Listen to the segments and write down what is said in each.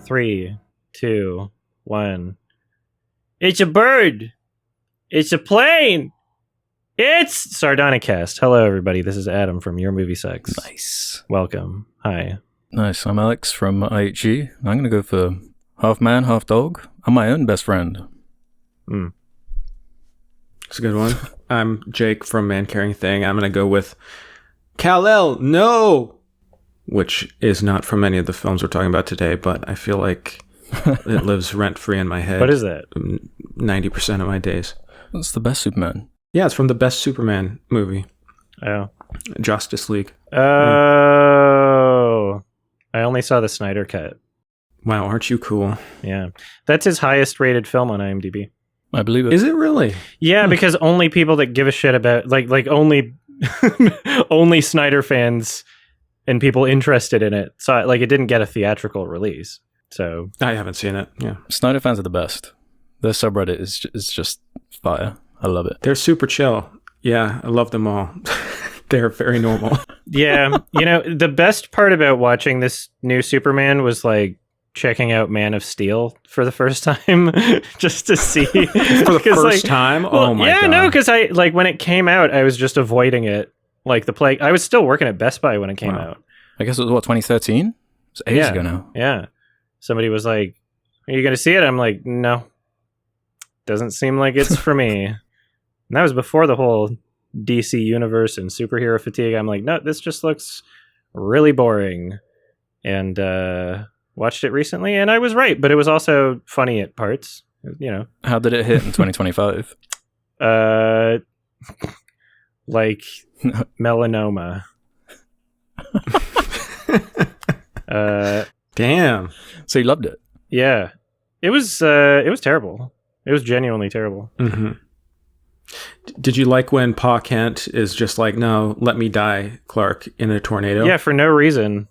3, 2, 1. It's a bird. It's a plane. It's Sardonicast. Hello, everybody. This is Adam from Your Movie Sex. Nice. Welcome. Hi. Nice. I'm Alex from IHG. I'm going to go for half man, half dog. I'm my own best friend. It's a good one. I'm Jake from Man Carrying Thing. I'm going to go with Kal-El, no! Which is not from any of the films we're talking about today, but I feel like it lives rent-free in my head. What is that? 90% of my days. That's the best Superman. Yeah, it's from the best Superman movie. Oh. Justice League. Oh. I only saw the Snyder cut. Wow, aren't you cool? Yeah. That's his highest rated film on IMDb. I believe it. Is it really? Yeah, because only people that give a shit about like only only Snyder fans and people interested in it saw it. Like, it didn't get a theatrical release. So I haven't seen it. Yeah. Snyder fans are the best. Their subreddit is just fire. I love it. They're super chill. Yeah, I love them all. They're very normal. yeah, the best part about watching this new Superman was like checking out Man of Steel for the first time, just to see For the first time. Well, oh my god! Yeah, no, because I like when it came out, I was just avoiding it like the plague. I was still working at Best Buy when it came out. I guess it was 2013. It's ages ago now. Yeah, somebody was like, "Are you going to see it?" I'm like, "No, doesn't seem like it's for me." And that was before the whole DC universe and superhero fatigue. I'm like, no, this just looks really boring. And watched it recently, and I was right, but it was also funny at parts. How did it hit in 2025? Like melanoma. Damn. So you loved it? Yeah, it was terrible. It was genuinely terrible. Mm-hmm. Did you like when Pa Kent is just like, no, let me die, Clark, in a tornado? Yeah, for no reason.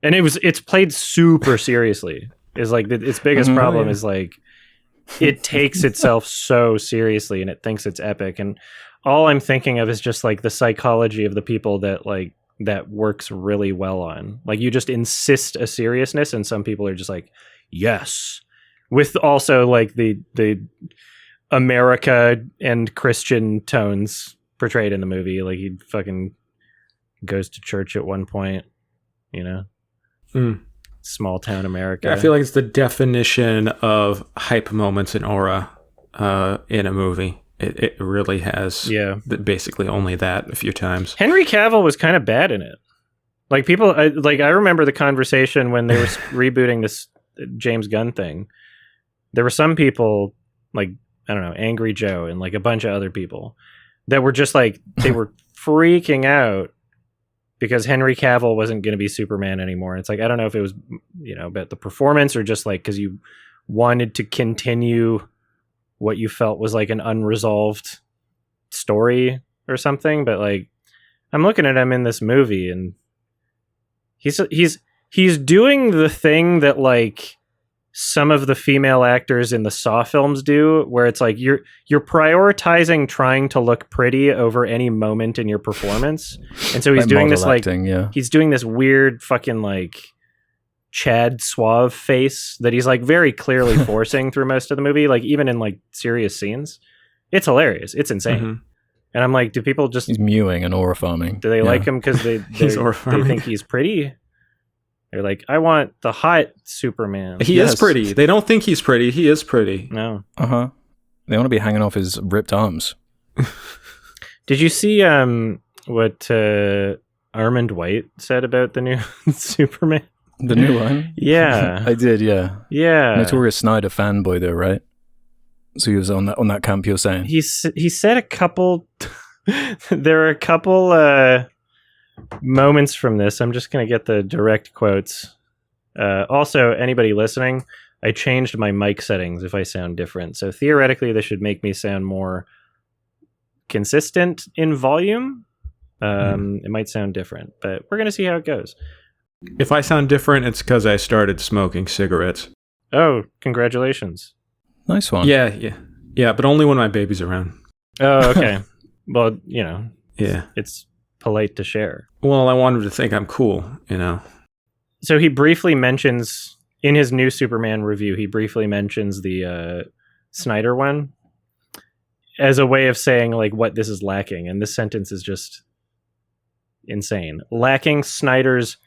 And it's played super seriously. Is like its biggest problem is like it takes itself so seriously and it thinks it's epic. And all I'm thinking of is just like the psychology of the people that works really well on. Like, you just insist a seriousness, and some people are just like, yes. With also like the America and Christian tones portrayed in the movie. Like, he fucking goes to church at one point, small town America. I feel like it's the definition of hype moments and aura in a movie. It really has basically only that a few times. Henry Cavill was kind of bad in it. Like, people, I remember the conversation when they were rebooting this James Gunn thing. There were some people, like, I don't know, Angry Joe and like a bunch of other people that were just like, they were freaking out because Henry Cavill wasn't going to be Superman anymore. And it's like, I don't know if it was, about the performance or just like because you wanted to continue what you felt was like an unresolved story or something. But like, I'm looking at him in this movie and he's doing the thing that like some of the female actors in the Saw films do, where it's like you're prioritizing trying to look pretty over any moment in your performance. And so he's like doing this acting, he's doing this weird fucking like Chad suave face that he's like very clearly forcing through most of the movie, like even in like serious scenes. It's hilarious. It's insane. Mm-hmm. And I'm like, do people just... He's mewing and aura farming. Do they like him because they think he's pretty? They're like, I want the hot Superman. He is pretty. They don't think he's pretty. He is pretty. No. Uh-huh. They want to be hanging off his ripped arms. Did you see what Armand White said about the new Superman? The new one? Yeah. I did, yeah. Yeah. Notorious Snyder fanboy though, right? So he was on that camp you're saying? He said a couple... there are a couple... moments from this. I'm just going to get the direct quotes. Also, anybody listening, I changed my mic settings if I sound different. So theoretically, this should make me sound more consistent in volume. It might sound different, but we're going to see how it goes. If I sound different, it's because I started smoking cigarettes. Oh, congratulations. Nice one. Yeah, but only when my baby's around. Oh, okay. Well, yeah. It's polite to share. Well, I want him to think I'm cool, So he briefly mentions in his new Superman review, he briefly mentions the Snyder one as a way of saying like what this is lacking, and this sentence is just insane. Lacking Snyder's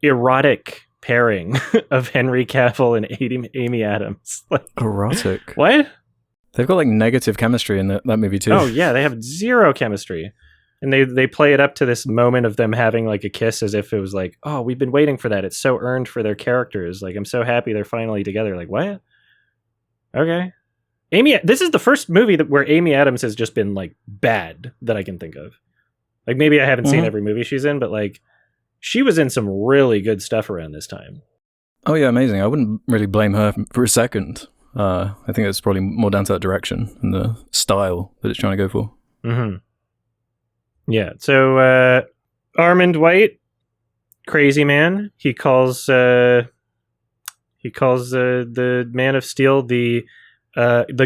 erotic pairing of Henry Cavill and Amy Adams. Like, Erotic. what? They've got like negative chemistry in that movie too. Oh yeah, they have zero chemistry. And they play it up to this moment of them having like a kiss as if it was like, oh, we've been waiting for that. It's so earned for their characters. Like, I'm so happy they're finally together. Like, what? Okay. This is the first movie where Amy Adams has just been like bad that I can think of. Like, maybe I haven't seen every movie she's in, but like she was in some really good stuff around this time. Oh yeah, amazing. I wouldn't really blame her for a second. I think it's probably more down to that direction and the style that it's trying to go for. Mm-hmm. Yeah, so Armand White, crazy man. He calls the Man of Steel the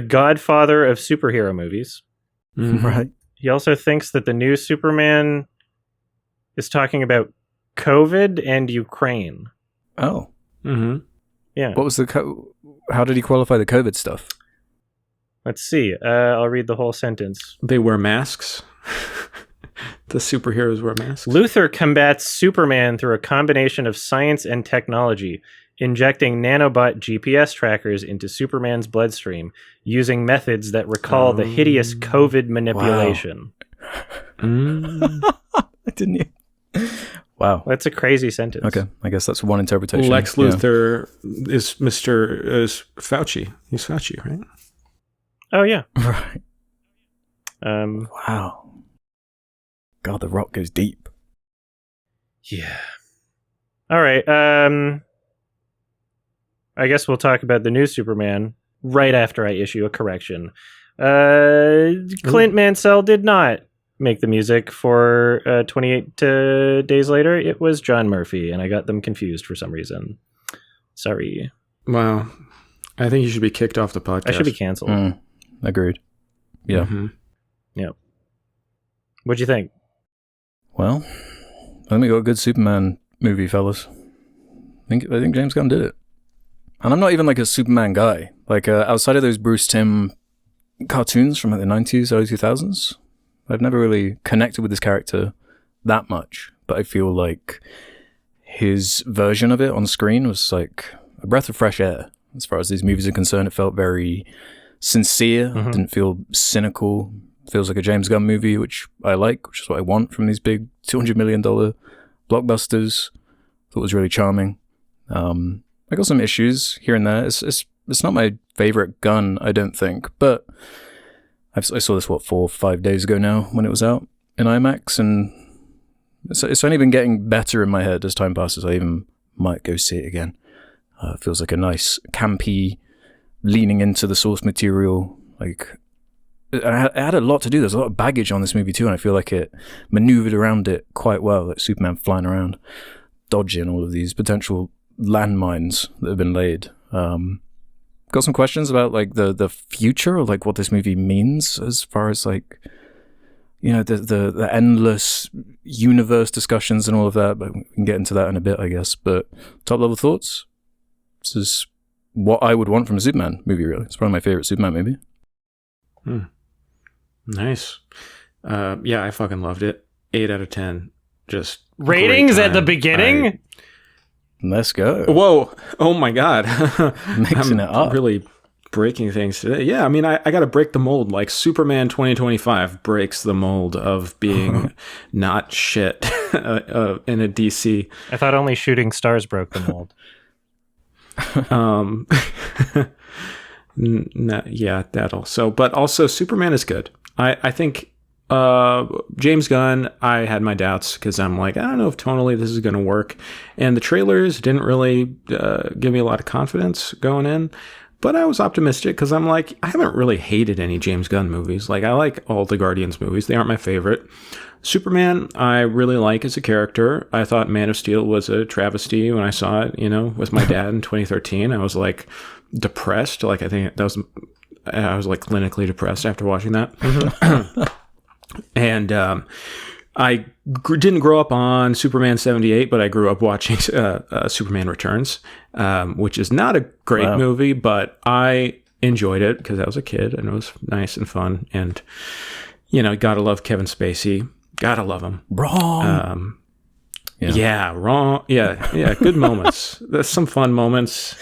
godfather of superhero movies. Mm-hmm. Right. He also thinks that the new Superman is talking about COVID and Ukraine. Oh. Mm-hmm. Yeah. What was how did he qualify the COVID stuff? Let's see. I'll read the whole sentence. They wear masks. The superheroes wear masks. Luthor combats Superman through a combination of science and technology, injecting nanobot GPS trackers into Superman's bloodstream, using methods that recall the hideous COVID manipulation. Wow. I didn't. Wow. That's a crazy sentence. Okay, I guess that's one interpretation. Lex Luthor is Fauci. He's Fauci, right? Oh, yeah. Right. Wow. God, The Rock goes deep. Yeah. All right. I guess we'll talk about the new Superman right after I issue a correction. Clint Mansell did not make the music for 28 Days Later. It was John Murphy, and I got them confused for some reason. Sorry. Wow. I think you should be kicked off the podcast. I should be canceled. Agreed. Yeah. Mm-hmm. Yep. What'd you think? Well, I think we got a good Superman movie, fellas. I think James Gunn did it. And I'm not even like a Superman guy. Like, outside of those Bruce Timm cartoons from like the 90s, early 2000s, I've never really connected with this character that much. But I feel like his version of it on screen was like a breath of fresh air. As far as these movies are concerned, it felt very sincere. Mm-hmm. Didn't feel cynical. Feels like a James Gunn movie, which I like, which is what I want from these big $200 million blockbusters. Thought was really charming. I got some issues here and there. It's not my favorite Gunn, I don't think, but I saw this 4 or 5 days ago now when it was out in IMAX, and it's only been getting better in my head as time passes. I even might go see it again. It feels like a nice campy, leaning into the source material. Like, it had a lot to do. There's a lot of baggage on this movie too, and I feel like it maneuvered around it quite well. Like Superman flying around, dodging all of these potential landmines that have been laid. Got some questions about like the future, or like what this movie means as far as like, you know, the endless universe discussions and all of that. But we can get into that in a bit, I guess. But top level thoughts. This is what I would want from a Superman movie. Really, it's probably my favorite Superman movie. Nice. Yeah, I fucking loved it. 8 out of 10. Just ratings at the beginning. Let's go. Whoa! Oh my god! Mixing it up. Really breaking things today. Yeah, I mean, I got to break the mold. Like Superman 2025 breaks the mold of being not shit in a DC. I thought only Shooting Stars broke the mold. Yeah, that also. But also, Superman is good. I think James Gunn, I had my doubts because I'm like, I don't know if tonally this is going to work. And the trailers didn't really give me a lot of confidence going in. But I was optimistic because I'm like, I haven't really hated any James Gunn movies. Like, I like all the Guardians movies. They aren't my favorite. Superman, I really like as a character. I thought Man of Steel was a travesty when I saw it, with my dad in 2013. I was like depressed. Like, I think I was like clinically depressed after watching that. And I didn't grow up on Superman 78, but I grew up watching Superman Returns, which is not a great movie, but I enjoyed it because I was a kid and it was nice and fun. And, gotta love Kevin Spacey. Gotta love him. Wrong. Yeah, wrong. Yeah, good moments. There's some fun moments.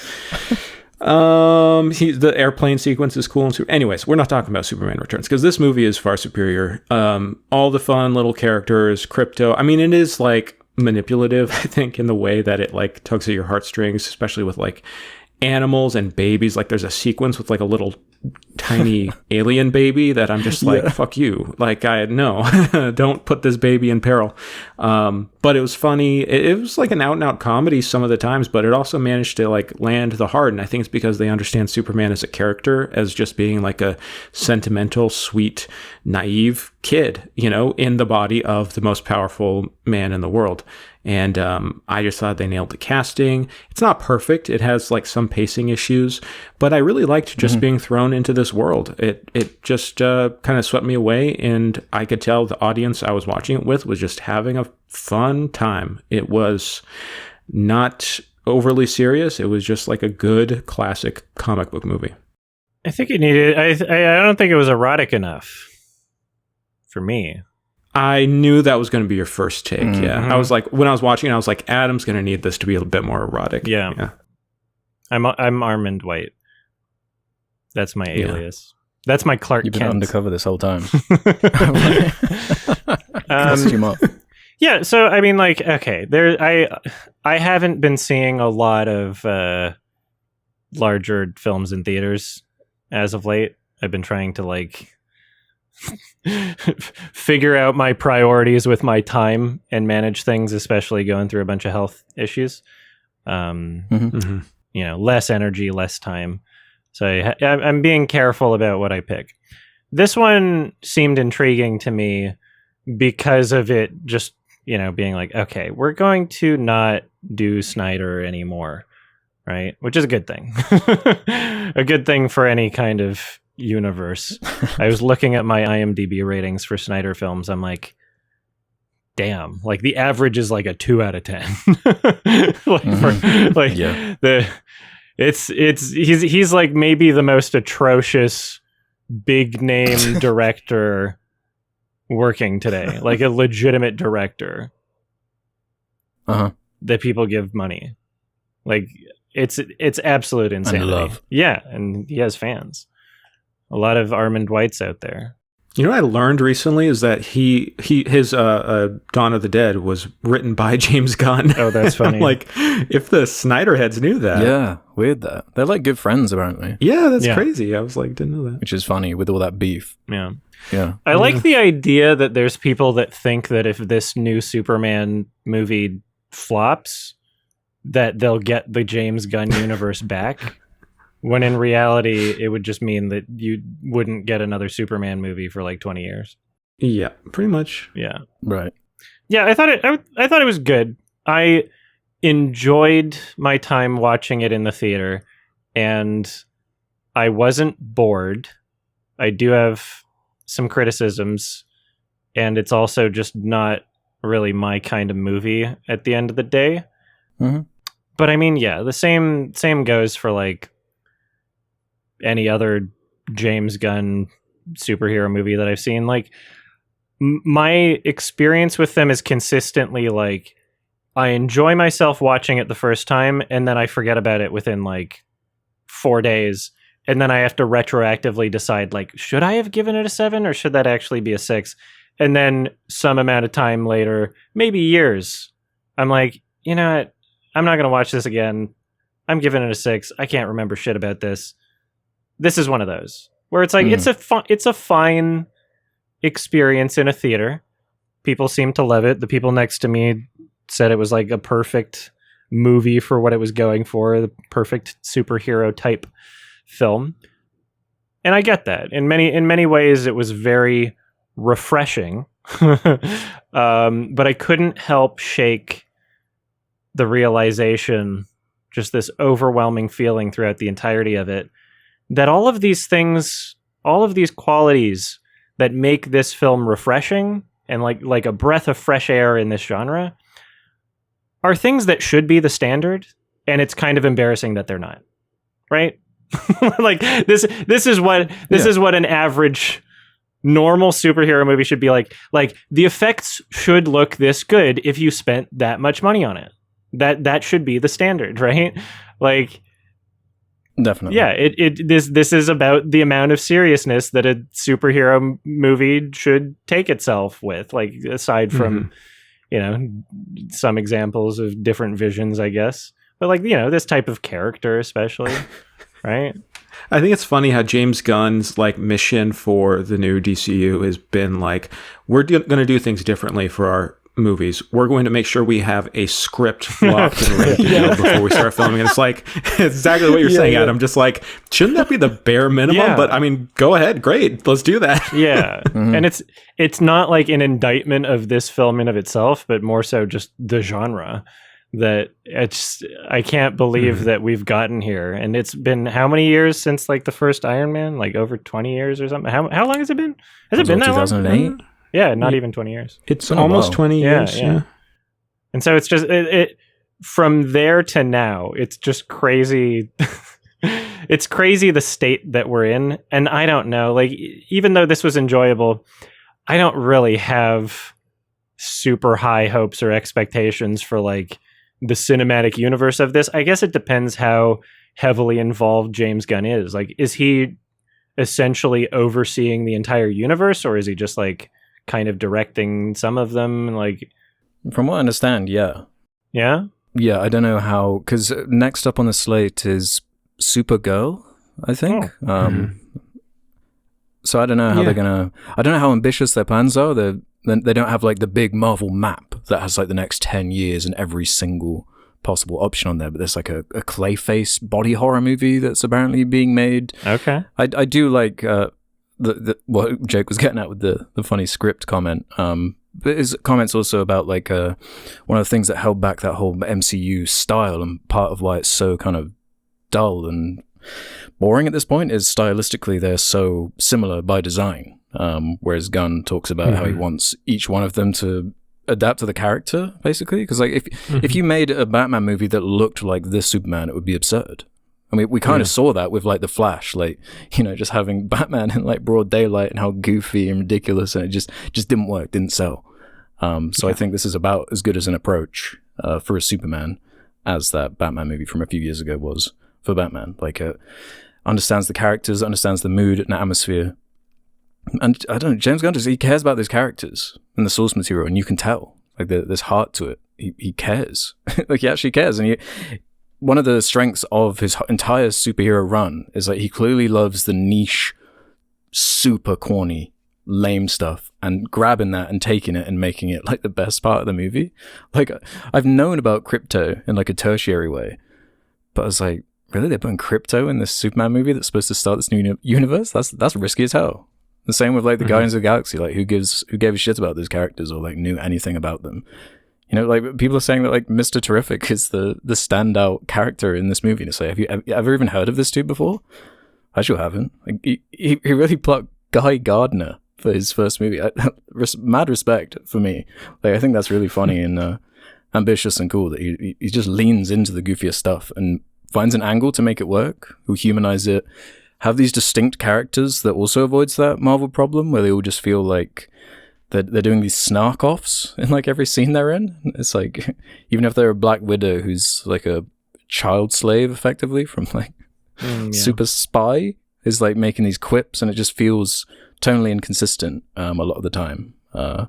The airplane sequence is cool. Anyways, we're not talking about Superman Returns because this movie is far superior. All the fun little characters, Crypto. I mean, it is like manipulative, I think, in the way that it like tugs at your heartstrings, especially with like animals and babies. Like there's a sequence with like a little tiny alien baby that I'm just like, fuck you. Like don't put this baby in peril. But it was funny. It was like an out and out comedy some of the times, but it also managed to like land the heart. And I think it's because they understand Superman as a character, as just being like a sentimental, sweet, naive kid, in the body of the most powerful man in the world. And I just thought they nailed the casting. It's not perfect. It has like some pacing issues, but I really liked just being thrown into this world. It just kind of swept me away, and I could tell the audience I was watching it with was just having a fun time. It was not overly serious. It was just like a good classic comic book movie. I think it needed. I don't think it was erotic enough for me. I knew that was going to be your first take. Mm-hmm. Yeah. I was like, when I was watching it, I was like, Adam's going to need this to be a bit more erotic. Yeah. I'm Armand White. That's my alias. That's my Clark Kent. You've been undercover this whole time. Costume up. Yeah. So, I mean, like, okay, I haven't been seeing a lot of larger films in theaters as of late. I've been trying to like figure out my priorities with my time and manage things, especially going through a bunch of health issues. Less energy, less time. So I'm being careful about what I pick. This one seemed intriguing to me because of it just, being like, okay, we're going to not do Snyder anymore, right? Which is a good thing. A good thing for any kind of universe. I was looking at my IMDb ratings for Snyder films. I'm like, damn, like the average is like a 2 out of 10. He's like maybe the most atrocious big name director working today, like a legitimate director that people give money. Like it's absolute insanity. And love. Yeah, and he has fans. A lot of Armand Whites out there. You know what I learned recently is that his Dawn of the Dead was written by James Gunn. Oh, that's funny. Like, if the Snyder heads knew that. Yeah, weird that. They're like good friends, apparently. Yeah, that's crazy. I was like, didn't know that. Which is funny with all that beef. Yeah. Yeah. I like the idea that there's people that think that if this new Superman movie flops, that they'll get the James Gunn universe back. When in reality, it would just mean that you wouldn't get another Superman movie for like 20 years. Yeah, pretty much. Yeah. Right. Yeah, I thought it was good. I enjoyed my time watching it in the theater, and I wasn't bored. I do have some criticisms, and it's also just not really my kind of movie at the end of the day. Mm-hmm. But I mean, yeah, the same goes for like any other James Gunn superhero movie that I've seen. Like my experience with them is consistently like I enjoy myself watching it the first time, and then I forget about it within like 4 days, and then I have to retroactively decide like, should I have given it a 7 or should that actually be a 6? And then some amount of time later, maybe years, I'm like, you know what? I'm not going to watch this again. I'm giving it a 6. I can't remember shit about this. This is one of those where it's like it's a fine experience in a theater. People seem to love it. The people next to me said it was like a perfect movie for what it was going for, the perfect superhero type film. And I get that. In many ways it was very refreshing. But I couldn't help shake the realization, just this overwhelming feeling throughout the entirety of it, that all of these things, all of these qualities that make this film refreshing and like a breath of fresh air in this genre are things that should be the standard, and it's kind of embarrassing that they're not, right? Like this is what an average normal superhero movie should be like. Like the effects should look this good if you spent that much money on it. That should be the standard, right? Like definitely. Yeah, this is about the amount of seriousness that a superhero movie should take itself with, like aside from some examples of different visions, I guess. But like, this type of character especially, right? I think it's funny how James Gunn's like mission for the new DCU has been like, we're going to do things differently for our movies. We're going to make sure we have a script locked and ready to go before we start filming. And it's like exactly what you're saying, Adam. Just like, shouldn't that be the bare minimum? Yeah. But I mean, go ahead, great, let's do that. Yeah, and it's not like an indictment of this film in of itself, but more so just the genre. That I can't believe that we've gotten here, and it's been how many years since like the first Iron Man? Like over 20 years or something. How long has it been? Has it been that 2008? long? Yeah, not even 20 years. It's almost 20 years. Yeah. And so it's just it from there to now. It's just crazy. It's crazy the state that we're in, and I don't know. Like even though this was enjoyable, I don't really have super high hopes or expectations for like the cinematic universe of this. I guess it depends how heavily involved James Gunn is. Like, is he essentially overseeing the entire universe, or is he just like kind of directing some of them? Like, from what I understand, yeah. Yeah? Yeah, I don't know how, because next up on the slate is Supergirl, I think. So I don't know how they're gonna. I don't know how ambitious their plans are. They don't have like the big Marvel map that has like the next 10 years and every single possible option on there. But there's like a Clayface body horror movie that's apparently being made. Okay. I do like what Jake was getting at with the funny script comment. But his comments also about like one of the things that held back that whole MCU style, and part of why it's so kind of dull and boring at this point is stylistically they're so similar by design. Whereas Gunn talks about how he wants each one of them to adapt to the character, basically. Because like if you made a Batman movie that looked like this Superman, it would be absurd. I mean, we kind of saw that with like The Flash, like, just having Batman in like broad daylight and how goofy and ridiculous, and it just didn't work, didn't sell. So I think this is about as good as an approach for a Superman as that Batman movie from a few years ago was for Batman. Like, understands the characters, understands the mood and atmosphere. And I don't know, James Gunn, he cares about those characters and the source material, and you can tell, like, there's heart to it. He cares. Like, he actually cares. And one of the strengths of his entire superhero run is that he clearly loves the niche, super corny, lame stuff, and grabbing that and taking it and making it like the best part of the movie. Like, I've known about crypto in like a tertiary way, but I was like, really, they're putting crypto in this Superman movie that's supposed to start this new universe? That's risky as hell. The same with like the Guardians of the Galaxy. Like, who gave a shit about those characters or like knew anything about them? Like, people are saying that like Mr. Terrific is the standout character in this movie. And it's like, have you ever even heard of this dude before? I sure haven't. Like, he really plucked Guy Gardner for his first movie. Mad respect for me. Like, I think that's really funny and ambitious and cool that he just leans into the goofiest stuff and finds an angle to make it work, who humanize it, have these distinct characters that also avoids that Marvel problem where they all just feel like they're doing these snark offs in like every scene they're in. It's like, even if they're a Black Widow who's like a child slave effectively from like super spy, is like making these quips, and it just feels tonally inconsistent a lot of the time. And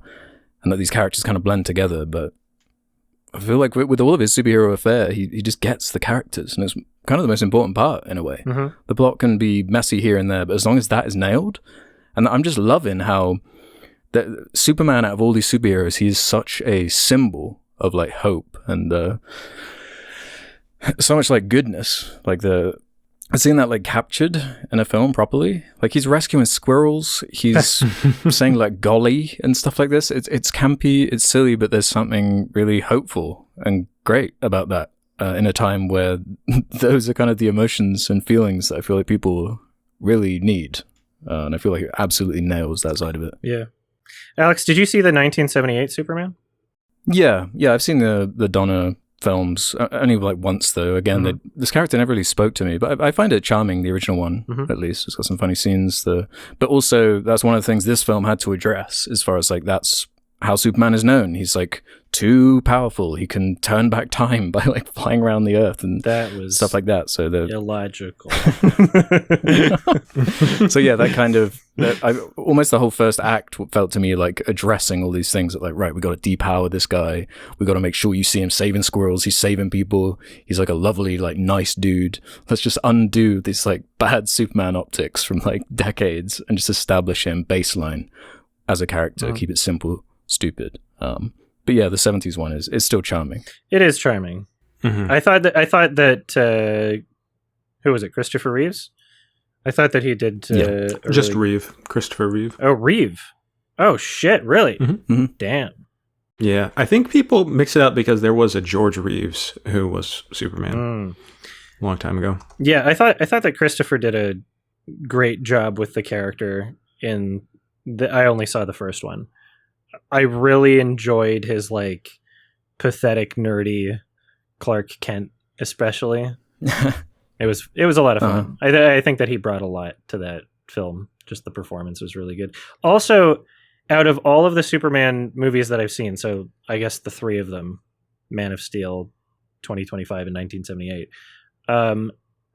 that these characters kind of blend together, but I feel like with all of his superhero affair, he just gets the characters, and it's kind of the most important part in a way. The plot can be messy here and there, but as long as that is nailed, and I'm just loving how that Superman, out of all these superheroes, he is such a symbol of like hope and so much like goodness. Like I've seen that like captured in a film properly. Like, he's rescuing squirrels, he's saying like golly and stuff like this. It's campy, it's silly, but there's something really hopeful and great about that in a time where those are kind of the emotions and feelings that I feel like people really need. And I feel like it absolutely nails that side of it. Yeah. Alex, did you see the 1978 Superman? Yeah, I've seen the Donner films only like once though. Again, this character never really spoke to me, but I find it charming, the original one, at least. It's got some funny scenes. But also, that's one of the things this film had to address, as far as like that's how Superman is known. He's like too powerful. He can turn back time by like flying around the earth and that was stuff like that. So illogical. So yeah, that kind of almost the whole first act felt to me like addressing all these things. That like, right, we got to depower this guy. We got to make sure you see him saving squirrels. He's saving people. He's like a lovely, like nice dude. Let's just undo this like bad Superman optics from like decades and just establish him baseline as a character. Keep it simple, stupid. But yeah, the 70s one is still charming. It is charming. I thought that who was it? Christopher Reeves? I thought that he did just Reeve. Christopher Reeve. Oh, Reeve. Oh shit, really? Damn. Yeah, I think people mix it up because there was a George Reeves who was Superman a long time ago. Yeah, I thought that Christopher did a great job with the character in I only saw the first one. I really enjoyed his like pathetic, nerdy Clark Kent, especially. It was a lot of fun. I think that he brought a lot to that film. Just the performance was really good. Also, out of all of the Superman movies that I've seen, so I guess the three of them, Man of Steel, 2025, and 1978,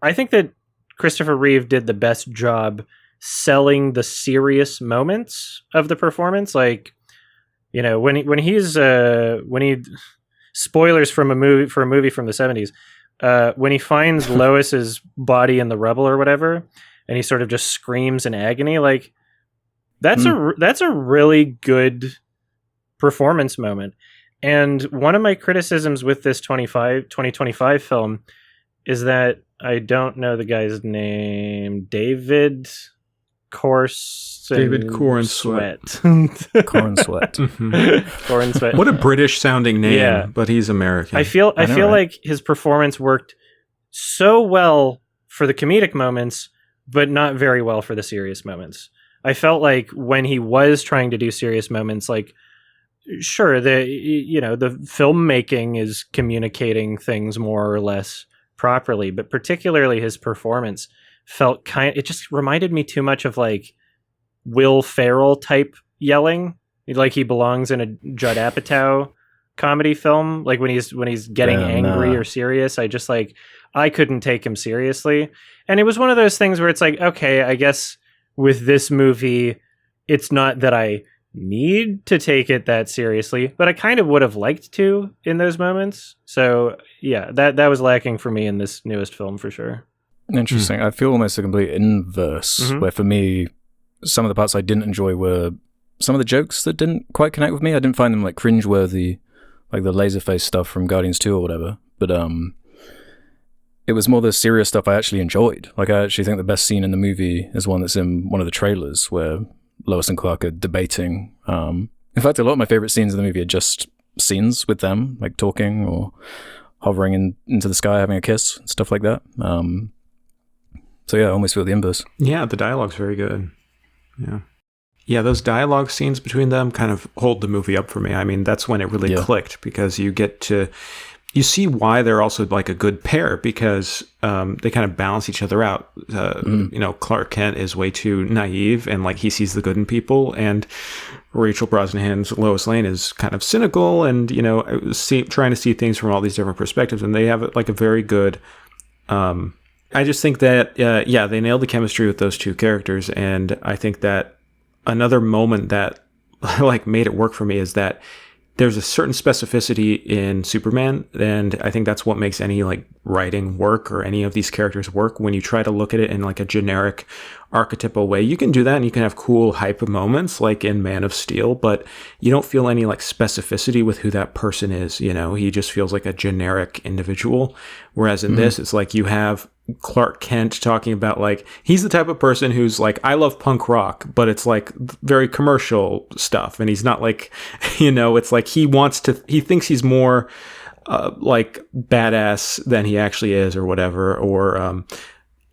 I think that Christopher Reeve did the best job selling the serious moments of the performance. Like, you know, when he spoilers from a movie from the 70s, when he finds Lois's body in the rubble or whatever, and he sort of just screams in agony, like that's a really good performance moment. And one of my criticisms with this 2025 film is that I don't know the guy's name, David Corn Sweat. Corn Sweat. Corn Sweat. What a British sounding name, but he's American. I feel like his performance worked so well for the comedic moments, but not very well for the serious moments. I felt like when he was trying to do serious moments, like sure, the filmmaking is communicating things more or less properly, but particularly his performance felt it just reminded me too much of like Will Ferrell type yelling, like he belongs in a Judd Apatow comedy film, like when he's getting angry or serious. I couldn't take him seriously. And it was one of those things where it's like, okay, I guess with this movie, it's not that I need to take it that seriously, but I kind of would have liked to in those moments. So yeah, that was lacking for me in this newest film for sure. Interesting. I feel almost a complete inverse, where for me, some of the parts I didn't enjoy were some of the jokes that didn't quite connect with me. I didn't find them like cringeworthy, like the Laserface stuff from Guardians 2 or whatever. But it was more the serious stuff I actually enjoyed. Like I actually think the best scene in the movie is one that's in one of the trailers where Lois and Clark are debating. In fact, a lot of my favorite scenes in the movie are just scenes with them, like talking or hovering into the sky, having a kiss, stuff like that. So yeah, I almost feel the inverse. Yeah, the dialogue's very good. Yeah, those dialogue scenes between them kind of hold the movie up for me. I mean, that's when it really clicked, because you see why they're also like a good pair, because they kind of balance each other out. You know, Clark Kent is way too naive and like he sees the good in people, and Rachel Brosnahan's Lois Lane is kind of cynical and, you know, trying to see things from all these different perspectives. And they have like a very good, I just think that, they nailed the chemistry with those two characters. And I think that another moment that like made it work for me is that there's a certain specificity in Superman, and I think that's what makes any like writing work or any of these characters work. When you try to look at it in like a generic archetypal way, you can do that and you can have cool hype moments like in Man of Steel, but you don't feel any like specificity with who that person is. You know, he just feels like a generic individual. Whereas in this, it's like you have Clark Kent talking about like, he's the type of person who's like, I love punk rock, but it's like very commercial stuff. And he's not like, you know, it's like he thinks he's more like badass than he actually is or whatever. Or,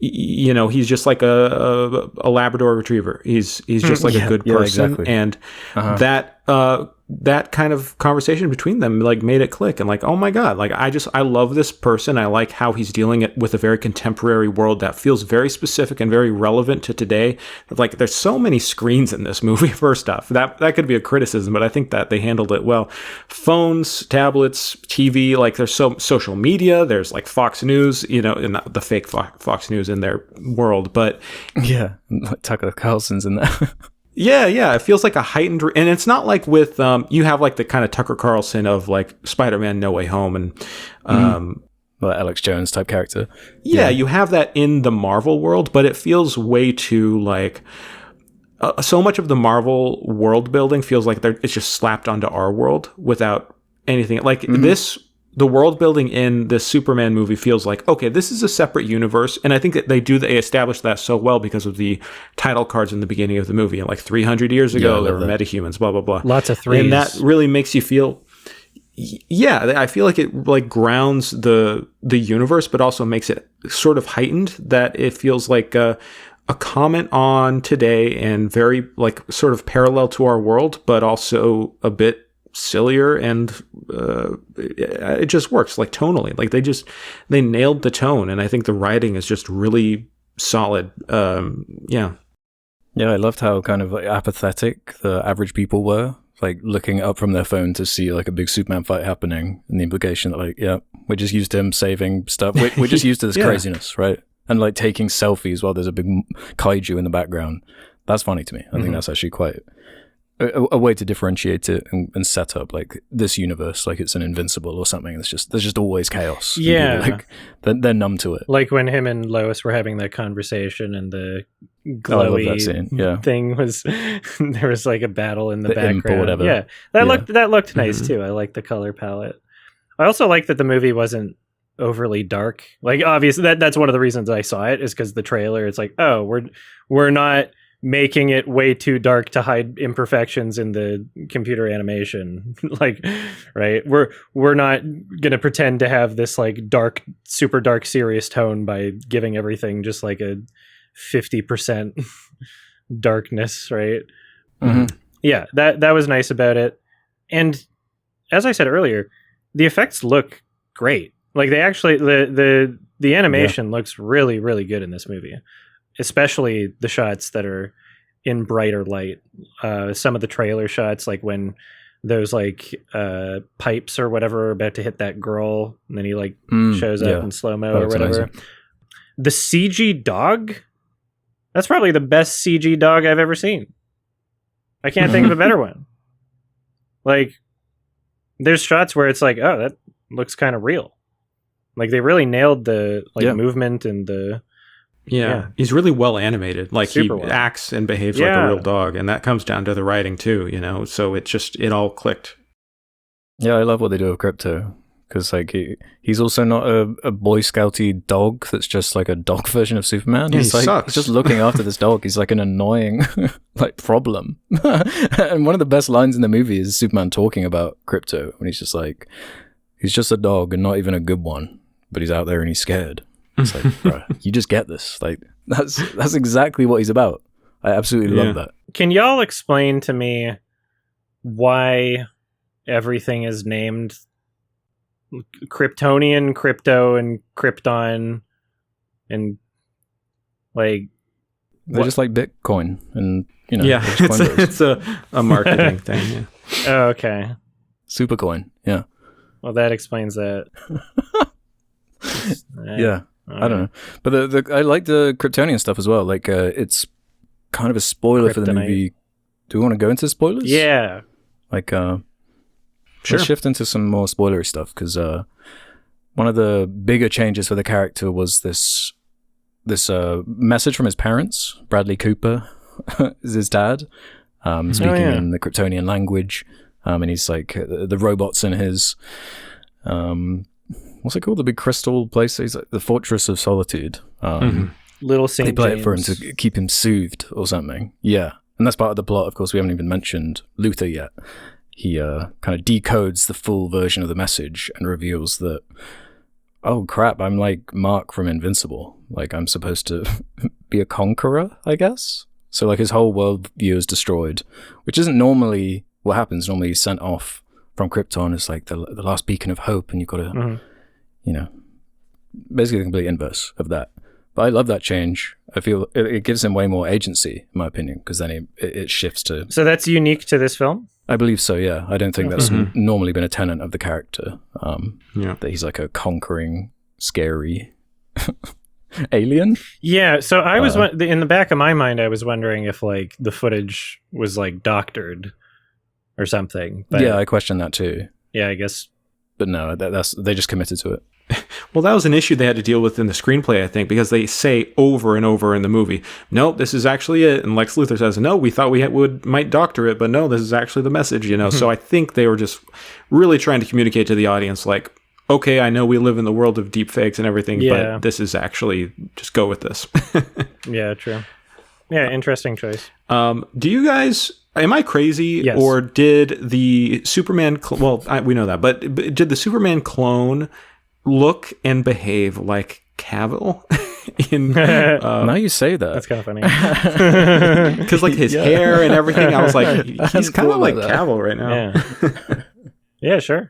he's just like a Labrador Retriever. He's just like a good person, exactly. and that kind of conversation between them like made it click, and like, oh my god, like I love this person. I like how he's dealing it with a very contemporary world that feels very specific and very relevant to today. Like there's so many screens in this movie. First off, that could be a criticism, but I think that they handled it well. Phones, tablets, TV, like there's so social media. There's like Fox News, and not the fake Fox News in their world, but yeah, like Tucker Carlson's in there. Yeah. It feels like a heightened, and it's not like with you have like the kind of Tucker Carlson of like Spider-Man No Way Home and like Alex Jones type character. Yeah, you have that in the Marvel world, but it feels way too like so much of the Marvel world building feels like it's just slapped onto our world without anything. Like the world building in this Superman movie feels like, okay, this is a separate universe. And I think that they establish that so well because of the title cards in the beginning of the movie. And like 300 years ago, there were metahumans, blah, blah, blah. Lots of threes. And that really makes you feel, I feel like it like grounds the universe, but also makes it sort of heightened, that it feels like a comment on today and very like sort of parallel to our world, but also a bit sillier, and it just works like tonally. Like they nailed the tone, and I think the writing is just really solid. I loved how kind of like apathetic the average people were, like looking up from their phone to see like a big Superman fight happening, and the implication that like, we're just used to him saving stuff. We're just used to this craziness, right? And like taking selfies while there's a big kaiju in the background. That's funny to me. I think that's actually quite a way to differentiate it and set up like this universe like it's an Invincible or something. There's just always chaos. Like they're numb to it. Like when him and Lois were having that conversation, and the glowy thing was there was like a battle in the background. Or whatever. Yeah, that looked nice too. I like the color palette. I also like that the movie wasn't overly dark. Like obviously that's one of the reasons I saw it, is because the trailer, it's like, oh, we're not making it way too dark to hide imperfections in the computer animation. Like, right, we're not gonna pretend to have this like dark, super dark, serious tone by giving everything just like a 50% darkness, right? Yeah, that was nice about it. And as I said earlier, the effects look great. Like they actually, the animation looks really, really good in this movie, especially the shots that are in brighter light. Some of the trailer shots, like when those like pipes or whatever are about to hit that girl, and then he like shows up in slow-mo or whatever. Amazing. The CG dog, that's probably the best CG dog I've ever seen. I can't think of a better one. Like, there's shots where it's like, oh, that looks kind of real. Like they really nailed the movement and the he's really well animated. Like super he well acts and behaves like a real dog, and that comes down to the writing too, so it all clicked. Yeah, I love what they do with Crypto, because like he's also not a Boy Scouty dog that's just like a dog version of Superman. He's like sucks. He's just looking after this dog. He's like an annoying like problem. And one of the best lines in the movie is Superman talking about Crypto, when he's just like, he's just a dog and not even a good one, but he's out there and he's scared. It's like, bro, you just get this. Like that's exactly what he's about. I absolutely love that. Can y'all explain to me why everything is named Kryptonian, Crypto, and Krypton, and like they're just like Bitcoin, and it's a marketing thing. Yeah. Oh, okay. Supercoin, yeah. Well, that explains that. Yeah, I don't know, but I like the Kryptonian stuff as well. Like, it's kind of a spoiler for the movie. Do we want to go into spoilers? Yeah. Like, sure. Let's shift into some more spoilery stuff, because one of the bigger changes for the character was this message from his parents. Bradley Cooper is his dad, speaking in the Kryptonian language, and he's like the robots in his what's it called? The big crystal place. He's like the Fortress of Solitude. Little St. They play James. it for him to keep him soothed or something. Yeah, and that's part of the plot. Of course, we haven't even mentioned Luther yet. He kind of decodes the full version of the message and reveals that, oh crap, I'm like Mark from Invincible, Like, I'm supposed to be a conqueror, I guess. So, like, his whole worldview is destroyed, which isn't normally what happens. Normally, he's sent off from Krypton as, like, the last beacon of hope, and you've got to, you know, basically the complete inverse of that. But I love that change. I feel it gives him way more agency, in my opinion, because then it shifts to... So that's unique to this film? I believe so, yeah. I don't think that's normally been a tenet of the character. That he's like a conquering, scary alien. Yeah, so I was... in the back of my mind, I was wondering if, like, the footage was, like, doctored or something. But, yeah, I question that too. Yeah, I guess. But no, they just committed to it. Well, that was an issue they had to deal with in the screenplay, I think, because they say over and over in the movie, nope, this is actually it. And Lex Luthor says, no, we thought we might doctor it, but no, this is actually the message, you know? So I think they were just really trying to communicate to the audience, like, okay, I know we live in the world of deep fakes and everything, but this is actually, just go with this. Yeah, true. Yeah, interesting choice. Do you guys... Am I crazy, yes. Or did the Superman... we know that, but did the Superman clone look and behave like Cavill? Now you say that. That's kind of funny. Because like his hair and everything, I was like, he's kind of like Cavill right now. Yeah, yeah, sure.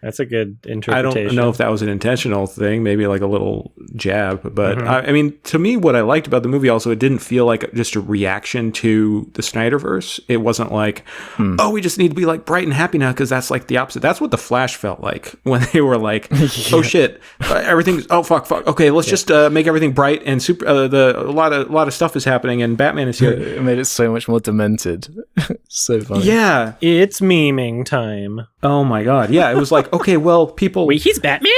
That's a good interpretation. I don't know if that was an intentional thing, maybe like a little jab. But I mean, to me, what I liked about the movie also, it didn't feel like just a reaction to the Snyderverse. It wasn't like, oh, we just need to be like bright and happy now because that's like the opposite. That's what the Flash felt like when they were like, oh shit, everything's fuck. Okay, let's just make everything bright and super. A lot of stuff is happening and Batman is here. It made it so much more demented. So funny. Yeah, it's memeing time. Oh my god, yeah, it was like. Okay, well, people... Wait, he's Batman?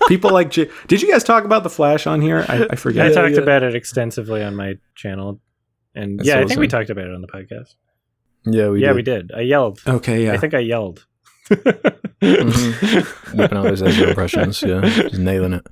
People like... Did you guys talk about The Flash on here? I forget. I talked about it extensively on my channel. And That's I awesome. think we talked about it on the podcast. Yeah, we did. I yelled. Okay, yeah. I think I yelled. Whipping out those Ezra impressions, yeah. Just nailing it.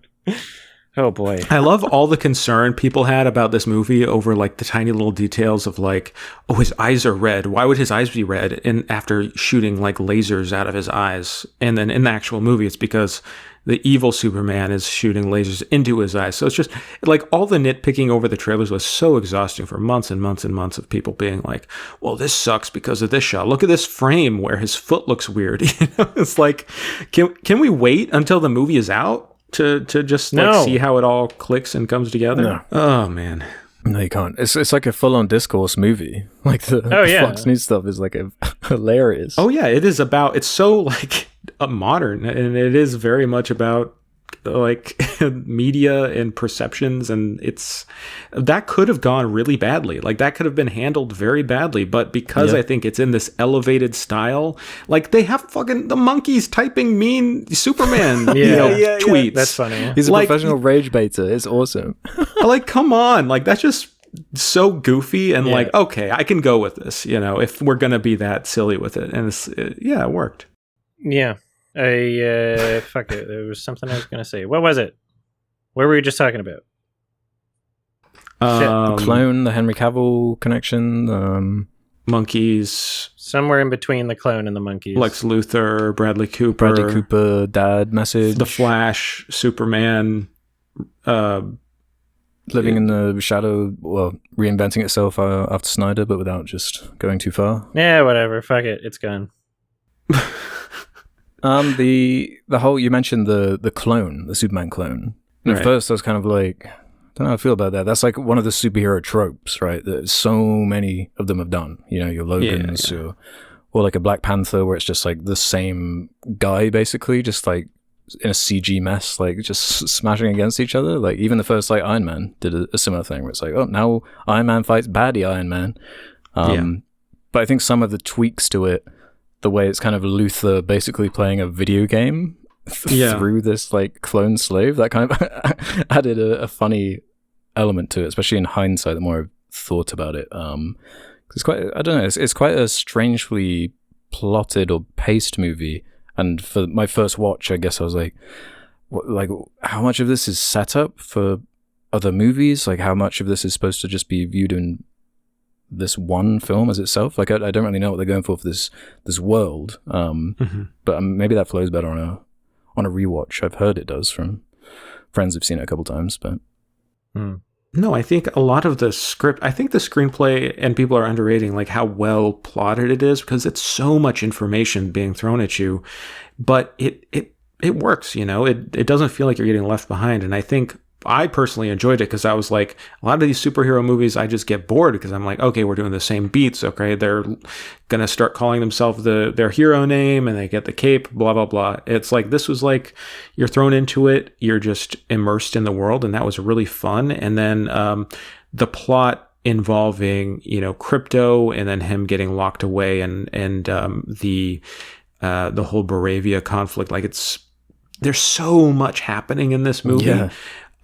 Oh, boy. I love all the concern people had about this movie over like the tiny little details of like, oh, his eyes are red. Why would his eyes be red? And after shooting like lasers out of his eyes. And then in the actual movie, it's because the evil Superman is shooting lasers into his eyes. So it's just like all the nitpicking over the trailers was so exhausting for months and months and months of people being like, well, this sucks because of this shot. Look at this frame where his foot looks weird. You know, it's like, can we wait until the movie is out? To just like see how it all clicks and comes together. No. Oh man, no, you can't. It's like a full-on discourse movie. Like the Fox News stuff is like hilarious. Oh yeah, it is about. It's so like modern, and it is very much about like media and perceptions, and that could have gone really badly. Like that could have been handled very badly, but because I think it's in this elevated style, like they have fucking the monkeys typing mean Superman tweets. That's funny. He's a like, professional rage baiter. It's awesome. Like, come on, like that's just so goofy and like, okay, I can go with this, you know, if we're gonna be that silly with it, and it worked. Yeah. Fuck it. There was something I was going to say. What was it? What were we just talking about? The clone, the Henry Cavill connection, monkeys. Somewhere in between the clone and the monkeys. Lex Luthor, Bradley Cooper, dad message. The Flash, Superman. Living in the shadow, well, reinventing itself after Snyder, but without just going too far. Yeah, whatever. Fuck it. It's gone. The whole, you mentioned the clone, the Superman clone. And at first I was kind of like, I don't know how I feel about that. That's like one of the superhero tropes, right? That so many of them have done. You know, your Logans or like a Black Panther where it's just like the same guy basically, just like in a CG mess, like just smashing against each other. Like even the first like Iron Man did a similar thing where it's like, oh, now Iron Man fights baddie Iron Man. But I think some of the tweaks to it, the way it's kind of Luthor basically playing a video game through this like clone slave, that kind of added a funny element to it, especially in hindsight, the more I've thought about it. It's quite, I don't know, it's quite a strangely plotted or paced movie. And for my first watch, I guess I was like, how much of this is set up for other movies? Like how much of this is supposed to just be viewed in this one film as itself? Like I don't really know what they're going for this world, but maybe that flows better on a rewatch. I've heard it does from friends have seen it a couple times, but No, I think a lot of the script, I think the screenplay and people are underrating like how well plotted it is because it's so much information being thrown at you, but it works, you know, it doesn't feel like you're getting left behind. And I think I personally enjoyed it because I was like, a lot of these superhero movies, I just get bored because I'm like, okay, we're doing the same beats. Okay, they're going to start calling themselves their hero name and they get the cape, blah, blah, blah. It's like, this was like, you're thrown into it. You're just immersed in the world. And that was really fun. And then the plot involving, you know, Crypto and then him getting locked away and the whole Baravia conflict, like there's so much happening in this movie. Yeah.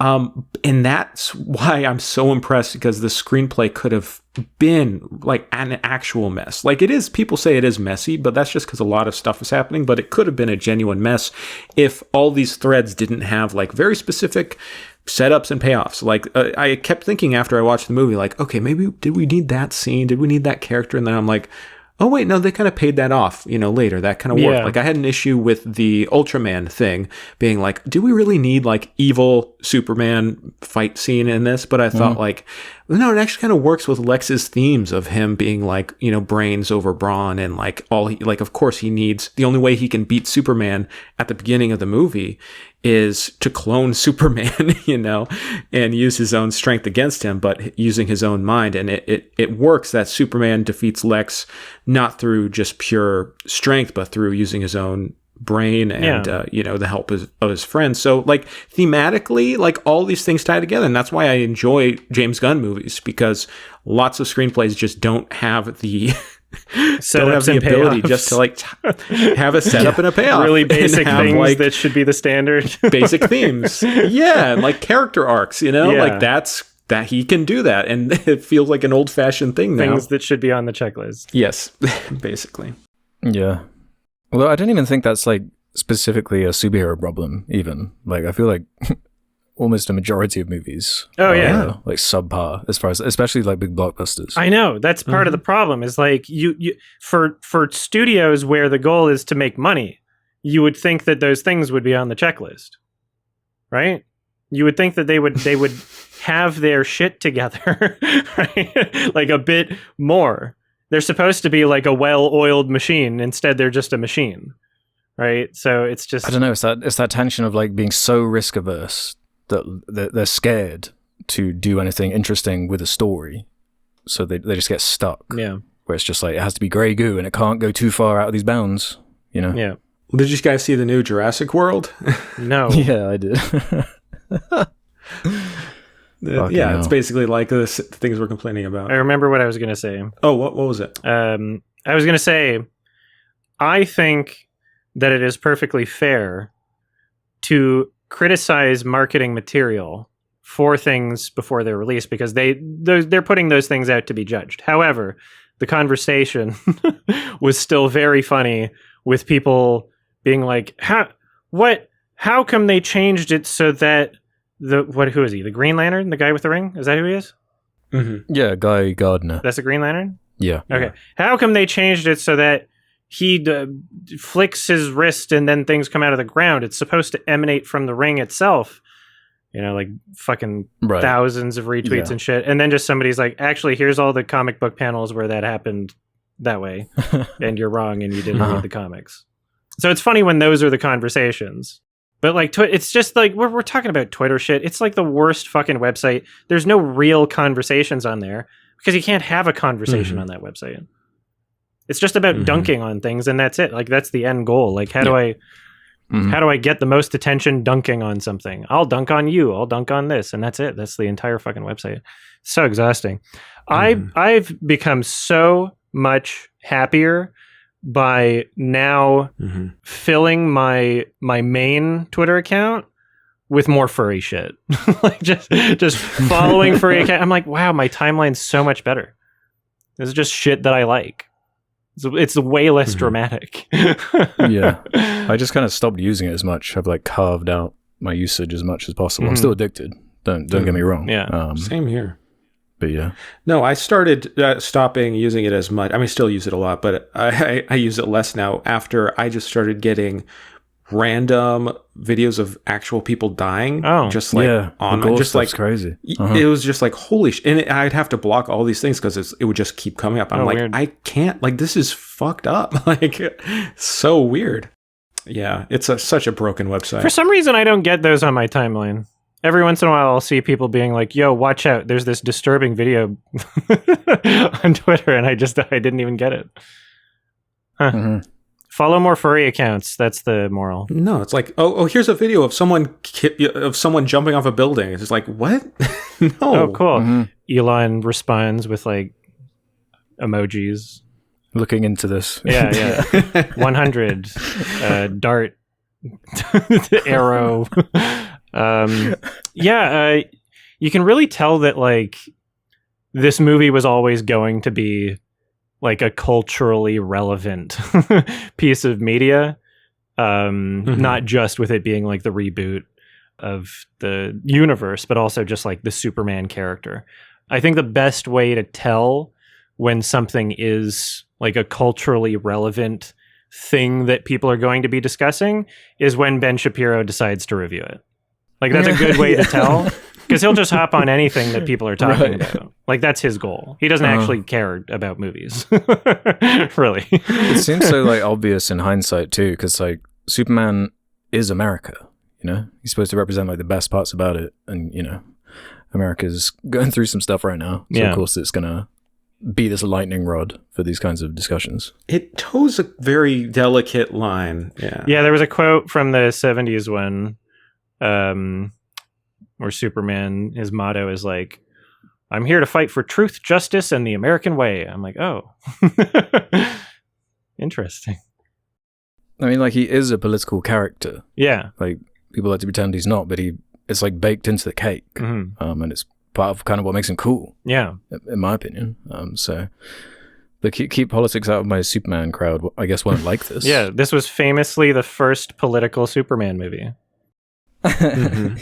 And that's why I'm so impressed because the screenplay could have been like an actual mess. Like it is, people say it is messy, but that's just because a lot of stuff is happening, but it could have been a genuine mess if all these threads didn't have like very specific setups and payoffs. Like I kept thinking after I watched the movie, like, okay, maybe did we need that scene? Did we need that character? And then I'm like, oh, wait, no, they kind of paid that off, you know, later. That kind of worked. Yeah. Like, I had an issue with the Ultraman thing being like, do we really need, like, evil Superman fight scene in this? But I thought, like, no, it actually kind of works with Lex's themes of him being, like, you know, brains over brawn and, like, of course, he needs, the only way he can beat Superman at the beginning of the movie is to clone Superman, you know, and use his own strength against him, but using his own mind. And it works that Superman defeats Lex not through just pure strength, but through using his own brain and, you know, the help of his friends. So, like, thematically, like, all these things tie together. And that's why I enjoy James Gunn movies, because lots of screenplays just don't have the... don't have the ability just to like have a setup and a payoff. Really basic have, things like, that should be the standard. basic themes. Yeah, and like character arcs, you know? Like that he can do that. And it feels like an old-fashioned thing now. Things that should be on the checklist. Yes, basically. yeah. Although I don't even think that's like specifically a superhero problem even. Like I feel like almost a majority of movies are like subpar as far as, especially like big blockbusters. I know that's part of the problem is like you for studios where the goal is to make money, you would think that those things would be on the checklist, right? You would think that they would have their shit together, right? Like a bit more. They're supposed to be like a well-oiled machine. Instead, they're just a machine, right? So it's just, I don't know. It's that tension of like being so risk averse that they're scared to do anything interesting with a story, so they just get stuck. Yeah, where it's just like it has to be grey goo and it can't go too far out of these bounds. You know. Yeah. Well, did you guys see the new Jurassic World? No. Yeah, I did. Yeah, it's basically like the things we're complaining about. I remember what I was going to say. Oh, what was it? I was going to say, I think that it is perfectly fair to criticize marketing material for things before they're released because they're putting those things out to be judged. However, the conversation was still very funny with people being like, how come they changed it so that who is he? The Green Lantern? The guy with the ring? Is that who he is? Mm-hmm. Yeah, Guy Gardner. That's the Green Lantern? Yeah. Okay. Yeah. How come they changed it so that he flicks his wrist and then things come out of the ground? It's supposed to emanate from the ring itself. You know, like fucking thousands of retweets and shit. And then just somebody's like, actually, here's all the comic book panels where that happened that way. And you're wrong and you didn't read the comics. So it's funny when those are the conversations. But like, it's just like, we're talking about Twitter shit. It's like the worst fucking website. There's no real conversations on there because you can't have a conversation on that website. It's just about dunking on things and that's it. Like, that's the end goal. Like, how do I get the most attention dunking on something? I'll dunk on you. I'll dunk on this. And that's it. That's the entire fucking website. So exhausting. I've become so much happier by now filling my main Twitter account with more furry shit. Like just following furry account. I'm like, wow, my timeline's so much better. This is just shit that I like. It's way less dramatic. Yeah. I just kind of stopped using it as much. I've like carved out my usage as much as possible. I'm still addicted. Don't get me wrong. Yeah. Same here. But yeah. No, I started stopping using it as much. I mean, I still use it a lot, but I use it less now after I just started getting random videos of actual people dying. Just like on just like crazy. It was just like holy and I'd have to block all these things because it would just keep coming up. I'm like, weird. I can't, like, this is fucked up. Like, so weird. Yeah, it's such a broken website. For some reason, I don't get those on my timeline. Every once in a while, I'll see people being like, yo, watch out. There's this disturbing video on Twitter, and I didn't even get it. Huh. Mm-hmm. Follow more furry accounts. That's the moral. No, it's like, oh, here's a video of someone jumping off a building. It's just like, what? No. Oh, cool. Mm-hmm. Elon responds with, like, emojis. Looking into this. Yeah. 100. Dart. Arrow. You can really tell that, like, this movie was always going to be like a culturally relevant piece of media, not just with it being like the reboot of the universe, but also just like the Superman character. I think the best way to tell when something is like a culturally relevant thing that people are going to be discussing is when Ben Shapiro decides to review it. Like, that's a good way to tell, because he'll just hop on anything that people are talking about. Like, that's his goal. He doesn't actually care about movies. Really. It seems so, like, obvious in hindsight, too, because, like, Superman is America, you know? He's supposed to represent, like, the best parts about it, and, you know, America's going through some stuff right now. So, of course, it's going to be this lightning rod for these kinds of discussions. It toes a very delicate line. Yeah, there was a quote from the 70s when where Superman, his motto is like, I'm here to fight for truth, justice, and the American way. I'm like, oh. Interesting. I mean, like, he is a political character. Yeah. Like, people like to pretend he's not, but it's like baked into the cake. Mm-hmm. And it's part of kind of what makes him cool. Yeah. In my opinion. But keep politics out of my Superman crowd, I guess, won't like this. Yeah, this was famously the first political Superman movie. Mm-hmm.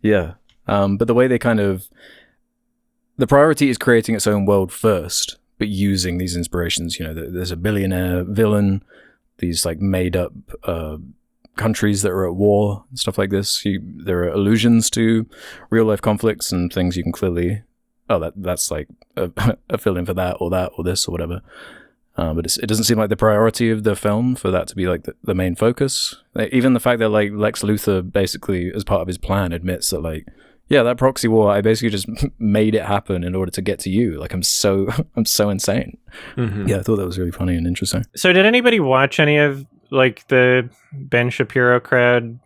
Yeah. But the way they the priority is creating its own world first, but using these inspirations. You know, there's a billionaire villain, these like made up countries that are at war and stuff like this. There are allusions to real life conflicts and things you can clearly, that's like a fill-in for that or this or whatever. But it doesn't seem like the priority of the film for that to be like the main focus. Like, even the fact that like Lex Luthor basically, as part of his plan, admits that like, yeah, that proxy war, I basically just made it happen in order to get to you. Like, I'm so insane. Mm-hmm. Yeah, I thought that was really funny and interesting. So did anybody watch any of like the Ben Shapiro crowd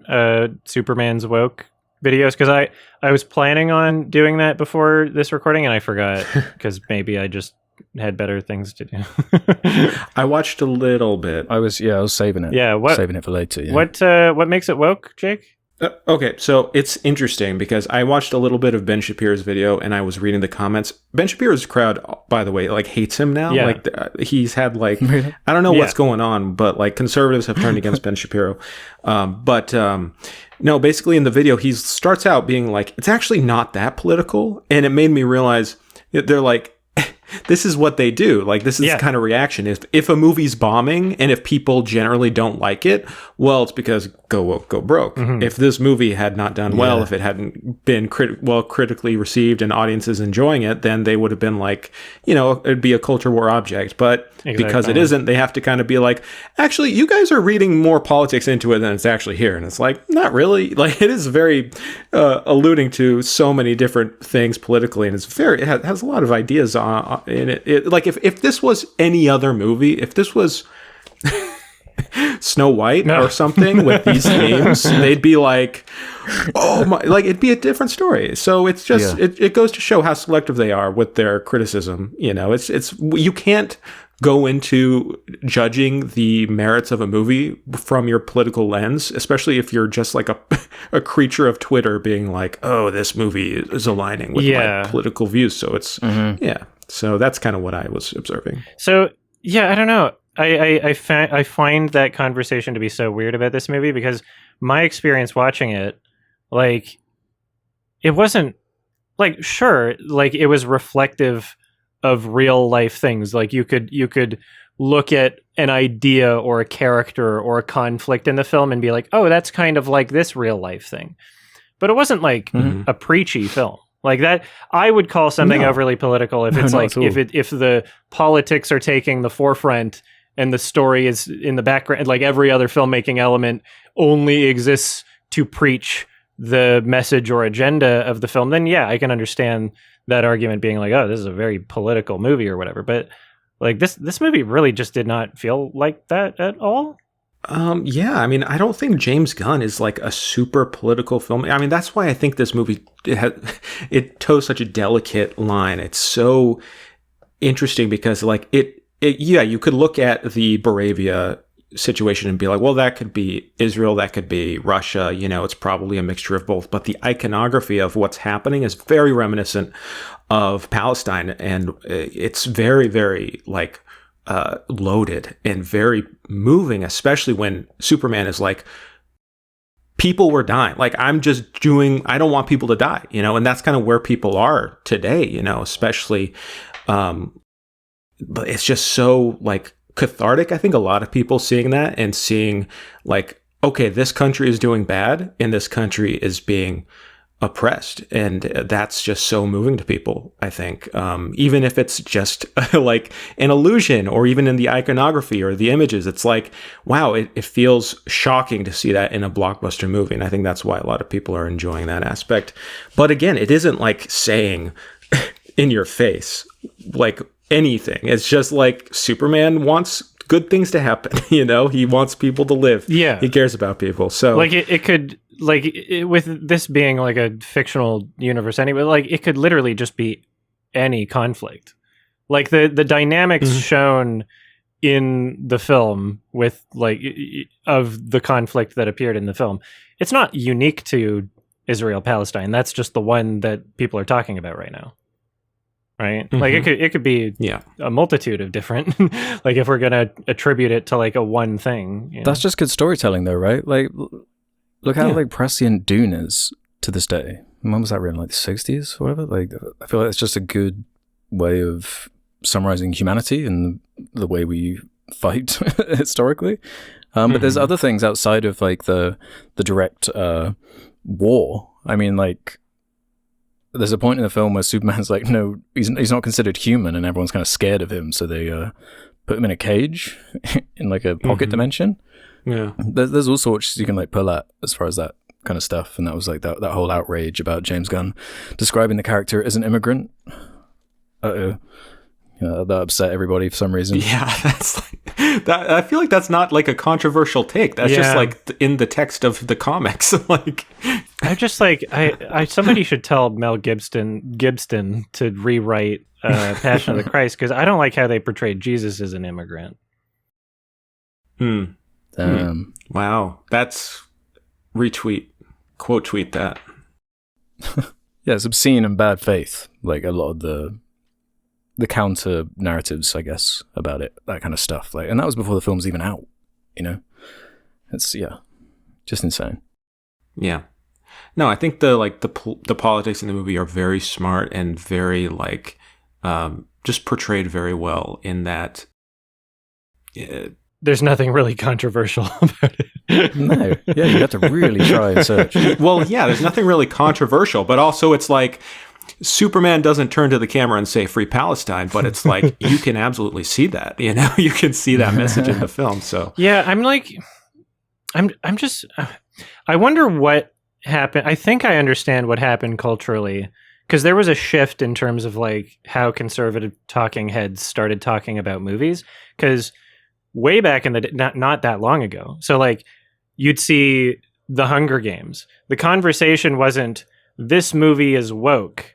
Superman's Woke videos? Because I was planning on doing that before this recording and I forgot because maybe I just had better things to do. I watched a little bit. I was saving it. Yeah, saving it for later. Yeah. What makes it woke, Jake? Okay, so it's interesting because I watched a little bit of Ben Shapiro's video and I was reading the comments. Ben Shapiro's crowd, by the way, like hates him now. Yeah. Like he's had like I don't know what's going on, but like conservatives have turned against Ben Shapiro. No, basically in the video he starts out being like, it's actually not that political, and it made me realize they're like, this is what they do. Like, this is the kind of reaction. If a movie's bombing and if people generally don't like it, well, it's because go woke, go broke. Mm-hmm. If this movie had not done well, if it hadn't been critically received and audiences enjoying it, then they would have been like, you know, it'd be a culture war object. But because it isn't, they have to kind of be like, actually, you guys are reading more politics into it than it's actually here. And it's like, not really. Like, it is very alluding to so many different things politically, and it has a lot of ideas in it. Like, if this was any other movie, if this was Snow White or something with these themes, they'd be like, oh my, like, it'd be a different story. So it's just it goes to show how selective they are with their criticism. You know, it's you can't go into judging the merits of a movie from your political lens, especially if you're just like a creature of Twitter being like, oh, this movie is aligning with my political views. So it's so that's kind of what I was observing. So I don't know. I find that conversation to be so weird about this movie because my experience watching it, like, it wasn't like, sure, like, it was reflective of real life things. Like, you could look at an idea or a character or a conflict in the film and be like, oh, that's kind of like this real life thing. But it wasn't like a preachy film. Like that, I would call something overly political if it's if the politics are taking the forefront and the story is in the background, like every other filmmaking element only exists to preach the message or agenda of the film, then yeah, I can understand that argument being like, oh, this is a very political movie or whatever. But like this movie really just did not feel like that at all. Yeah, I mean, I don't think James Gunn is like a super political film. I mean, that's why I think this movie, it toes such a delicate line. It's so interesting because like yeah, you could look at the Moravia situation and be like, well, that could be Israel, that could be Russia, you know, it's probably a mixture of both. But the iconography of what's happening is very reminiscent of Palestine. And it's very, very like loaded and very moving, especially when Superman is like, people were dying. Like, I don't want people to die, you know, and that's kind of where people are today, you know, especially, but it's just so like cathartic. I think a lot of people seeing that and seeing like, okay, this country is doing bad and this country is being oppressed, and that's just so moving to people, I think, even if it's just like an illusion or even in the iconography or the images. It's like, wow, it feels shocking to see that in a blockbuster movie, and I think that's why a lot of people are enjoying that aspect. But again, it isn't like saying in your face like anything. It's just like Superman wants good things to happen, you know, he wants people to live. Yeah, he cares about people. So like it could, like with this being like a fictional universe anyway, like it could literally just be any conflict. Like the dynamics shown in the film with like of the conflict that appeared in the film, it's not unique to Israel Palestine. That's just the one that people are talking about right now. Right? Like it could be a multitude of different, like if we're going to attribute it to like a one thing. You know? That's just good storytelling though, right? Like look how like prescient Dune is to this day. When was that written? Like the 60s or whatever? Like I feel like it's just a good way of summarizing humanity and the way we fight historically. But there's other things outside of like the direct war. I mean, like there's a point in the film where Superman's like, no, he's not considered human, and everyone's kind of scared of him, so they put him in a cage in like a pocket dimension. Yeah, there's all sorts you can like pull at as far as that kind of stuff, and that was like that whole outrage about James Gunn describing the character as an immigrant. That upset everybody for some reason. Yeah, that's like that. I feel like that's not like a controversial take. That's just like in the text of the comics. Like, I'm just like, I somebody should tell Mel Gibson to rewrite Passion of the Christ, because I don't like how they portrayed Jesus as an immigrant. Wow, that's quote tweet that. Yeah, it's obscene and bad faith. Like a lot of the counter narratives, I guess, about it, that kind of stuff. Like, and that was before the film's even out, you know? It's, just insane. Yeah. No, I think the politics in the movie are very smart and very like, just portrayed very well in that. There's nothing really controversial about it. No. Yeah, you have to really try and search. Well, yeah, there's nothing really controversial, but also it's like, Superman doesn't turn to the camera and say "Free Palestine," but it's like you can absolutely see that. You know, you can see that message in the film. So yeah, I'm just, I wonder what happened. I think I understand what happened culturally, because there was a shift in terms of like how conservative talking heads started talking about movies. Because way back in the not that long ago, so like you'd see the Hunger Games. The conversation wasn't "this movie is woke."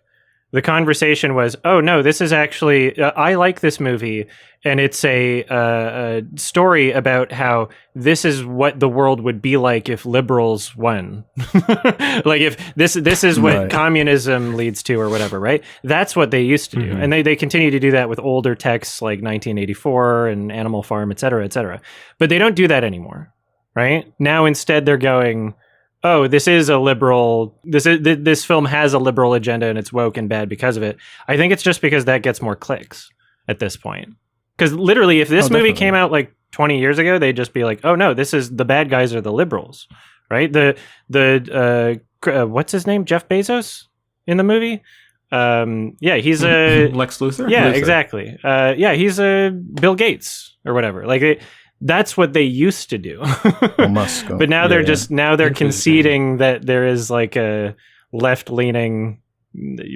The conversation was, oh no, this is actually, I like this movie, and it's a story about how this is what the world would be like if liberals won. Like if this is what communism leads to or whatever, right? That's what they used to do. And they continue to do that with older texts like 1984 and Animal Farm, et cetera, et cetera. But they don't do that anymore, right? Now instead they're going, oh, this film has a liberal agenda and it's woke and bad because of it. I think it's just because that gets more clicks at this point. Because literally, if this movie definitely. came out like 20 years ago, they'd just be like, "Oh no, this is the bad guys are the liberals," right? What's his name? Jeff Bezos in the movie. Yeah, he's a Lex Luthor. yeah, Luthor. exactly. Yeah, he's a Bill Gates or whatever. Like that's what they used to do. Or Musk. But now they're just now they're Interesting. conceding that there is like a left-leaning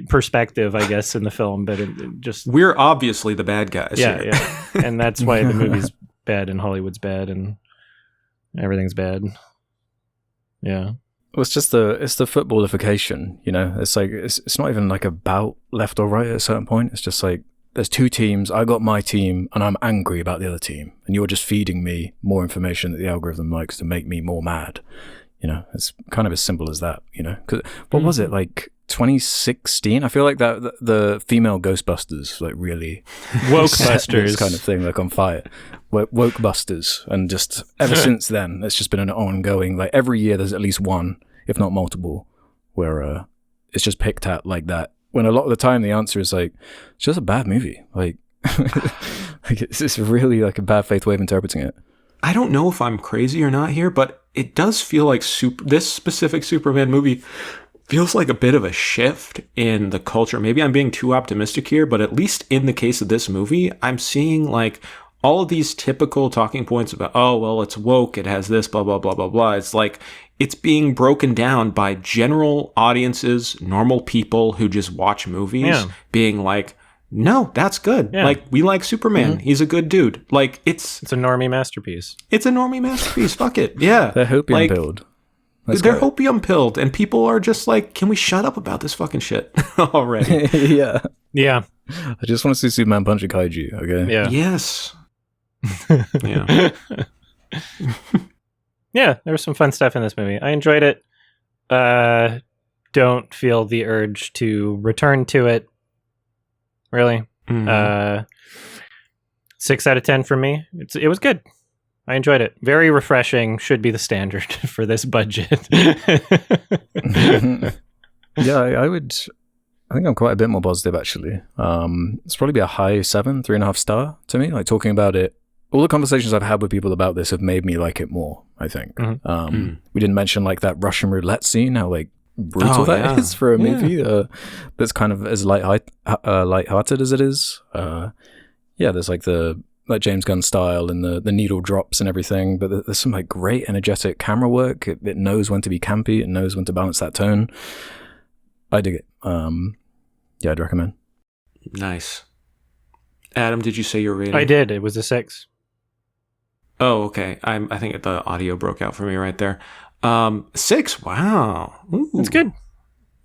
perspective, I guess, in the film, but it just We're obviously the bad guys. yeah, here. yeah, and that's why the movie's bad and Hollywood's bad and everything's bad. Yeah, Well, it's the footballification, you know. It's like it's not even like about left or right at a certain point. It's just like there's two teams. I got my team, and I'm angry about the other team, and you're just feeding me more information that the algorithm likes to make me more mad. You know, it's kind of as simple as that. You know, 'cause what was it like 2016? I feel like that the female Ghostbusters like really set this Wokebusters kind of thing like on fire. Wokebusters, and just ever since then, it's just been an ongoing. Like every year, there's at least one, if not multiple, where it's just picked at like that. When a lot of the time the answer is like, it's just a bad movie. Like, like it's really like a bad faith way of interpreting it. I don't know if I'm crazy or not here, but it does feel like this specific Superman movie feels like a bit of a shift in the culture. Maybe I'm being too optimistic here, but at least in the case of this movie, I'm seeing like all of these typical talking points about, oh, well, it's woke, it has this, blah, blah, blah, blah, blah. It's like it's being broken down by general audiences, normal people who just watch movies, being like, no, that's good. Yeah. Like, we like Superman. He's a good dude. Like, it's It's a normie masterpiece. a normie masterpiece. Fuck it. Yeah. They're hopium pilled. They're hopium pilled, and people are just like, can we shut up about this fucking shit already? Yeah. Yeah, I just want to see Superman punch a kaiju, okay? yeah, Yes. Yeah. yeah. There was some fun stuff in this movie. I enjoyed it. Don't feel the urge to return to it. Really. Mhm. 6 out of 10 from me. It was good. I enjoyed it. Very refreshing. Should be the standard for this budget. Yeah, I would. I think I'm quite a bit more positive actually. It's probably be a high 7, 3.5 star to me. Like talking about it, all the conversations I've had with people about this have made me like it more. I think. We didn't mention like that Russian roulette scene. How like brutal that is for a movie that's kind of as lighthearted as it is. Yeah, there's like the James Gunn style and the needle drops and everything, but there's some like great energetic camera work. It knows when to be campy. It knows when to balance that tone. I dig it. Yeah, I'd recommend. Nice. Adam, did you say your rating? I did. It was a 6. Oh, okay. I think the audio broke out for me right there. 6. Wow. Ooh. It's good.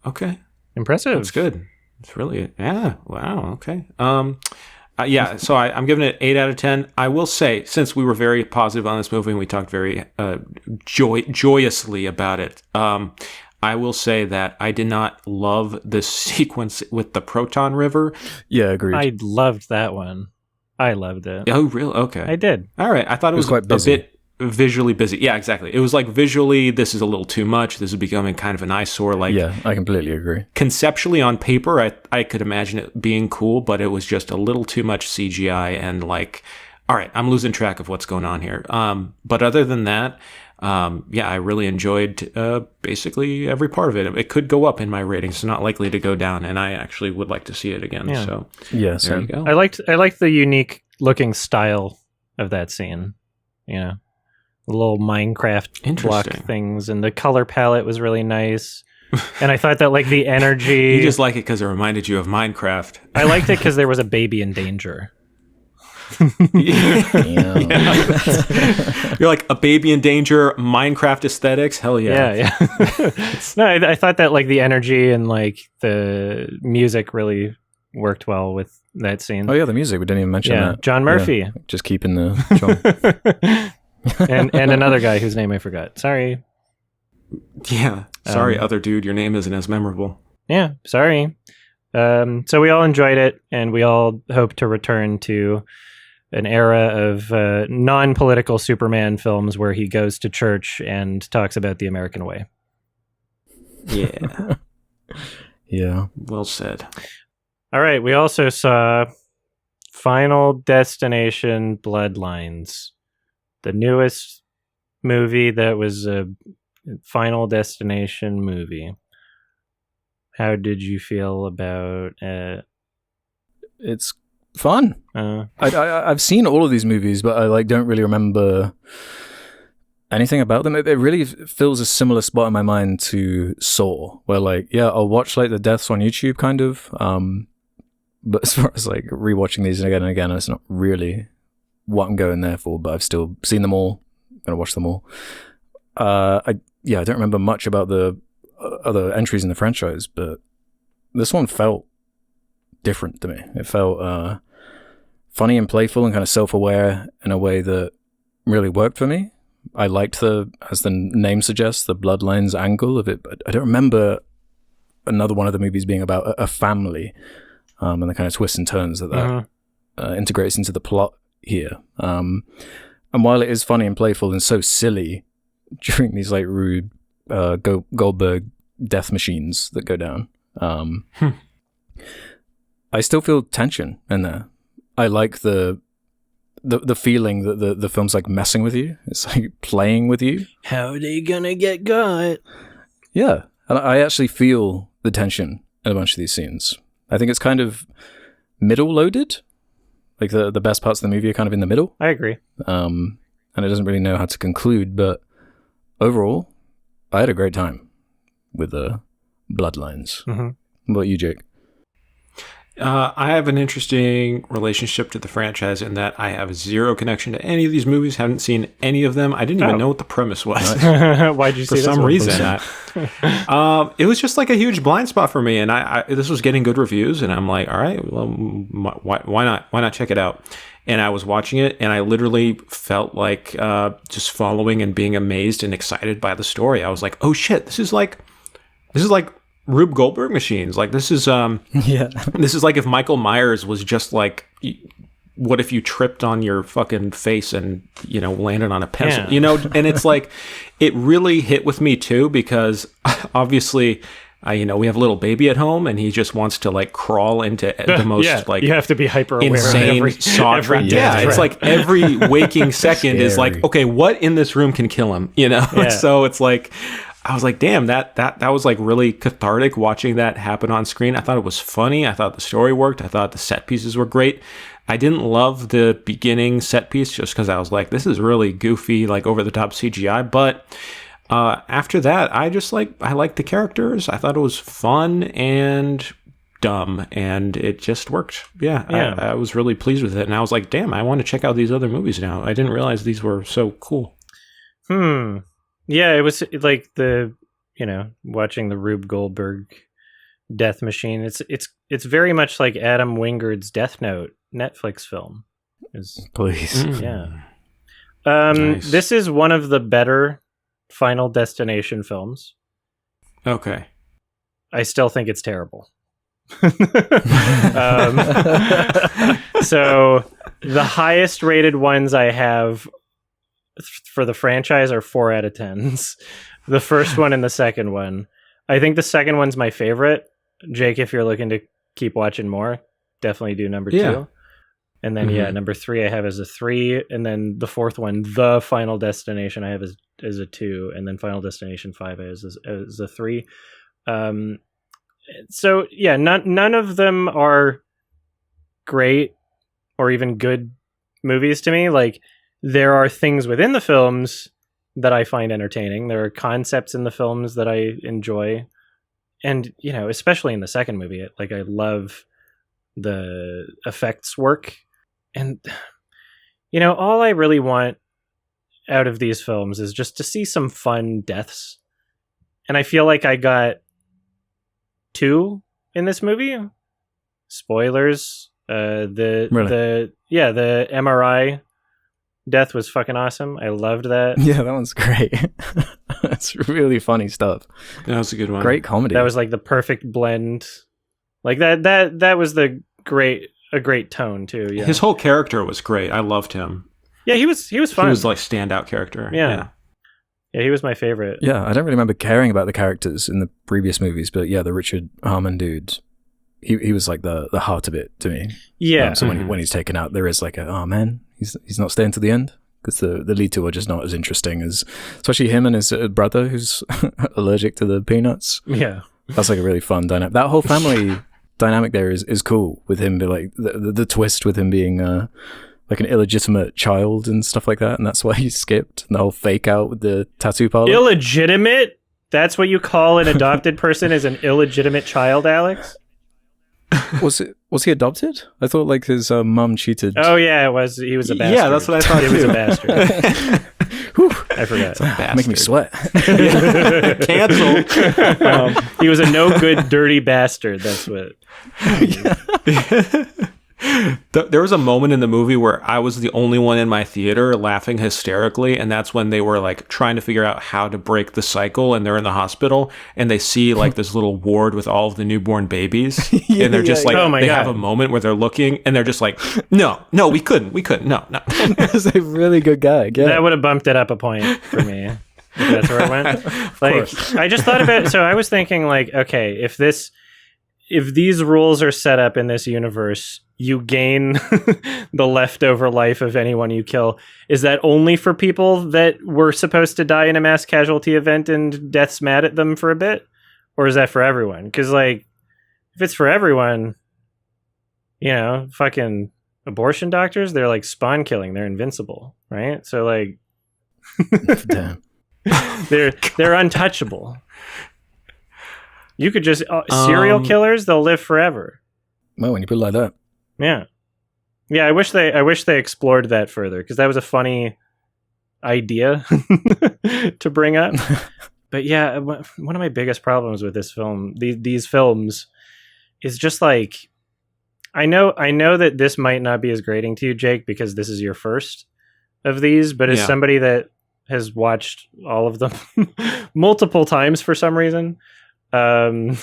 Okay. Impressive. That's good. It's really, yeah. Wow. Okay. Yeah. So I'm giving it 8 out of 10. I will say, since we were very positive on this movie and we talked very joyously about it, I will say that I did not love the sequence with the Proton River. Yeah, agreed. I loved that one. I loved it. Oh, really? Okay. I did. All right. I thought it was quite a busy. bit visually busy. Yeah, exactly. It was like visually, this is a little too much. This is becoming kind of an eyesore. Like, yeah, I completely agree. conceptually on paper, I could imagine it being cool, but it was just a little too much CGI and like, all right, I'm losing track of what's going on here. But other than that, yeah, I really enjoyed basically every part of it. It could go up in my ratings. It's not likely to go down, and I actually would like to see it again. Yeah. So Yeah, there so you go. I liked the unique looking style of that scene. You know, the little Minecraft block Interesting. things, and the color palette was really nice. And I thought that like the energy. You just like it because it reminded you of Minecraft. I liked it because there was a baby in danger. yeah. You're like a baby in danger, Minecraft aesthetics. Hell yeah. Yeah. No, I thought that like the energy and like the music really worked well with that scene. Oh yeah, the music. We didn't even mention Yeah, that. John Murphy. Yeah, just keeping the John. and another guy whose name I forgot. Sorry. Yeah. Sorry, other dude, your name isn't as memorable. Yeah, sorry. So we all enjoyed it, and we all hope to return to an era of non-political Superman films where he goes to church and talks about the American way. Yeah. Yeah. Well said. All right, we also saw Final Destination Bloodlines, the newest movie that was a Final Destination movie. How did you feel about it? It's fun. I've seen all of these movies, but I don't really remember anything about them. It really fills a similar spot in my mind to Saw, where I'll watch the deaths on YouTube kind of. But as far as rewatching these again and again, it's not really what I'm going there for. But I've still seen them all. I'm gonna watch them all. I don't remember much about the other entries in the franchise, but this one felt different to me. It felt funny and playful and kind of self-aware in a way that really worked for me. I liked as the name suggests, the Bloodlines angle of it, but I don't remember another one of the movies being about a family. And the kind of twists and turns that integrates into the plot here. And while it is funny and playful and so silly during these rude Goldberg death machines that go down, I still feel tension in there. I like the feeling that the film's messing with you. It's playing with you. How are they gonna get got? Yeah, and I actually feel the tension in a bunch of these scenes. I think it's kind of middle loaded. The best parts of the movie are kind of in the middle. I agree. And it doesn't really know how to conclude, but overall, I had a great time with the Bloodlines. Mm-hmm. What about you, Jake? I have an interesting relationship to the franchise in that I have zero connection to any of these movies. Haven't seen any of them. I didn't even know what the premise was. Why'd you for see some reason? It was just a huge blind spot for me, and this was getting good reviews, and I'm like, all right, well, why not? Why not check it out? And I was watching it, and I literally felt like just following and being amazed and excited by the story. I was like, oh shit, this is like Rube Goldberg machines. This is this is if Michael Myers was just what if you tripped on your fucking face and landed on a pencil, and it's it really hit with me too, because obviously we have a little baby at home and he just wants to crawl into the most you have to be hyper aware insane of every it's every waking second is okay, what in this room can kill him, so it's I was like, damn, that was really cathartic watching that happen on screen. I thought it was funny. I thought the story worked. I thought the set pieces were great. I didn't love the beginning set piece just because I was like, this is really goofy, over the top CGI. But after that, I just I liked the characters. I thought it was fun and dumb, and it just worked. Yeah. I was really pleased with it. And I was like, damn, I want to check out these other movies now. I didn't realize these were so cool. Yeah, it was watching the Rube Goldberg death machine. It's very much like Adam Wingard's Death Note Netflix film. Please. Yeah. Nice. This is one of the better Final Destination films. Okay. I still think it's terrible. So the highest rated ones I have for the franchise are 4 out of 10s. The first one and the second one. I think the second one's my favorite. Jake, if you're looking to keep watching more, definitely do number 2. And then number 3 I have as a 3, and then the fourth one, The Final Destination, I have as a 2, and then Final Destination 5 as a 3. So yeah, none of them are great or even good movies to me. There are things within the films that I find entertaining. There are concepts in the films that I enjoy. And, especially in the second movie, I love the effects work. And, all I really want out of these films is just to see some fun deaths. And I feel like I got 2 in this movie. Spoilers. The MRI death was fucking awesome. I loved that. Yeah, that one's great. That's really funny stuff. That was a good one. Great comedy. That was the perfect blend. That was a great tone too. Yeah. His whole character was great. I loved him. Yeah, he was fun. He was standout character. Yeah, he was my favorite. Yeah, I don't really remember caring about the characters in the previous movies, but yeah, the Richard Harmon dude he was like the heart of it to me. Yeah. So when he's taken out, there is like oh man, he's not staying to the end, because the lead two are just not as interesting as, especially him and his brother who's allergic to the peanuts. Yeah. That's like a really fun dynamic. That whole family dynamic there is cool, with him like the twist with him being like an illegitimate child and stuff like that, and that's why he skipped, and the whole fake out with the tattoo parlor. Illegitimate? That's what you call an adopted person, is an illegitimate child, Alex? Was he adopted? I thought like his mum cheated. Oh yeah, it was. He was a bastard. Yeah, that's what I thought. He was a bastard. Whew. I forgot. Make me sweat. Cancel. He was a no good, dirty bastard. That's what. There was a moment in the movie where I was the only one in my theater laughing hysterically, and that's when they were like trying to figure out how to break the cycle, and they're in the hospital and they see like this little ward with all of the newborn babies, and they're just like, oh my they God. have a moment where they're looking and they're just like, no, we couldn't, no. That's a really good gag. Yeah. That would have bumped it up a point for me. If that's where it went. Like, I just thought about. So I was thinking, like, okay, if these rules are set up in this universe, you gain the leftover life of anyone you kill. Is that only for people that were supposed to die in a mass casualty event and death's mad at them for a bit? Or is that for everyone? Because, like, if it's for everyone, you know, fucking abortion doctors, they're like spawn killing. They're invincible, right? So, like, Damn. they're untouchable. You could just serial killers, they'll live forever. Well, when you put it like that. Yeah. I wish they explored that further, because that was a funny idea to bring up. But yeah, one of my biggest problems with this film, these films, is just like, I know that this might not be as grating to you, Jake, because this is your first of these, but as somebody that has watched all of them multiple times for some reason, I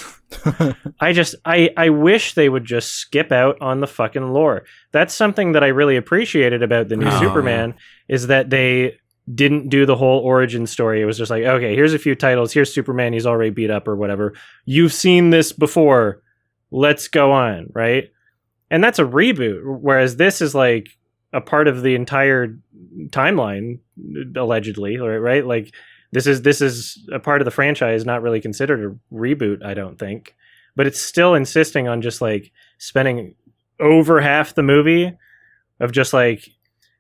wish they would just skip out on the fucking lore. That's something that I really appreciated about the new Superman, is that they didn't do the whole origin story. It was just like, okay, here's a few titles, here's Superman, he's already beat up or whatever. You've seen this before. Let's go on, right? And that's a reboot, whereas this is like a part of the entire timeline, allegedly, right? Like, This is a part of the franchise not really considered a reboot, I don't think. But it's still insisting on just like spending over half the movie of just like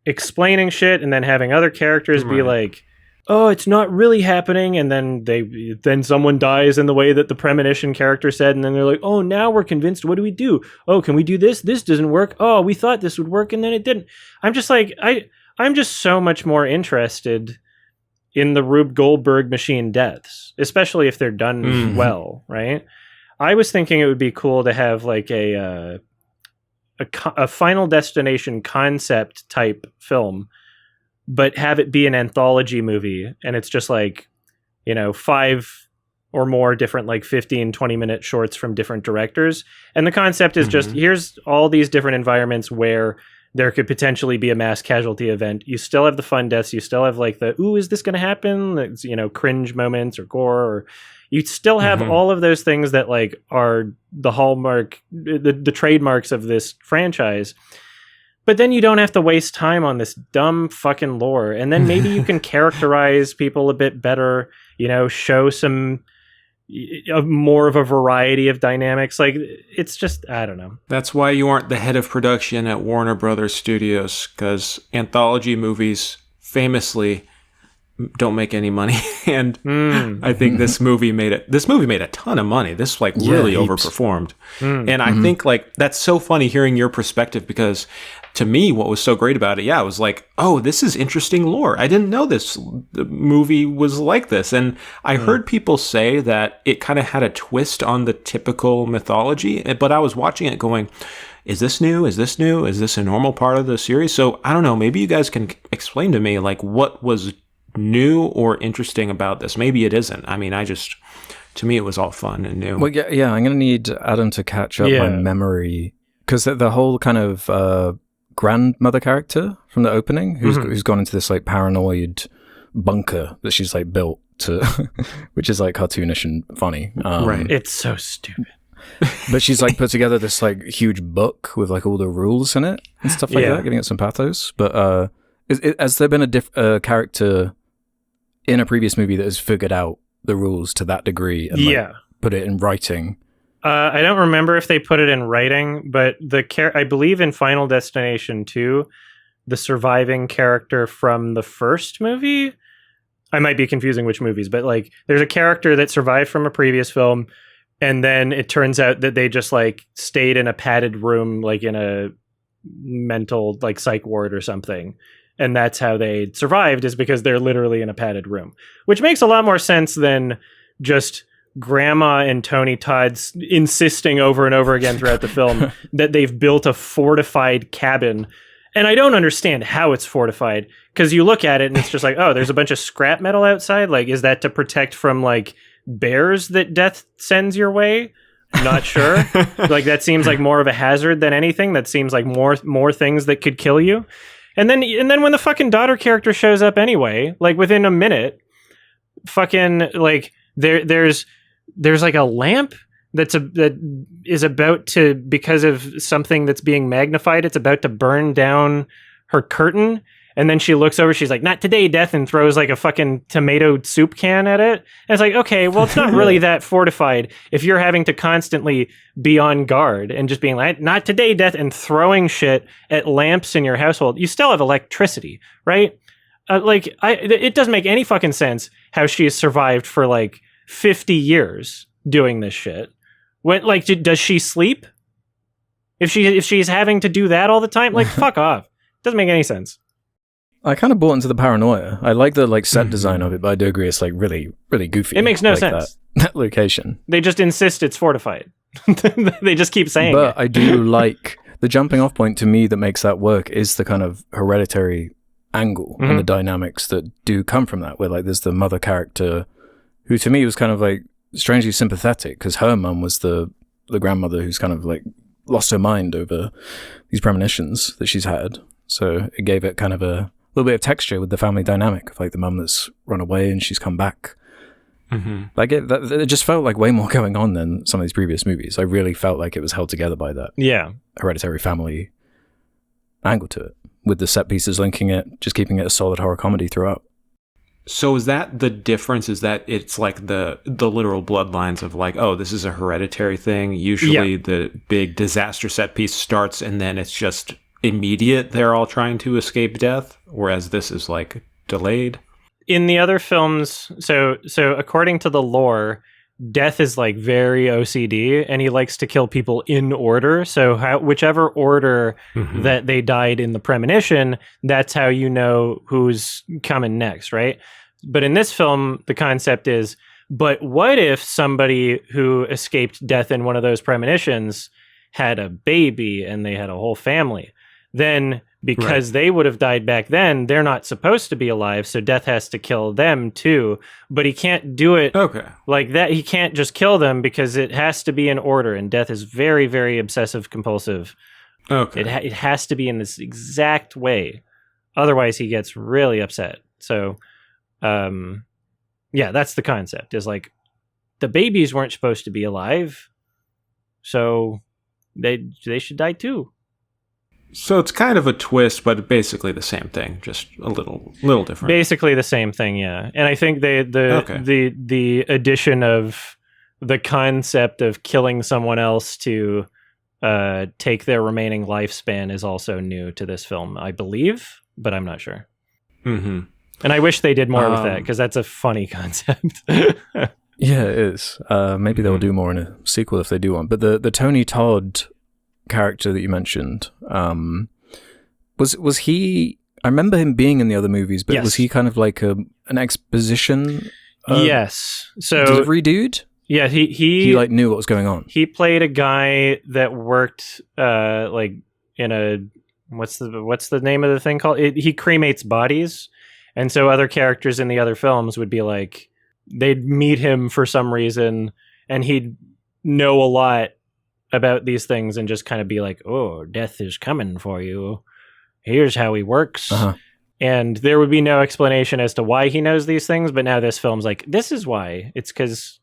explaining shit, and then having other characters be like, oh, it's not really happening, and then someone dies in the way that the premonition character said, and then they're like, oh, now we're convinced, what do we do? Oh, can we do this? This doesn't work. Oh, we thought this would work, and then it didn't. I'm just like, I'm just so much more interested in the Rube Goldberg machine deaths, especially if they're done well, right? I was thinking it would be cool to have like a Final Destination concept type film, but have it be an anthology movie, and it's just like, you know, 5 or more different like 15, 20-minute shorts from different directors. And the concept is just, here's all these different environments where there could potentially be a mass casualty event. You still have the fun deaths. You still have like the, ooh, is this going to happen? It's, you know, cringe moments or gore, or you still have all of those things that like are the hallmark, the trademarks of this franchise. But then you don't have to waste time on this dumb fucking lore. And then maybe you can characterize people a bit better, you know, show some more of a variety of dynamics. Like, it's just, I don't know. That's why you aren't the head of production at Warner Brothers Studios, because anthology movies famously don't make any money. And I think this movie made a ton of money. This like really overperformed. And I think like that's so funny hearing your perspective, because to me, what was so great about it, I was like, oh, this is interesting lore. I didn't know this movie was like this. And I heard people say that it kind of had a twist on the typical mythology, but I was watching it going, is this new? Is this new? Is this a normal part of the series? So I don't know, maybe you guys can explain to me like what was new or interesting about this. Maybe it isn't. I mean, to me, it was all fun and new. Well, yeah, I'm going to need Adam to catch up my memory, because the whole kind of grandmother character from the opening, who's gone into this like paranoid bunker that she's like built to, which is like cartoonish and funny. Right. It's so stupid. But she's like put together this like huge book with like all the rules in it and stuff like that, giving it some pathos. But has there been a character in a previous movie that has figured out the rules to that degree and like, put it in writing? I don't remember if they put it in writing, but I believe in Final Destination 2, the surviving character from the first movie, I might be confusing which movies, but like there's a character that survived from a previous film, and then it turns out that they just like stayed in a padded room, like in a mental like psych ward or something. And that's how they survived, is because they're literally in a padded room, which makes a lot more sense than just Grandma and Tony Todd insisting over and over again throughout the film that they've built a fortified cabin. And I don't understand how it's fortified, because you look at it and it's just like, oh, there's a bunch of scrap metal outside. Like, is that to protect from like bears that death sends your way? Not sure. Like, that seems like more of a hazard than anything. That seems like more things that could kill you. And then when the fucking daughter character shows up anyway, like within a minute, fucking like there's like a lamp that is about to, because of something that's being magnified, it's about to burn down her curtain. And then she looks over, she's like, "Not today, Death," and throws like a fucking tomato soup can at it. And it's like, okay, well, it's not really that fortified if you're having to constantly be on guard and just being like, "Not today, Death," and throwing shit at lamps in your household. You still have electricity, right? It doesn't make any fucking sense how she has survived for like 50 years doing this shit. When, like, does she sleep? If she's having to do that all the time, like, fuck off. Doesn't make any sense. I kind of bought into the paranoia. I like the like set design of it, but I do agree it's like really, really goofy. It makes no sense. That location. They just insist it's fortified. They just keep saying it. But I do like the jumping off point to me that makes that work is the kind of hereditary angle and the dynamics that do come from that, where like there's the mother character who to me was kind of like strangely sympathetic, because her mum was the grandmother who's kind of like lost her mind over these premonitions that she's had. So it gave it kind of a little bit of texture with the family dynamic of like the mum that's run away and she's come back. Like it just felt like way more going on than some of these previous movies. I really felt like it was held together by that hereditary family angle to it, with the set pieces linking it, just keeping it a solid horror comedy throughout. So is that the difference? Is that it's like the literal bloodlines of like, oh, this is a hereditary thing. Usually the big disaster set piece starts and then it's just immediate. They're all trying to escape death, whereas this is like delayed. In the other films, so according to the lore, Death is like very OCD and he likes to kill people in order. So whichever order that they died in the premonition, that's how you know who's coming next, right? But in this film, the concept is, but what if somebody who escaped death in one of those premonitions had a baby and they had a whole family? Then because they would have died back then, they're not supposed to be alive, so Death has to kill them too. But he can't do it like that. He can't just kill them because it has to be in order, and Death is very, very obsessive compulsive. It has to be in this exact way. Otherwise, he gets really upset. So, that's the concept. Is like, the babies weren't supposed to be alive, so they should die too. So it's kind of a twist, but basically the same thing, just a little different. Basically the same thing, yeah. And I think the addition of the concept of killing someone else to take their remaining lifespan is also new to this film, I believe, but I'm not sure. And I wish they did more with that, because that's a funny concept. Yeah, it is. Maybe they'll do more in a sequel if they do one. But the Tony Todd character that you mentioned, was he, I remember him being in the other movies, but was he kind of like an exposition? Yes. So delivery dude? Yeah, he like knew what was going on. He played a guy that worked like in a, what's the name of the thing called? He cremates bodies. And so other characters in the other films would be like, they'd meet him for some reason and he'd know a lot about these things and just kind of be like, oh, death is coming for you. Here's how he works. And there would be no explanation as to why he knows these things. But now this film's like, this is why. It's because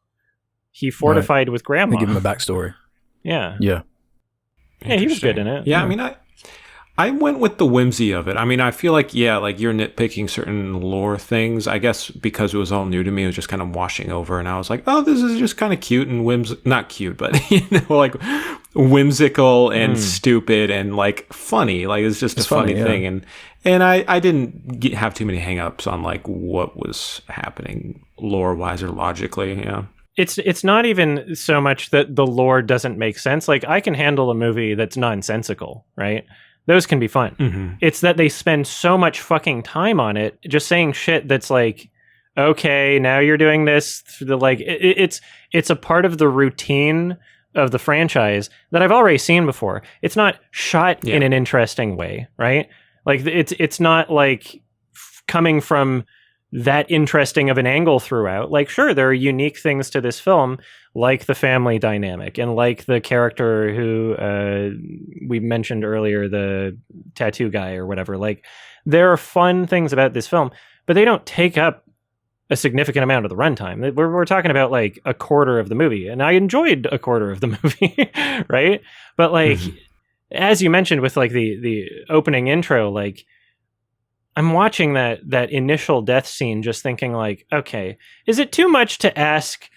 he fortified with grandma. They give him a backstory. Yeah. Yeah. Yeah, he was good in it. Yeah, I mean, I went with the whimsy of it. I mean, I feel like, yeah, like you're nitpicking certain lore things. I guess because it was all new to me, it was just kind of washing over. And I was like, oh, this is just kind of cute and not cute, but, like whimsical and stupid and like funny. Like it's just a funny thing. And I didn't have too many hangups on like what was happening lore wise or logically. Yeah. It's not even so much that the lore doesn't make sense. Like I can handle a movie that's nonsensical, right? Those can be fun. Mm-hmm. It's that they spend so much fucking time on it, just saying shit that's like, okay, now you're doing this. It's a part of the routine of the franchise that I've already seen before. It's not shot in an interesting way, right? Like it's not like coming from that interesting of an angle throughout. Like, sure, there are unique things to this film, like the family dynamic and like the character who we mentioned earlier, the tattoo guy or whatever. Like, there are fun things about this film, but they don't take up a significant amount of the runtime. We're talking about like a quarter of the movie, and I enjoyed a quarter of the movie, right? But like, as you mentioned with like the opening intro, like, I'm watching that initial death scene just thinking like, okay, is it too much to ask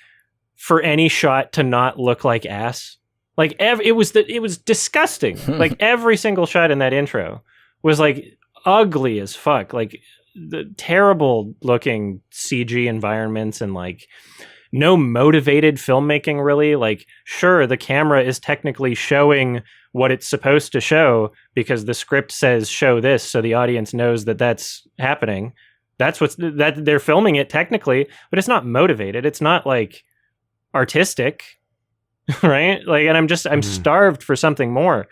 for any shot to not look like ass? Like it was disgusting. Like every single shot in that intro was like ugly as fuck. Like the terrible looking CG environments and like no motivated filmmaking really. Like sure, the camera is technically showing what it's supposed to show because the script says show this, so the audience knows that that's happening. That's that they're filming it technically, but it's not motivated. It's not like artistic, right? Like, and I'm starved for something more.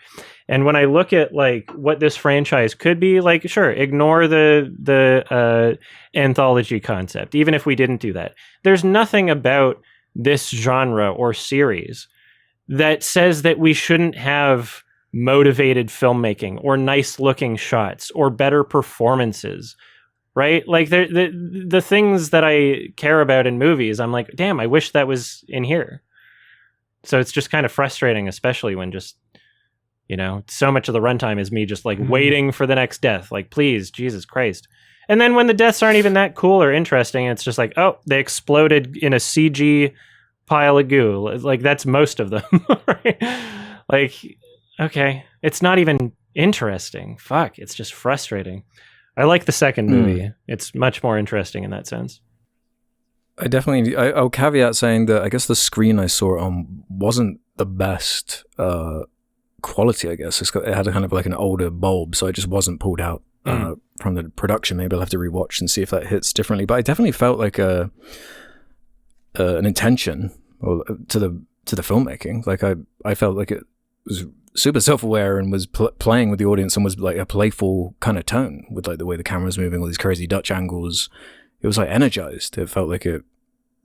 And when I look at like what this franchise could be, like, sure, ignore the anthology concept, even if we didn't do that. There's nothing about this genre or series that says that we shouldn't have motivated filmmaking or nice looking shots or better performances, right? Like the things that I care about in movies, I'm like, damn, I wish that was in here. So it's just kind of frustrating, especially when just, you know, so much of the runtime is me just like waiting for the next death. Like, please, Jesus Christ. And then when the deaths aren't even that cool or interesting, it's just like, oh, they exploded in a CG pile of goo. Like that's most of them. Right? Like, okay, it's not even interesting. Fuck, it's just frustrating. I like the second movie. It's much more interesting in that sense. I'll caveat saying that I guess the screen I saw it on wasn't the best quality, I guess. It had a kind of like an older bulb, so it just wasn't pulled out from the production. Maybe I'll have to rewatch and see if that hits differently. But I definitely felt like an intention to the filmmaking. Like I felt like it was super self-aware and was playing with the audience and was like a playful kind of tone with like the way the camera's moving, all these crazy Dutch angles. It was like energized. It felt like it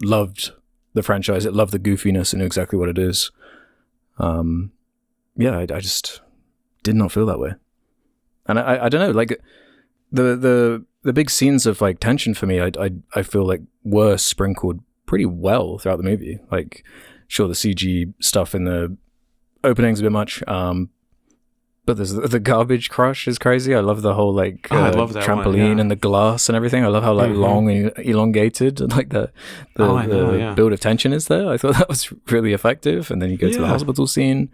loved the franchise. It loved the goofiness and knew exactly what it is. I just did not feel that way. And I don't know, like the big scenes of like tension for me, I feel like were sprinkled pretty well throughout the movie. Like, sure, the CG stuff in the opening's a bit much, but there's the garbage crush is crazy. I love the whole like I love that trampoline and the glass and everything. I love how like long and elongated and like the build of tension is there. I thought that was really effective. And then you go to the hospital scene.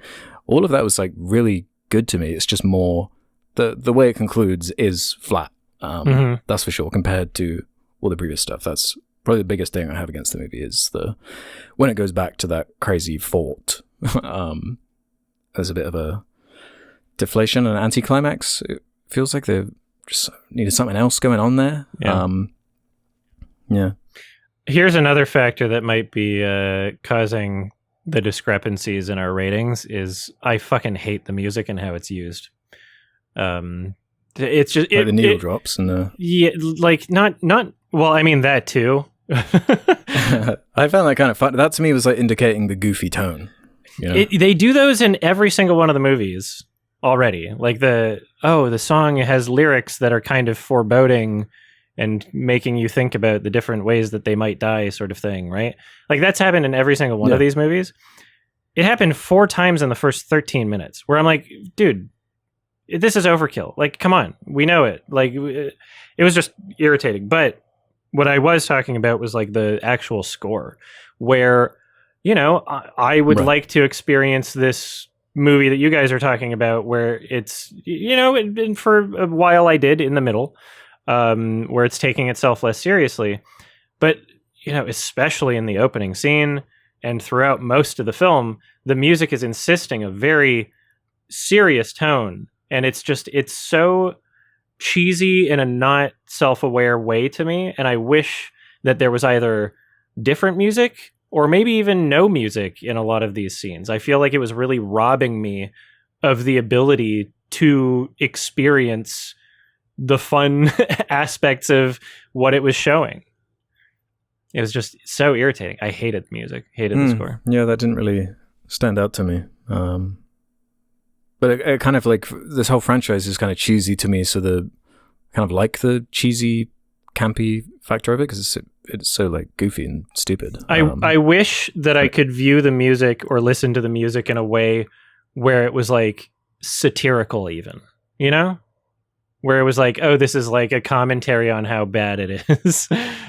All of that was like really good to me. It's just more the way it concludes is flat. That's for sure compared to all the previous stuff. That's probably the biggest thing I have against the movie is when it goes back to that crazy fort. There's a bit of a deflation and anticlimax. It feels like they just needed something else going on there. Here's another factor that might be causing the discrepancies in our ratings is I fucking hate the music and how it's used. It's just like the needle drops and like not well, I mean that too. I found that kind of fun. That to me was like indicating the goofy tone. You know? They do those in every single one of the movies already. Like the song has lyrics that are kind of foreboding and making you think about the different ways that they might die, sort of thing, right? Like that's happened in every single one of these movies. it happened 4 times in the first 13 minutes where I'm like, dude, this is overkill. Like, come on, we know it. Like, it was just irritating. But what I was talking about was like the actual score, where, you know, I would like to experience this movie that you guys are talking about, where it's, you know, and for a while I did in the middle, where it's taking itself less seriously. But, you know, especially in the opening scene and throughout most of the film, the music is insisting a very serious tone. And it's so cheesy in a not self-aware way to me. And I wish that there was either different music or maybe even no music in a lot of these scenes. I feel like it was really robbing me of the ability to experience the fun aspects of what it was showing. It was just so irritating. I hated the music, hated the score. Yeah, that didn't really stand out to me. But it kind of like, this whole franchise is kind of cheesy to me, so the kind of like the cheesy, campy factor of it, because it's so like goofy and stupid. I wish that I could view the music or listen to the music in a way where it was like satirical even, you know? Where it was like, oh, this is like a commentary on how bad it is.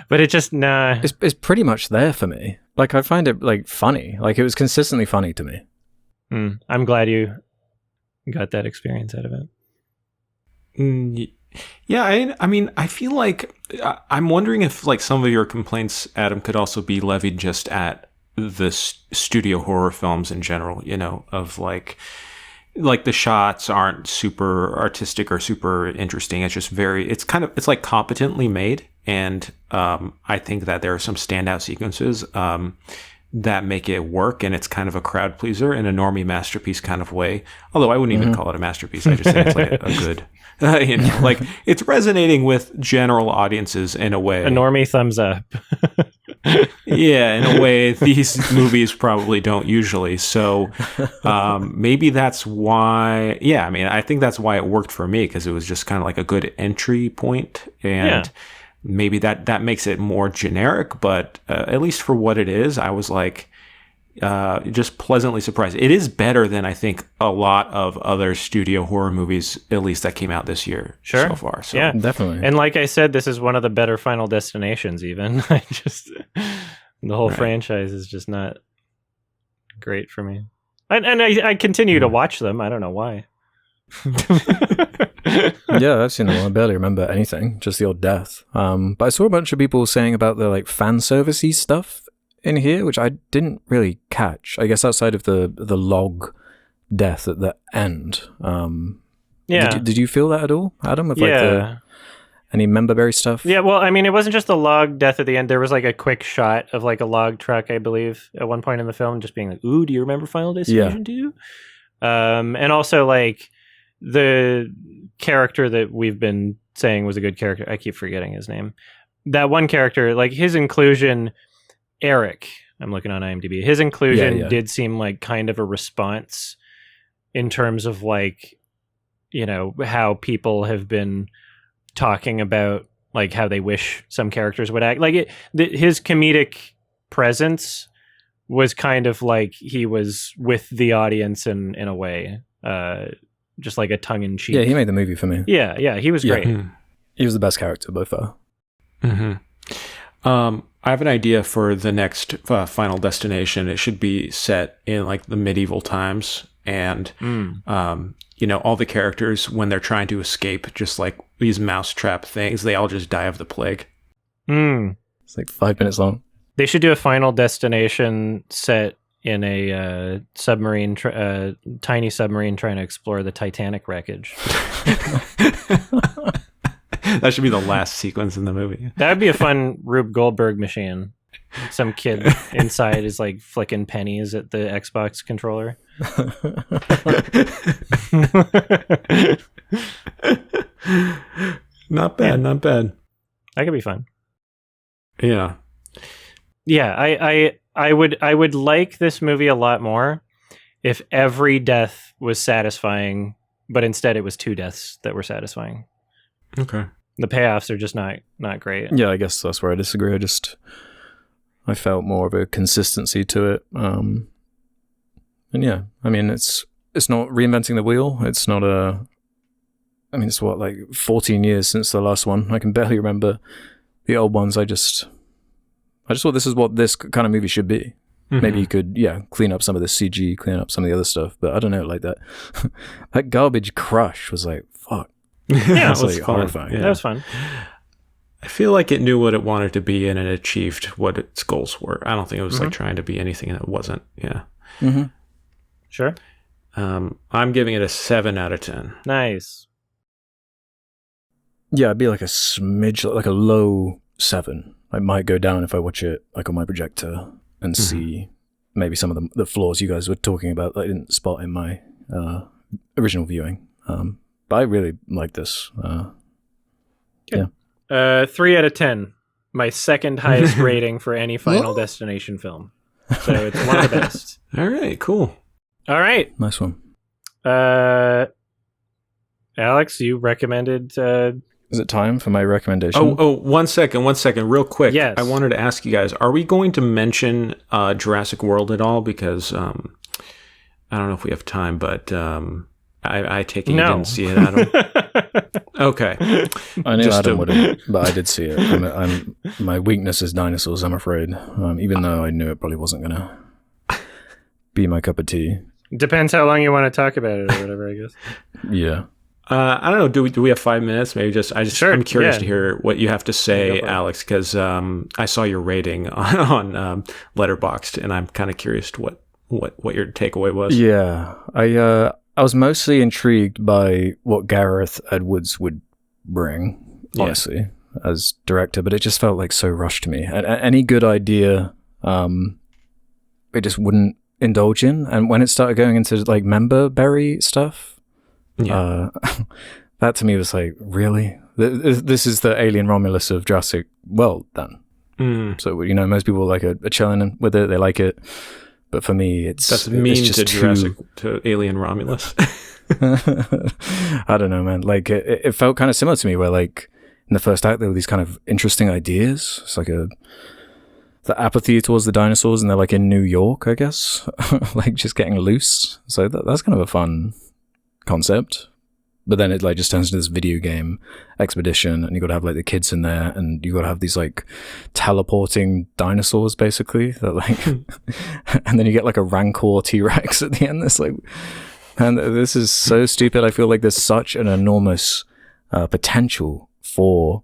But it just, nah. It's pretty much there for me. Like, I find it like funny. Like, it was consistently funny to me. I'm glad you got that experience out of it. Yeah, I mean, I feel like I'm wondering if like some of your complaints, Adam, could also be levied just at the studio horror films in general, you know, of like the shots aren't super artistic or super interesting. It's just it's like competently made. And I think that there are some standout sequences that make it work, and it's kind of a crowd pleaser in a normie masterpiece kind of way. Although I wouldn't even call it a masterpiece. I just think it's like a good, you know, like it's resonating with general audiences in a way. A normie thumbs up. Yeah, in a way these movies probably don't usually. So maybe that's why. Yeah, I mean, I think that's why it worked for me, because it was just kind of like a good entry point, and maybe that makes it more generic. But at least for what it is, I was like just pleasantly surprised. It is better than I think a lot of other studio horror movies, at least that came out this year so far. So. Yeah, definitely. And like I said, this is one of the better Final Destinations even. The whole franchise is just not great for me. And I continue to watch them. I don't know why. Yeah, I've seen them. I barely remember anything, just the odd death. But I saw a bunch of people saying about the like fan servicey stuff in here, which I didn't really catch. I guess outside of the log death at the end. Did you feel that at all, Adam? With like any memberberry stuff? Yeah, well, I mean, it wasn't just the log death at the end. There was like a quick shot of like a log truck, I believe, at one point in the film, just being like, "Ooh, do you remember Final Destination 2?" And also like the character that we've been saying was a good character. I keep forgetting his name. That one character, like his inclusion, Eric, I'm looking on IMDb. His inclusion did seem like kind of a response in terms of like, you know, how people have been talking about like how they wish some characters would act. Like his comedic presence was kind of like he was with the audience in a way, just like a tongue in cheek. Yeah, he made the movie for me. Yeah, he was great. He was the best character by far. I have an idea for the next Final Destination. It should be set in like the medieval times, and you know, all the characters, when they're trying to escape, just like these mousetrap things, they all just die of the plague. It's like 5 minutes long. They should do a Final Destination set in a submarine, tiny submarine trying to explore the Titanic wreckage. That should be the last sequence in the movie. That would be a fun Rube Goldberg machine. Some kid inside is like flicking pennies at the Xbox controller. Not bad, not bad. That could be fun. Yeah. Yeah, I would like this movie a lot more if every death was satisfying, but instead it was 2 deaths that were satisfying. Okay. The payoffs are just not great. Yeah, I guess that's where I disagree. I felt more of a consistency to it. And yeah, I mean, it's not reinventing the wheel. It's not it's what, like 14 years since the last one. I can barely remember the old ones. I just thought this is what this kind of movie should be. Mm-hmm. Maybe you could, clean up some of the CG, clean up some of the other stuff, but I don't know, like that. That garbage crush was like, fuck. Yeah, it was like horrifying. Yeah. That was fun. I feel like it knew what it wanted to be and it achieved what its goals were. I don't think it was like trying to be anything that it wasn't. Yeah. Mm-hmm. Sure. I'm giving it a 7 out of 10. Nice. Yeah, it'd be like a smidge, like a low 7. I might go down if I watch it like on my projector and see maybe some of the flaws you guys were talking about that I didn't spot in my original viewing. But I really like this. Yeah. 3 out of 10. My second highest rating for any Final Destination film. So it's one of the best. All right, cool. All right. Nice one. Alex, you recommended... Is it time for my recommendation? Oh, 1 second, real quick. Yes. I wanted to ask you guys, are we going to mention Jurassic World at all? Because I don't know if we have time, but I take it you didn't see it, Adam. Okay. I knew Adam wouldn't, but I did see it. My weakness is dinosaurs, I'm afraid, even though I knew it probably wasn't going to be my cup of tea. Depends how long you want to talk about it or whatever, I guess. Yeah. I don't know. Do we have 5 minutes? Maybe Sure, I'm curious to hear what you have to say, Alex, because I saw your rating on Letterboxd, and I'm kind of curious to what your takeaway was. Yeah, I was mostly intrigued by what Gareth Edwards would bring, honestly, as director, but it just felt like so rushed to me. And any good idea, it just wouldn't indulge in. And when it started going into like member berry stuff. Yeah. That to me was like, really? This is the Alien Romulus of Jurassic World then. So, most people like are chilling with it, they like it. But for me, that's mean just to Jurassic, to Alien Romulus. I don't know, man. Like, it felt kind of similar to me where like in the first act, there were these kind of interesting ideas. It's like the apathy towards the dinosaurs, and they're like in New York, I guess, like just getting loose. So that's kind of a fun concept, but then it like just turns into this video game expedition, and you got to have like the kids in there, and you got to have these like teleporting dinosaurs basically that like and then you get like a Rancor T-Rex at the end. This like, and this is so stupid. I feel like there's such an enormous potential for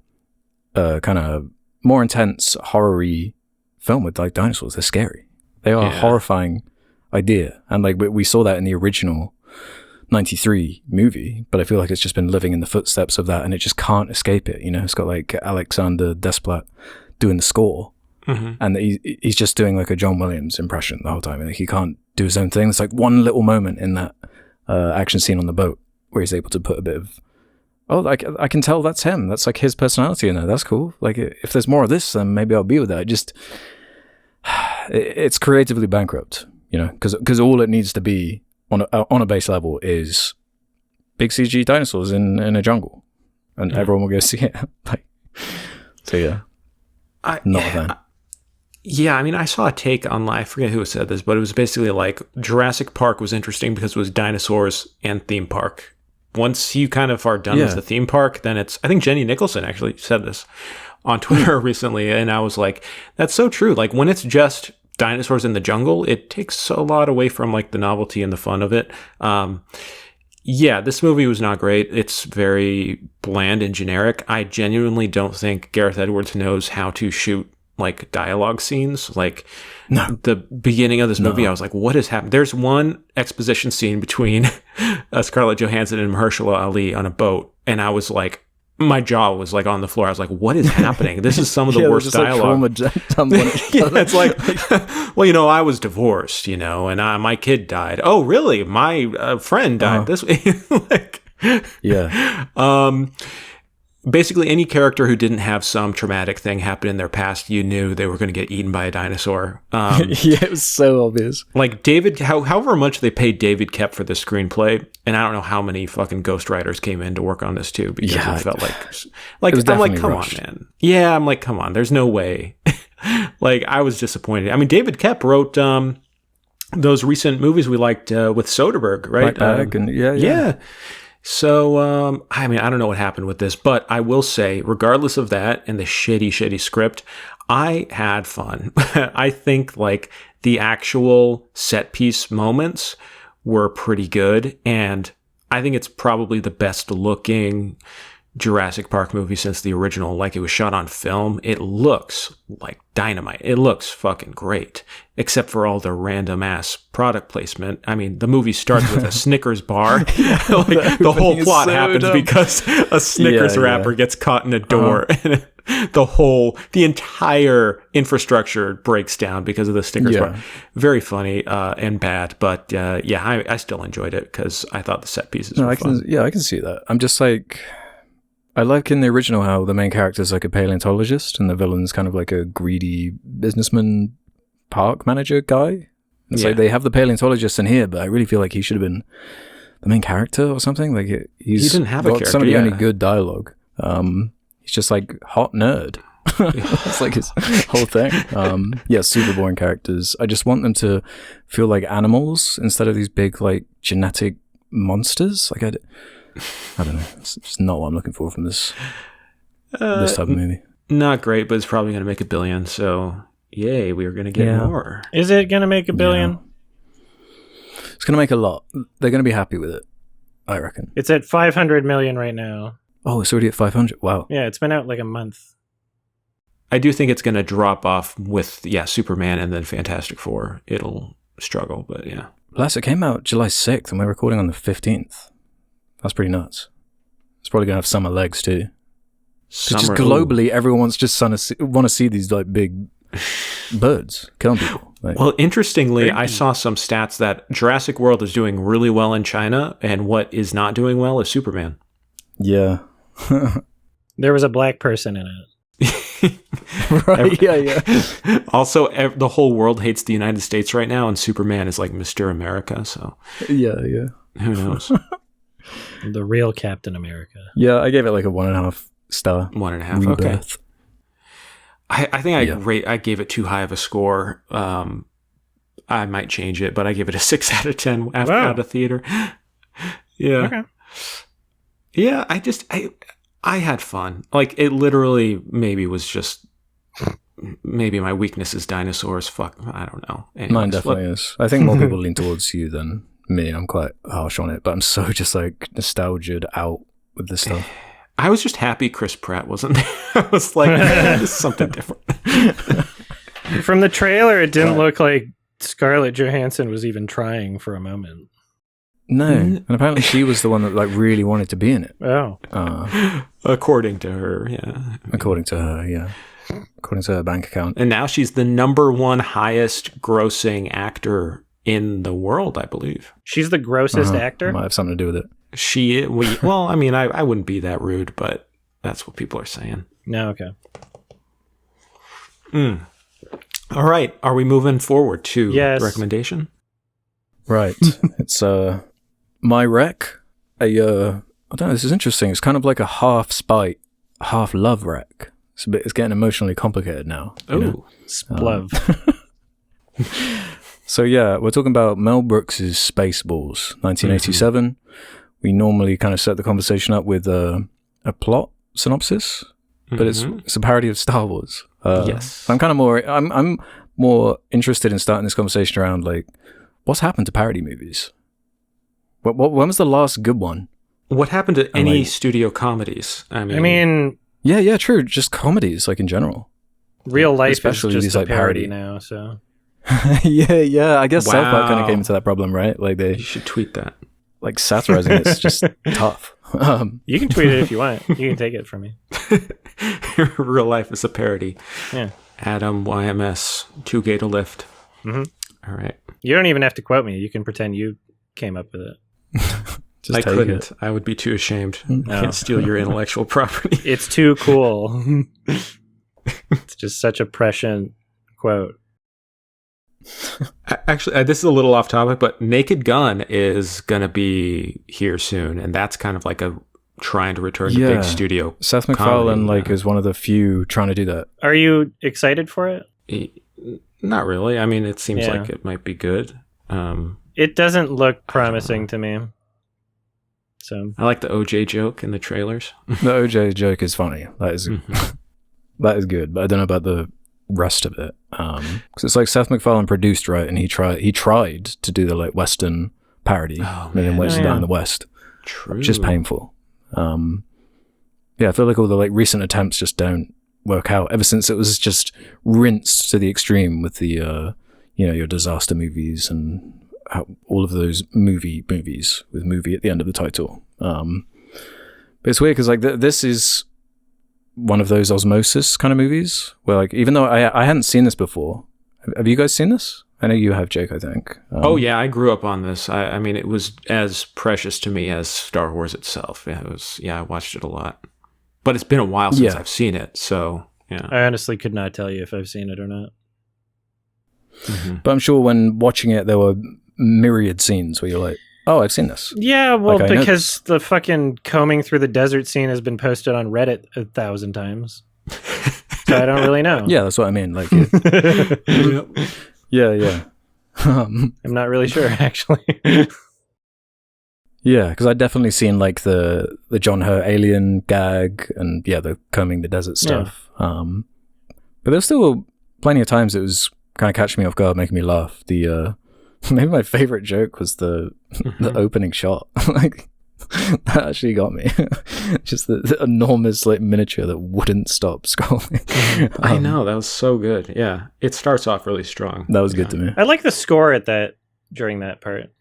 kind of more intense horror-y film with like dinosaurs. They're scary, they are a horrifying idea, and like we saw that in the original 93 movie, but I feel like it's just been living in the footsteps of that, and it just can't escape it. It's got like Alexander Desplat doing the score, and he's just doing like a John Williams impression the whole time. Like he can't do his own thing. There's like one little moment in that action scene on the boat where he's able to put a bit of, like I can tell that's him. That's like his personality in there. That's cool. Like if there's more of this, then maybe I'll be with that. It's creatively bankrupt, because all it needs to be on a base level is big CG dinosaurs in a jungle, and everyone will go see it. So yeah, not a fan. Yeah, I mean, I saw a take online. I forget who said this, but it was basically like Jurassic Park was interesting because it was dinosaurs and theme park. Once you kind of are done with the theme park, then it's. I think Jenny Nicholson actually said this on Twitter recently, and I was like, that's so true. Like when it's just dinosaurs in the jungle, it takes a lot away from like the novelty and the fun of it. This movie was not great. It's very bland and generic. I genuinely don't think Gareth Edwards knows how to shoot like dialogue scenes. Like the beginning of this movie, I was like, what is happening? There's one exposition scene between Scarlett Johansson and Mahershala Ali on a boat, and I was like, my jaw was like on the floor. I was like, what is happening? This is some of the worst dialogue. It's like, well, I was divorced, and my kid died. Oh, really? My friend died this week. Basically, any character who didn't have some traumatic thing happen in their past, you knew they were going to get eaten by a dinosaur. It was so obvious. Like David, however much they paid David Koepp for the screenplay, and I don't know how many fucking ghostwriters came in to work on this too, because it felt like I'm like, come on, man. Yeah, I'm like, come on. There's no way. Like I was disappointed. I mean, David Koepp wrote those recent movies we liked with Soderbergh, right? Black Bag and yeah. So, I mean, I don't know what happened with this, but I will say, regardless of that and the shitty script, I had fun. I think like the actual set piece moments were pretty good, and I think it's probably the best looking Jurassic Park movie since the original. Like, it was shot on film. It looks like dynamite. It looks fucking great, except for all the random ass product placement. I mean, the movie starts with a Snickers bar. Like, the whole plot happens because a Snickers wrapper gets caught in a door, and the entire infrastructure breaks down because of the Snickers bar. Very funny and bad, but I still enjoyed it because I thought the set pieces were fun. I can see that. I'm just like, I like in the original how the main character's like a paleontologist and the villain's kind of like a greedy businessman park manager guy. It's like they have the paleontologist in here, but I really feel like he should have been the main character or something. Like he didn't have a character. Some of the only good dialogue. He's just like hot nerd. That's like his whole thing. Super boring characters. I just want them to feel like animals instead of these big like genetic monsters. Like I don't know. It's just not what I'm looking for from this type of movie. Not great, but it's probably going to make $1 billion. So, yay, we are going to get more. Is it going to make $1 billion? Yeah. It's going to make a lot. They're going to be happy with it, I reckon. It's at 500 million right now. Oh, it's already at 500. Wow. Yeah, it's been out like a month. I do think it's going to drop off with Superman and then Fantastic Four. It'll struggle, but yeah. Last, it came out July 6th, and we're recording on the 15th. That's pretty nuts. It's probably going to have summer legs too. Just globally, everyone's just want to see these like big birds killing people. Like, well, interestingly, I saw some stats that Jurassic World is doing really well in China, and what is not doing well is Superman. Yeah. There was a black person in it. Right, yeah. Also, the whole world hates the United States right now, and Superman is like Mr. America, so... Yeah. Who knows? The real Captain America. Yeah, I gave it like a 1.5 star. 1.5, Rebirth. Okay. I think I gave it too high of a score. I might change it, but I give it a 6 out of 10 after out of theater. Yeah. Okay. Yeah, I had fun. Like, it literally maybe was just... Maybe my weakness is dinosaurs. Fuck, I don't know. Anyways, mine definitely is. I think more people lean towards you than me. I'm quite harsh on it, but I'm so just like nostalgia'd out with this stuff. I was just happy Chris Pratt wasn't there. I was like, this is something different. From the trailer, it didn't look like Scarlett Johansson was even trying for a moment. No, and apparently she was the one that like really wanted to be in it. Oh, according to her, yeah. According to her bank account. And now she's the #1 highest grossing actor in the world, I believe. She's the grossest actor? Might have something to do with it. Well, I mean, I wouldn't be that rude, but that's what people are saying. No, okay. All right. Are we moving forward to the recommendation? Right. It's my rec. I don't know, this is interesting. It's kind of like a half spite, half love rec. It's getting emotionally complicated now. Oh, splove. So yeah, we're talking about Mel Brooks' Spaceballs, 1987. Mm-hmm. We normally kind of set the conversation up with a plot synopsis, but it's a parody of Star Wars. Yes. I'm more interested in starting this conversation around like, what's happened to parody movies? When was the last good one? What happened to any studio comedies? I mean, yeah, true. Just comedies, like in general. Real life especially is just these, a like, parody now, so... yeah. I guess South Park kind of came into that problem, right? Like you should tweet that. Like satirizing it's just tough. You can tweet it if you want. You can take it from me. Real life is a parody. Yeah. Adam YMS 2 Gator Lift. Mm-hmm. All right. You don't even have to quote me. You can pretend you came up with it. I couldn't. I would be too ashamed. I can't steal your intellectual property. It's too cool. It's just such a prescient quote. Actually, this is a little off topic, but Naked Gun is going to be here soon, and that's kind of like a trying to return to big studio. Seth MacFarlane is one of the few trying to do that. Are you excited for it? Not really. I mean, it seems like it might be good. It doesn't look promising to me. So I like the OJ joke in the trailers. The OJ joke is funny. That is that is good, but I don't know about the rest of it. Because it's like Seth MacFarlane produced, right? And he tried to do the like Western parody, Million Ways to Die in the West. True. Which is painful. Yeah, I feel like all the like recent attempts just don't work out. Ever since it was just rinsed to the extreme with the your disaster movies and all of those movies with movie at the end of the title. But it's weird because like this is one of those osmosis kind of movies where like even though I hadn't seen this before, have you guys seen this? I know you have, Jake, I think. Oh yeah, I grew up on this. I mean, it was as precious to me as Star Wars itself. I watched it a lot, but it's been a while since I've seen it. So yeah, I honestly could not tell you if I've seen it or not. Mm-hmm. But I'm sure when watching it, there were myriad scenes where you're like, "Oh, I've seen this." Yeah, well, like, because the fucking combing through the desert scene has been posted on Reddit 1,000 times, so I don't really know. Yeah, that's what I mean. Like, yeah. I'm not really sure, actually. Yeah, because I'd definitely seen like the John Hurt alien gag and the combing the desert stuff. But there's still plenty of times it was kind of catching me off guard, making me laugh. The maybe my favorite joke was the opening shot. Like that actually got me. Just the enormous like miniature that wouldn't stop scrolling. I know, that was so good. Yeah, it starts off really strong. That was good to me. I like the score during that part.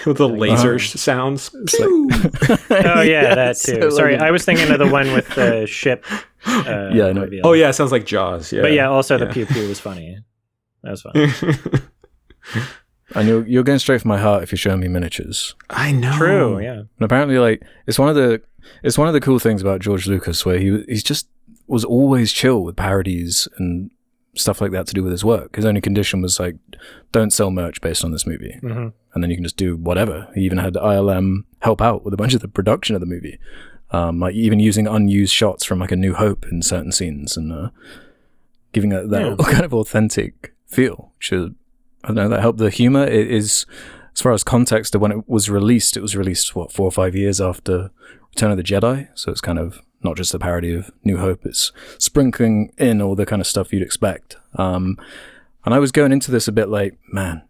With the laser sounds. Oh yeah, that too. So Sorry, like- I was thinking of the one with the ship. Yeah, I know. reveal. Oh yeah, it sounds like Jaws. Yeah, But yeah, also the pew pew was funny. That was fun. And you're going straight for my heart if you're showing me miniatures. I know. True, yeah. And apparently, like it's one of the cool things about George Lucas, where he's just was always chill with parodies and stuff like that to do with his work. His only condition was like, don't sell merch based on this movie, and then you can just do whatever. He even had ILM help out with a bunch of the production of the movie, like even using unused shots from like A New Hope in certain scenes and giving that kind of authentic feel, which is, I don't know, that helped the humor. It is, as far as context of when it was released, what, 4 or 5 years after Return of the Jedi, so it's kind of not just a parody of New Hope, it's sprinkling in all the kind of stuff you'd expect. And I was going into this a bit like, man,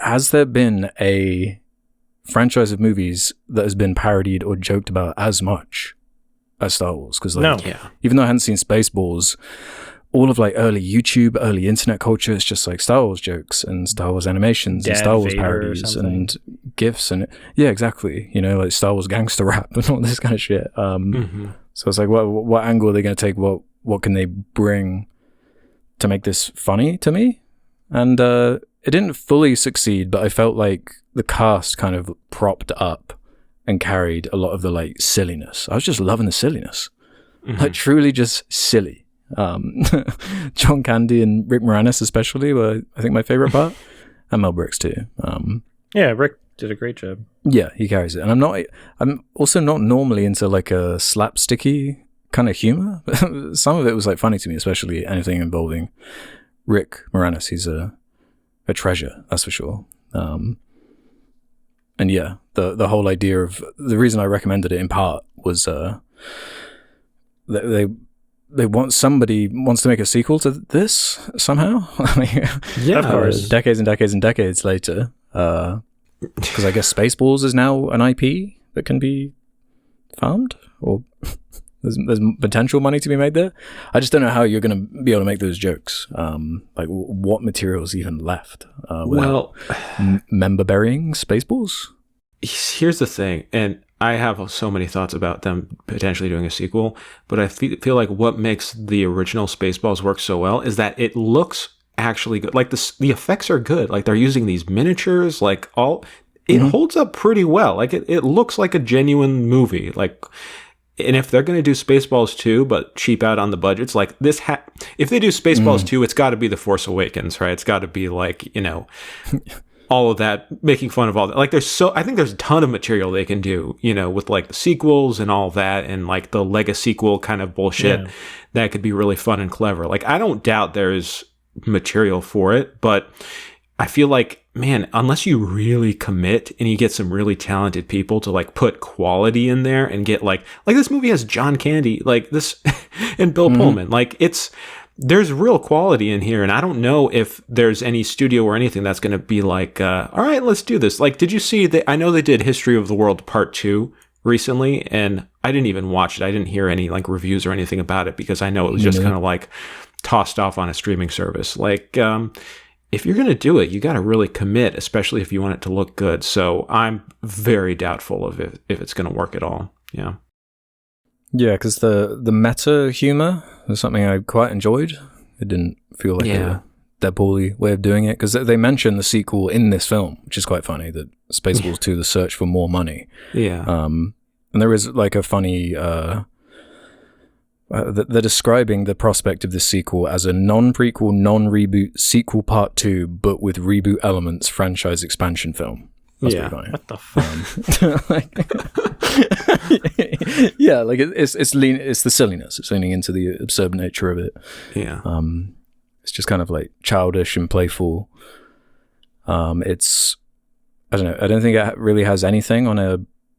has there been a franchise of movies that has been parodied or joked about as much as Star Wars? Because like, even though I hadn't seen Spaceballs, all of like early YouTube, early internet culture, it's just like Star Wars jokes and Star Wars animations and Star Wars parodies and GIFs and exactly, like Star Wars gangster rap and all this kind of shit. So it's like, what angle are they going to take? What can they bring to make this funny to me? And it didn't fully succeed, but I felt like the cast kind of propped up and carried a lot of the like silliness. I was just loving the silliness, like truly just silly. John Candy and Rick Moranis especially were, I think, my favorite part, and Mel Brooks too. Yeah, Rick did a great job. Yeah, he carries it, and I'm also not normally into like a slapsticky kind of humor. Some of it was like funny to me, especially anything involving Rick Moranis. He's a treasure, that's for sure. And yeah, the whole idea of the reason I recommended it in part was somebody wants to make a sequel to this somehow. I mean, of course, decades and decades and decades later. Because I guess Spaceballs is now an IP that can be farmed, or there's potential money to be made there. I just don't know how you're going to be able to make those jokes. Like what material's even left? Member burying Spaceballs. Here's the thing, and I have so many thoughts about them potentially doing a sequel, but I feel like what makes the original Spaceballs work so well is that it looks actually good. Like the effects are good. Like they're using these miniatures, like it holds up pretty well. Like it looks like a genuine movie. Like, and if they're going to do Spaceballs 2, but cheap out on the budgets, like this, if they do Spaceballs 2, it's got to be The Force Awakens, right? It's got to be like, all of that, making fun of all that. Like I think there's a ton of material they can do, with like the sequels and all that, and like the Lego sequel kind of bullshit that could be really fun and clever. Like I don't doubt there's material for it, but I feel like, man, unless you really commit and you get some really talented people to like put quality in there and get like this movie has John Candy, like this, and Bill Pullman, like there's real quality in here. And I don't know if there's any studio or anything that's going to be like, all right, let's do this. Like, did you see that? I know they did History of the World Part 2 recently, and I didn't even watch it. I didn't hear any like reviews or anything about it because I know it was just kind of like tossed off on a streaming service. Like, if you're going to do it, you got to really commit, especially if you want it to look good. So I'm very doubtful of if it's going to work at all. Yeah. Yeah, because the meta humor was something I quite enjoyed. It didn't feel like a Deadpool-y way of doing it, because they mention the sequel in this film, which is quite funny, that Spaceballs 2, The Search for More Money. Yeah. And there is like a funny... they're describing the prospect of this sequel as a non-prequel, non-reboot sequel part 2, but with reboot elements franchise expansion film. That's pretty funny. What the fuck? Yeah, like it's the silliness. It's leaning into the absurd nature of it. Yeah. It's just kind of like childish and playful. It's, I don't know. I don't think it really has anything on a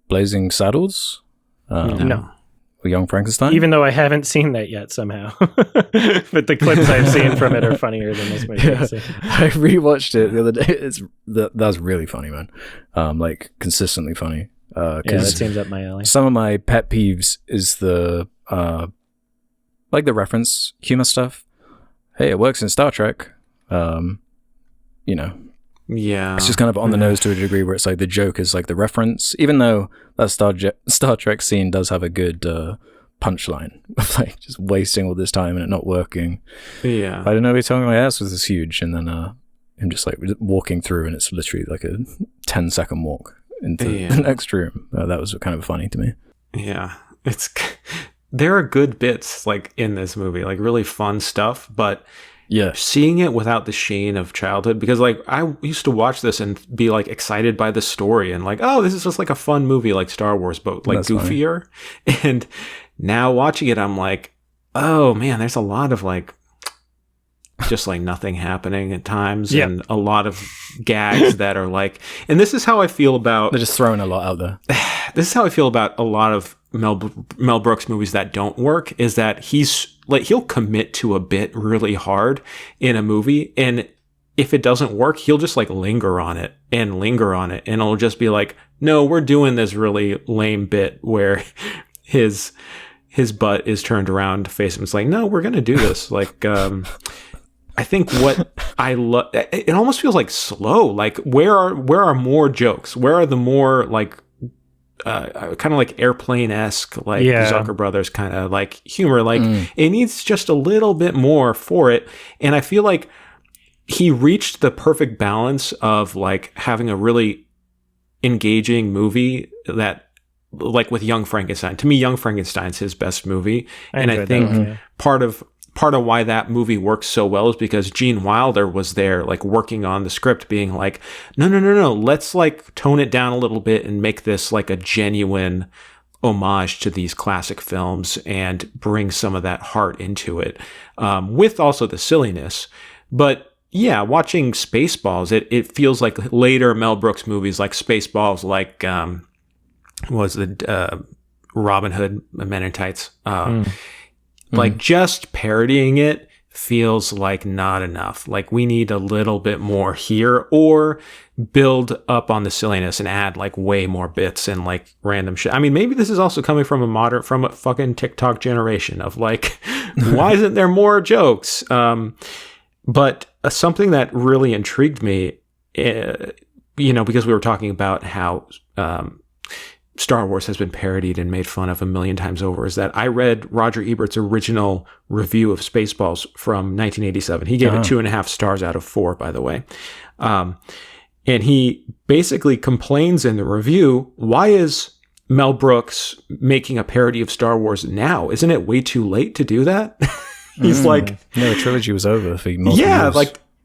Blazing Saddles. No. Young Frankenstein, even though I haven't seen that yet somehow. But the clips I've seen from it are funnier than this movie. Yeah. I rewatched it the other day. That was really funny, man. Like consistently funny. Yeah, that seems up my alley. Some of my pet peeves is the like the reference humor stuff. Hey, it works in Star Trek. You know. Yeah. It's just kind of on the nose to a degree where it's like the joke is like the reference, even though that Star Trek scene does have a good punchline of like just wasting all this time and it not working. Yeah. I don't know, he told me my ass was this huge, and then him just like walking through and it's literally like a 10-second walk into the next room. That was kind of funny to me. Yeah. There are good bits like in this movie, like really fun stuff, but seeing it without the sheen of childhood, because like I used to watch this and be like excited by the story and like, oh, this is just like a fun movie like Star Wars, but like goofier. Funny. And now watching it, I'm like, oh man, there's a lot of like just like nothing happening at times, and a lot of gags that are like, and this is how I feel about, they're just throwing a lot out there. This is how I feel about a lot of Mel Brooks movies that don't work, is that he'll commit to a bit really hard in a movie, and if it doesn't work, he'll just like linger on it, and it'll just be like, no, we're doing this really lame bit where his butt is turned around to face him. It's like, no, we're gonna do this. Like, I think what I love, it almost feels like slow. Like, where are more jokes? Where are the more like kind of like Airplane-esque, like Zucker Brothers kind of like humor? Like it needs just a little bit more for it. And I feel like he reached the perfect balance of like having a really engaging movie that, like with Young Frankenstein. To me, Young Frankenstein's his best movie. And I think part of why that movie works so well is because Gene Wilder was there, like working on the script, being like, no, let's like tone it down a little bit and make this like a genuine homage to these classic films and bring some of that heart into it, with also the silliness. But yeah, watching Spaceballs, it feels like later Mel Brooks movies like Spaceballs, like was the Robin Hood, Men in Tights. Like just parodying it feels like not enough. Like we need a little bit more here, or build up on the silliness and add like way more bits and like random shit. I mean, maybe this is also coming from a fucking TikTok generation of like, why isn't there more jokes? But something that really intrigued me, because we were talking about how, Star Wars has been parodied and made fun of a million times over, is that I read Roger Ebert's original review of Spaceballs from 1987. He gave it 2.5 stars out of 4, by the way. And he basically complains in the review, why is Mel Brooks making a parody of Star Wars now? Isn't it way too late to do that? He's like... No, the trilogy was over for multiple years.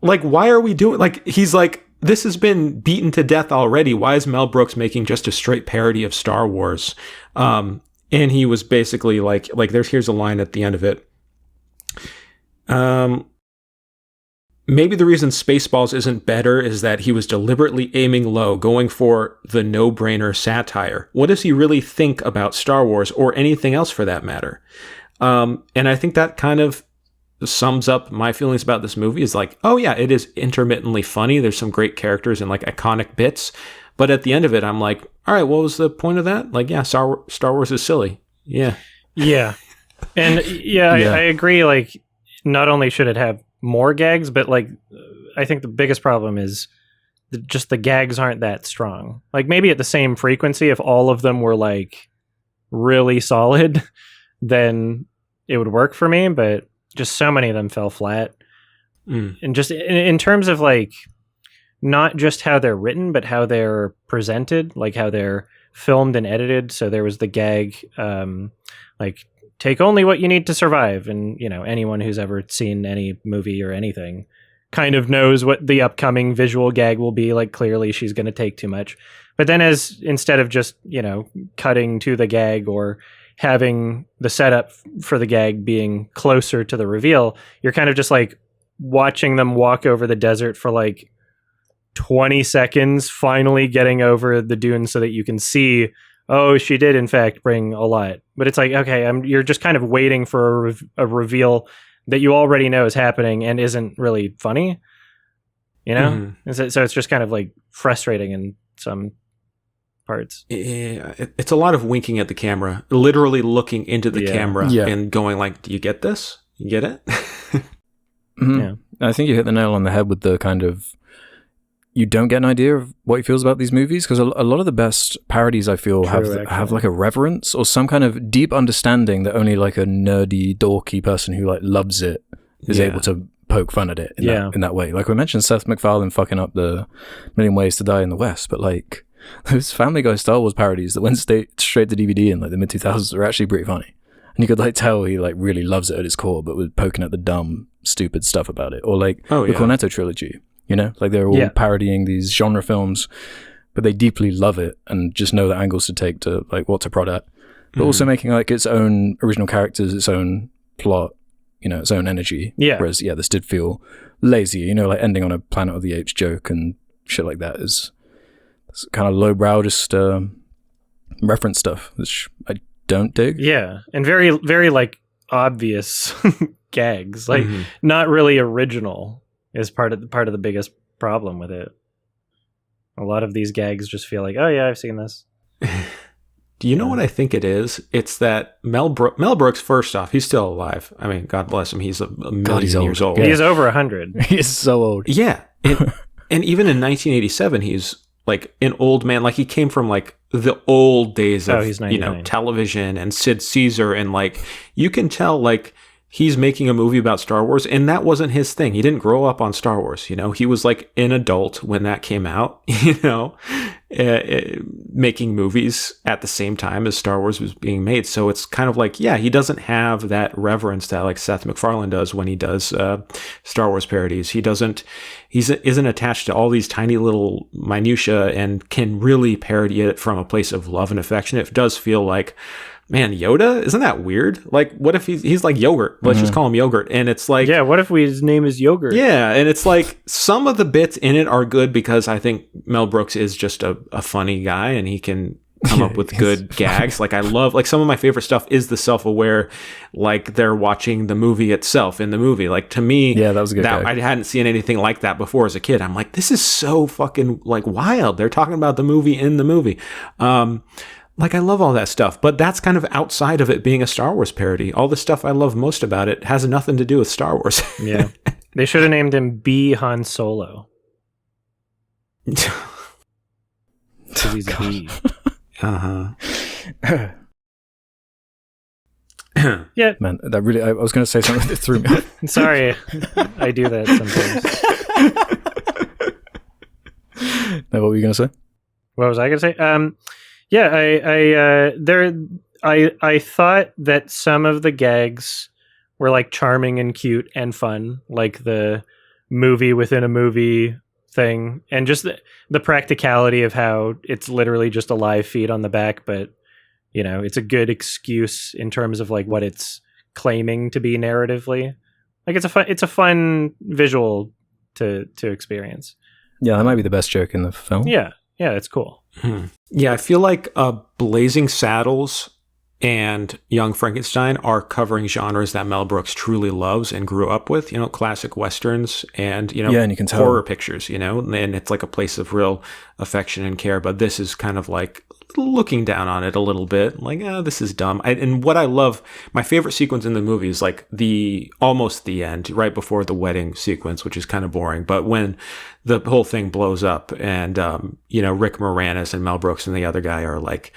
like why are we doing... Like, he's like, this has been beaten to death already. Why is Mel Brooks making just a straight parody of Star Wars? And he was basically like here's a line at the end of it. maybe the reason Spaceballs isn't better is that he was deliberately aiming low, going for the no-brainer satire. What does he really think about Star Wars or anything else for that matter? And I think that kind of sums up my feelings about this movie is like, oh yeah, it is intermittently funny. There's some great characters and like iconic bits. But at the end of it, I'm like, all right, what was the point of that? Like, yeah, Star Wars is silly. Yeah. Yeah. And yeah, I agree. Like, not only should it have more gags, but like, I think the biggest problem is just the gags aren't that strong. Like, maybe at the same frequency, if all of them were like really solid, then it would work for me. But just so many of them fell flat. And just in terms of like, not just how they're written, but how they're presented, like how they're filmed and edited. So there was the gag, like, take only what you need to survive. And, you know, anyone who's ever seen any movie or anything kind of knows what the upcoming visual gag will be. Like, clearly she's going to take too much. But then instead of just, you know, cutting to the gag or having the setup for the gag being closer to the reveal, you're kind of just like watching them walk over the desert for like 20 seconds, finally getting over the dunes so that you can see, oh, she did in fact bring a lot. But it's like, okay, you're just kind of waiting for a reveal that you already know is happening and isn't really funny, you know? Mm-hmm. So it's just kind of like frustrating in some parts. Yeah, it's a lot of winking at the camera, literally looking into the camera and going like, do you get this? You get it? Mm-hmm. Yeah. I think you hit the nail on the head with the kind of, you don't get an idea of what he feels about these movies, because a lot of the best parodies, I feel, have like a reverence or some kind of deep understanding that only like a nerdy, dorky person who like loves it is able to poke fun at it in that way. Like we mentioned Seth MacFarlane fucking up the Million Ways to Die in the West, but like those Family Guy Star Wars parodies that went straight to DVD in like the mid-2000s are actually pretty funny. And you could like tell he like really loves it at its core, but was poking at the dumb, stupid stuff about it. Or like the Cornetto trilogy. You know, like they're all parodying these genre films, but they deeply love it and just know the angles to take to like what to prod at, but also making like its own original characters, its own plot, you know, its own energy. Yeah. Whereas, this did feel lazy, you know, like ending on a Planet of the Apes joke and shit like that is kind of lowbrow, just reference stuff, which I don't dig. Yeah. And very, very like obvious gags, like not really original. Is part of the biggest problem with it. A lot of these gags just feel like, oh yeah, I've seen this. Do you know what I think it is? It's that Mel Brooks, first off, he's still alive. I mean, God bless him. He's a million years old. Yeah. He's over 100. He's so old. Yeah. And even in 1987, he's like an old man. Like he came from like the old days of, television and Sid Caesar. And like, you can tell like, he's making a movie about Star Wars, and that wasn't his thing. He didn't grow up on Star Wars, you know? He was like an adult when that came out, you know, making movies at the same time as Star Wars was being made. So it's kind of like, he doesn't have that reverence that like Seth MacFarlane does when he does Star Wars parodies. He isn't attached to all these tiny little minutia and can really parody it from a place of love and affection. It does feel like, man, Yoda? Isn't that weird? Like, what if he's like yogurt? Let's just call him yogurt. And it's like... Yeah, what if his name is yogurt? Yeah, and it's like, some of the bits in it are good because I think Mel Brooks is just a funny guy and he can come up with good gags. Like, I love... Like, some of my favorite stuff is the self-aware, like, they're watching the movie itself in the movie. Like, to me... Yeah, that was a good gag. I hadn't seen anything like that before as a kid. I'm like, this is so fucking, like, wild. They're talking about the movie in the movie. Like, I love all that stuff, but that's kind of outside of it being a Star Wars parody. All the stuff I love most about it has nothing to do with Star Wars. Yeah. They should have named him B. Han Solo. Because he's a B. Uh-huh. Yeah. Man, that really... I was going to say something that threw me off. Sorry. I do that sometimes. Now, what were you going to say? What was I going to say? I thought that some of the gags were like charming and cute and fun, like the movie within a movie thing, and just the practicality of how it's literally just a live feed on the back, but you know, it's a good excuse in terms of like what it's claiming to be narratively. Like it's a fun visual to experience. Yeah, that might be the best joke in the film. Yeah, it's cool. Yeah, I feel like Blazing Saddles and Young Frankenstein are covering genres that Mel Brooks truly loves and grew up with, classic Westerns and, and you can tell. horror pictures, and it's like a place of real affection and care. But this is kind of like looking down on it a little bit, like, this is dumb. And what I love, my favorite sequence in the movie is like almost the end, right before the wedding sequence, which is kind of boring. But when the whole thing blows up and, Rick Moranis and Mel Brooks and the other guy are like,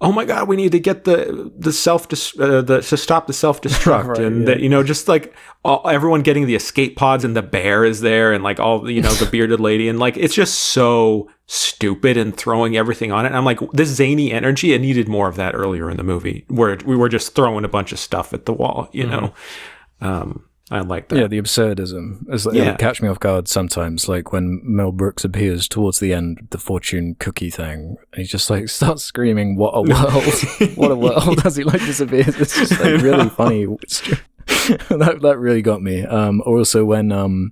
oh my God, we need to get to stop the self-destruct. Right, and yeah. just like everyone getting the escape pods, and the bear is there, and like all, the bearded lady, and like, it's just so stupid and throwing everything on it. And I'm like, this zany energy, it needed more of that earlier in the movie, where we were just throwing a bunch of stuff at the wall, I like that. Yeah, the absurdism. It would catch me off guard sometimes, like when Mel Brooks appears towards the end, the fortune cookie thing, and he just like starts screaming, "What a world! What a world!" as he like disappears. It's just like really funny. That really got me. Also when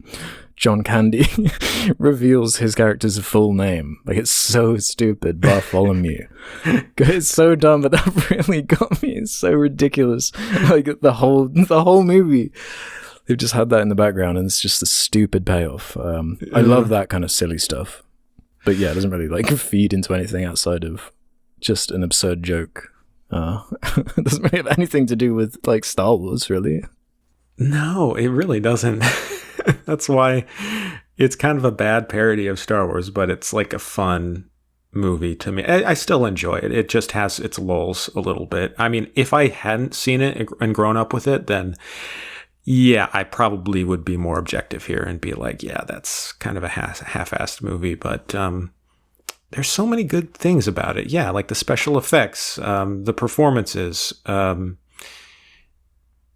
John Candy reveals his character's full name, like it's so stupid, Bartholomew. It's so dumb, but that really got me. It's so ridiculous. Like the whole movie. They've just had that in the background, and it's just a stupid payoff. I love that kind of silly stuff. But yeah, it doesn't really like feed into anything outside of just an absurd joke. It doesn't really have anything to do with like Star Wars, really. No, it really doesn't. That's why it's kind of a bad parody of Star Wars, but it's like a fun movie to me. I still enjoy it. It just has its lulls a little bit. I mean, if I hadn't seen it and grown up with it, then yeah, I probably would be more objective here and be like, yeah, that's kind of a half-assed movie. But there's so many good things about it. Yeah, like the special effects, the performances.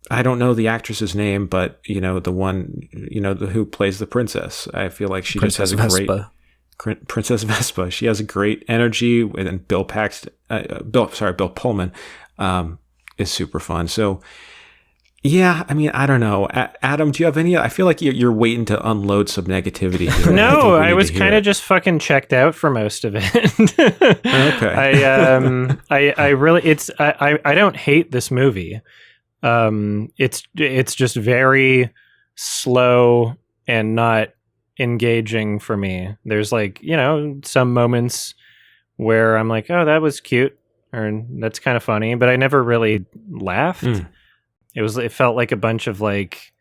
I don't know the actress's name, but the one who plays the princess. I feel like she Princess just has a Vespa. great Princess Vespa. She has a great energy, and Bill Pullman is super fun. So. Yeah, I mean, I don't know. Adam, do you have any? I feel like you're waiting to unload some negativity here. No, I was kind of just fucking checked out for most of it. Okay. I really, I don't hate this movie. It's just very slow and not engaging for me. There's like, some moments where I'm like, oh, that was cute, or that's kind of funny, but I never really laughed. It felt like a bunch of like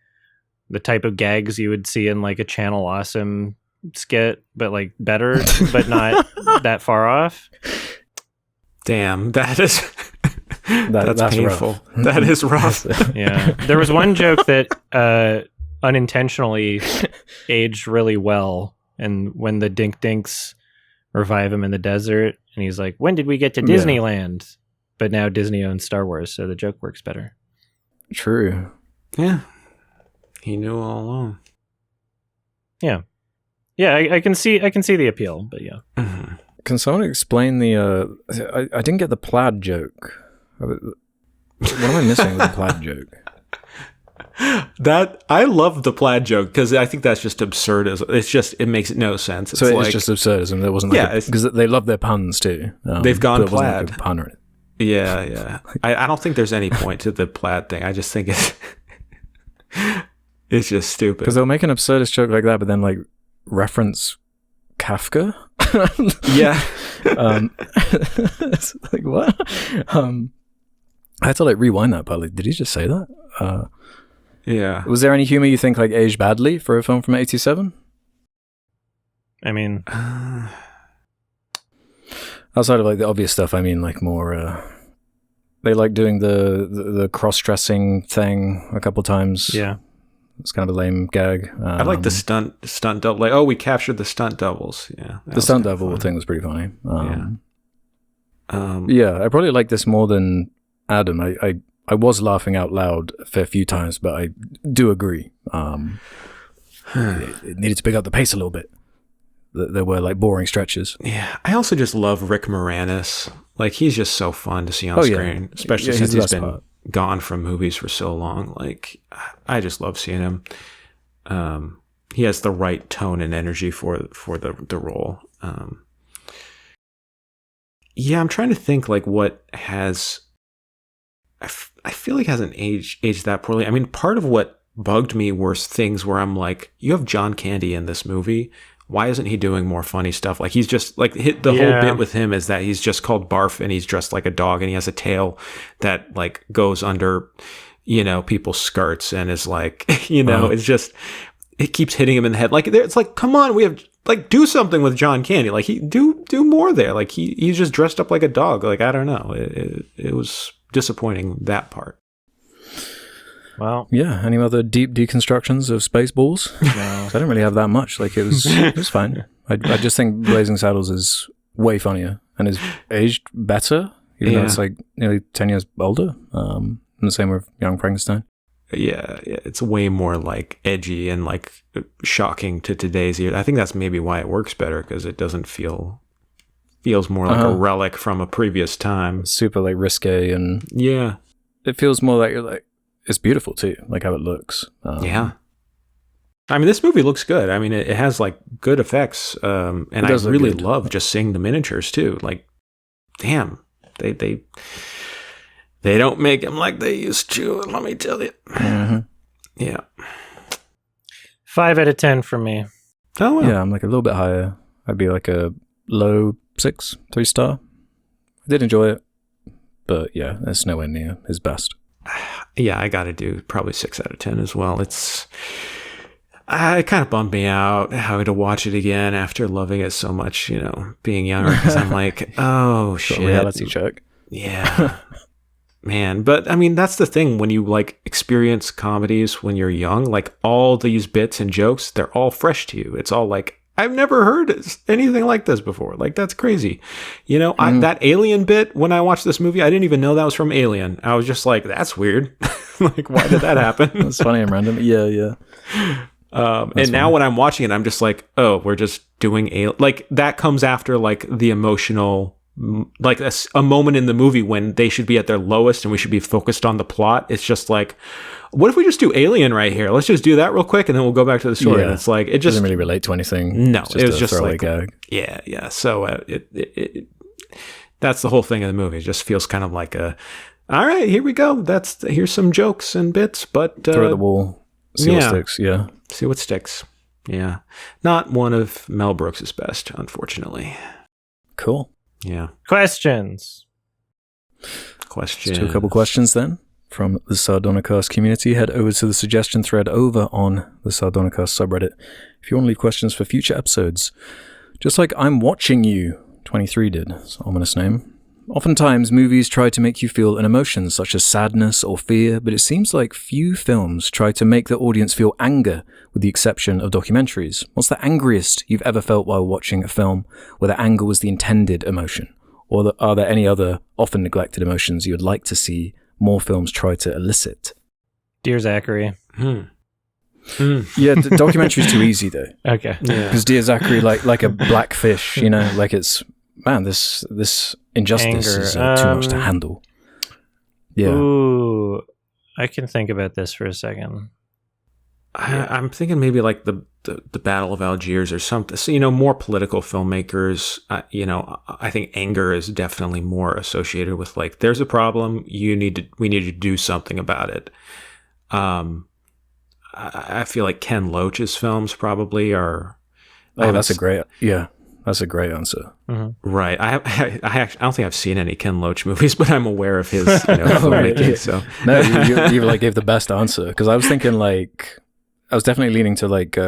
the type of gags you would see in like a Channel Awesome skit, but like better, but not that far off. Damn, that's painful. Rough. That is rough. Yeah. There was one joke that unintentionally aged really well, and when the Dink Dinks revive him in the desert, and he's like, when did we get to Disneyland? But now Disney owns Star Wars, so the joke works better. True. Yeah. He knew all along. Yeah. Yeah, I can see the appeal, but yeah. Mm-hmm. Can someone explain the I didn't get the plaid joke. What am I missing with the plaid joke? That I love the plaid joke because I think that's just absurdism. It makes no sense. It's so it's just absurdism. There wasn't because they love their puns too. They've gone plaid. Like a pun or anything. Yeah. I don't think there's any point to the plaid thing. I just think it's just stupid. Because they'll make an absurdist joke like that, but then like reference Kafka. Yeah. It's like what? I had to like rewind that part. Like, did he just say that? Yeah. Was there any humor you think like aged badly for a film from '87? I mean. Outside of like the obvious stuff, I mean like more they like doing the cross-dressing thing a couple times. Yeah. It's kind of a lame gag. I like the stunt double. Like, oh, we captured the stunt doubles. Yeah. The stunt double thing was pretty funny. Yeah. Yeah, I probably like this more than Adam. I was laughing out loud a fair few times, but I do agree. It needed to pick up the pace a little bit. There were like boring stretches. Yeah, I also just love Rick Moranis. Like, he's just so fun to see on screen, especially since he's been gone from movies for so long. Like, I just love seeing him. he has the right tone and energy for the role. Yeah, I'm trying to think like what has. I feel like hasn't aged that poorly. I mean, part of what bugged me were things where I'm like, you have John Candy in this movie. Why isn't he doing more funny stuff? Like he's just like the whole bit with him is that he's just called Barf and he's dressed like a dog and he has a tail that like goes under, people's skirts and is like, it's just, it keeps hitting him in the head. Like it's like, come on, we have like do something with John Candy. Like he do more there. Like he's just dressed up like a dog. Like I don't know. It was disappointing, that part. Well, yeah. Any other deep deconstructions of Spaceballs? No. I didn't really have that much. Like it was fine. I just think Blazing Saddles is way funnier and is aged better, even though it's like nearly 10 years older. And the same with Young Frankenstein. Yeah, it's way more like edgy and like shocking to today's ear. I think that's maybe why it works better, because it doesn't feels more like a relic from a previous time. Super like risque and it feels more like you're like. It's beautiful too, like how it looks. Yeah. I mean, this movie looks good. I mean, it has like good effects. And I really love just seeing the miniatures too. Like, damn, they don't make them like they used to. Let me tell you. Mm-hmm. Yeah. 5 out of 10 for me. Oh, well. Yeah, I'm like a little bit higher. I'd be like a low 6, 3-star. I did enjoy it, but yeah, it's nowhere near his best. Yeah, I got to do probably 6 out of 10 as well. It kind of bummed me out how to watch it again after loving it so much, being younger, because I'm like, oh, shit. Reality check. Yeah. Man, but I mean, that's the thing when you like experience comedies when you're young, like all these bits and jokes, they're all fresh to you. It's all like, I've never heard anything like this before. Like, that's crazy. That Alien bit, when I watched this movie, I didn't even know that was from Alien. I was just like, that's weird. Like, why did that happen? That's funny and random. Yeah. And now when I'm watching it, I'm just like, oh, we're just doing Alien. Like, that comes after, like, the emotional, like, a moment in the movie when they should be at their lowest and we should be focused on the plot. It's just like, what if we just do Alien right here? Let's just do that real quick, and then we'll go back to the story. Yeah. And it's like it just doesn't really relate to anything. No, it was just like gag. Yeah. So that's the whole thing of the movie. It just feels kind of like all right, here we go. Here's some jokes and bits, but throw at the wall, see what sticks. Yeah, see what sticks. Yeah, not one of Mel Brooks' best, unfortunately. Cool. Yeah. Questions. Let's do a couple questions then. From the Sardonicast community, head over to the suggestion thread over on the Sardonicast subreddit if you want to leave questions for future episodes. Just like I'm Watching You, 23 did. It's an ominous name. Oftentimes, movies try to make you feel an emotion such as sadness or fear, but it seems like few films try to make the audience feel anger, with the exception of documentaries. What's the angriest you've ever felt while watching a film where the anger was the intended emotion? Or are there any other often neglected emotions you would like to see more films try to elicit? Dear Zachary. Yeah, the documentary's too easy though. Okay. Because Dear Zachary, like a black fish, like it's, man, this injustice Anger. is too much to handle. Yeah. Ooh, I can think about this for a second. I'm thinking maybe like the Battle of Algiers or something. So, more political filmmakers, I think anger is definitely more associated with like, there's a problem, we need to do something about it. I feel like Ken Loach's films probably are. Oh, that's a great answer. Mm-hmm. Right. I don't think I've seen any Ken Loach movies, but I'm aware of his filmmaking. So no, you like gave the best answer, because I was thinking like, I was definitely leaning to like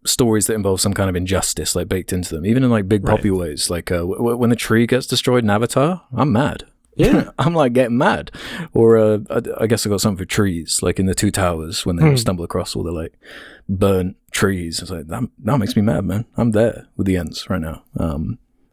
stories that involve some kind of injustice like baked into them, even in like big poppy ways. Like when the tree gets destroyed in Avatar, I'm mad. Yeah, I'm like getting mad. Or I guess I got something for trees, like in the Two Towers when they stumble across all the like burnt trees. It's like that makes me mad, man. I'm there with the ends right now.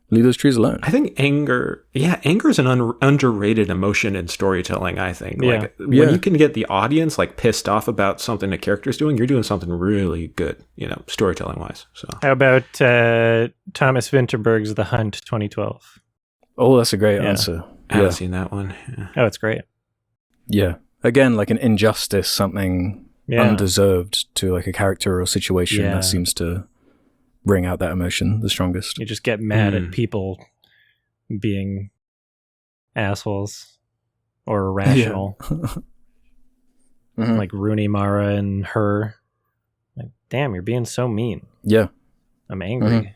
Leave those trees alone. I think anger is an underrated emotion in storytelling, I think. Like when you can get the audience like pissed off about something the character's doing, you're doing something really good, storytelling wise. So how about Thomas Vinterberg's The Hunt 2012? Oh, that's a great answer. I haven't seen that one. Yeah. Oh, it's great. Yeah. Again, like an injustice, something undeserved to like a character or situation Yeah. that seems to bring out that emotion the strongest. You just get mad at people being assholes or irrational. Like Rooney Mara and Her. Like, damn, you're being so mean. Yeah. I'm angry.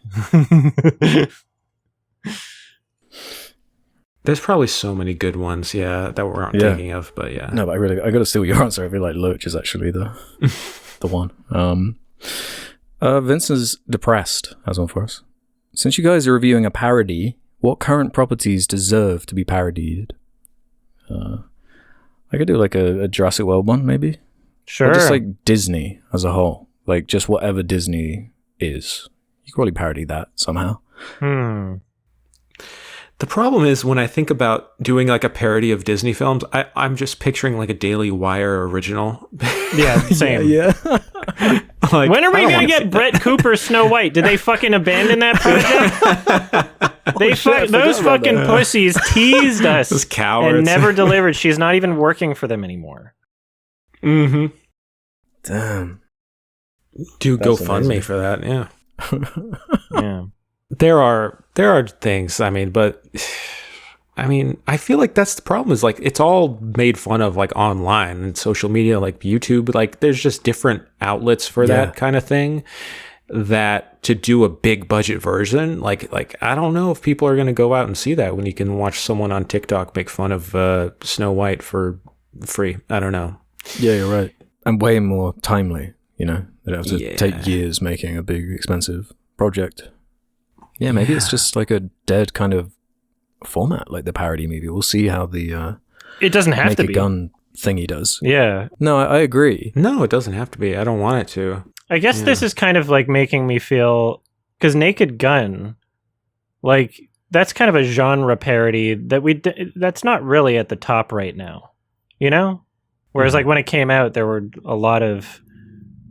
There's probably so many good ones, that we're not thinking of, but yeah. No, but I got to steal your answer. I feel like Lurch is actually the one. Vince is depressed, has one for us. Since you guys are reviewing a parody, what current properties deserve to be parodied? I could do like a Jurassic World one, maybe. Sure. Or just like Disney as a whole, like just whatever Disney is. You could probably parody that somehow. The problem is when I think about doing like a parody of Disney films, I'm just picturing like a Daily Wire original. Yeah, same. Yeah. Like, when are we going to get Brett Cooper's Snow White? Did they fucking abandon that project? Those fucking pussies teased us Those cowards. and never delivered. She's not even working for them anymore. Mm-hmm. Damn. Do That's GoFundMe amazing. for that, yeah. Yeah. There are things, but I feel like that's the problem is like it's all made fun of like online and social media, like YouTube, like there's just different outlets for that kind of thing that to do a big budget version, like I don't know if people are going to go out and see that when you can watch someone on TikTok make fun of Snow White for free. I don't know. Yeah, you're right. And way more timely, you know. They don't have to take years making a big, expensive project. Yeah, maybe it's just like a dead kind of format, like the parody movie. We'll see how the It doesn't have to be. gun thingy does. Yeah. No, I agree. No, it doesn't have to be. I don't want it to. I guess this is kind of like making me feel, because Naked Gun, like that's kind of a genre parody that that's not really at the top right now, you know? Whereas like when it came out, there were a lot of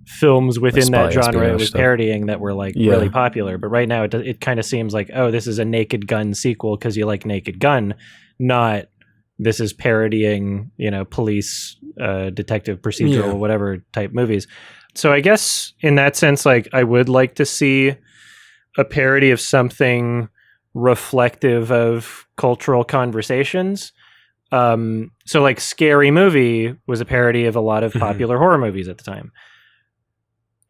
films within that genre it was parodying that were like really popular. But right now it kind of seems like, oh, this is a Naked Gun sequel because you like Naked Gun, not this is parodying, you know, police, detective, procedural, whatever type movies. So I guess in that sense, like I would like to see a parody of something reflective of cultural conversations. So like Scary Movie was a parody of a lot of popular horror movies at the time.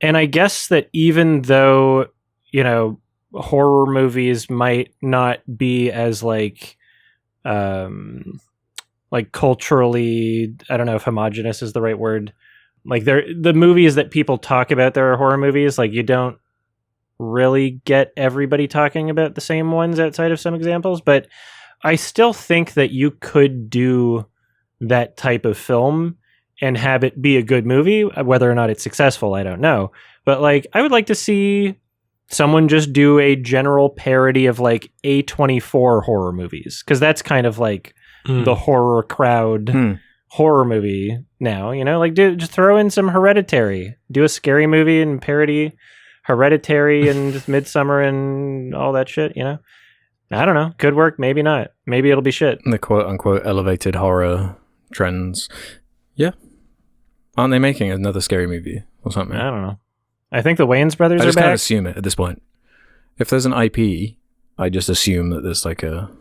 And I guess that even though, you know, horror movies might not be as like culturally, I don't know if homogenous is the right word. Like the movies that people talk about that are horror movies, like you don't really get everybody talking about the same ones outside of some examples, but I still think that you could do that type of film and have it be a good movie. Whether or not it's successful, I don't know. But like, I would like to see someone just do a general parody of like A24 horror movies, because that's kind of like the horror crowd horror movie now. You know, like just throw in some Hereditary, do a scary movie and parody Hereditary and just Midsummer and all that shit. You know. I don't know. Could work. Maybe not. Maybe it'll be shit. The quote-unquote elevated horror trends. Yeah. Aren't they making another Scary Movie or something? I don't know. I think the Wayans brothers I are just back. kind of assume it at this point. If there's an IP, I just assume that there's like a...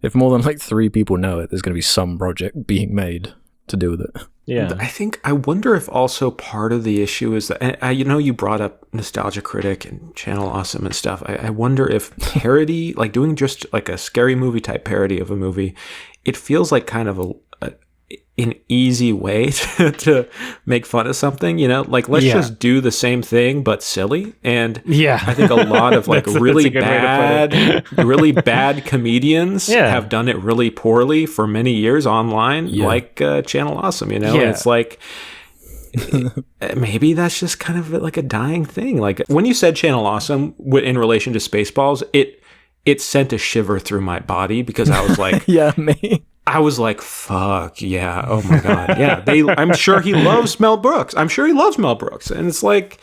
If more than like 3 people know it, there's going to be some project being made to do with it. Yeah. I wonder if also part of the issue is that, and you know, you brought up Nostalgia Critic and Channel Awesome and stuff. I wonder if parody, like doing just like a Scary Movie type parody of a movie, it feels like kind of an easy way to make fun of something, you know, like let's just do the same thing but silly. And I think a lot of like really bad comedians have done it really poorly for many years online, like Channel Awesome, you know. And it's like maybe that's just kind of like a dying thing. Like when you said Channel Awesome in relation to Spaceballs, it sent a shiver through my body, because I was like, me. I was like, fuck, yeah, oh my God, yeah. I'm sure he loves Mel Brooks. And it's like,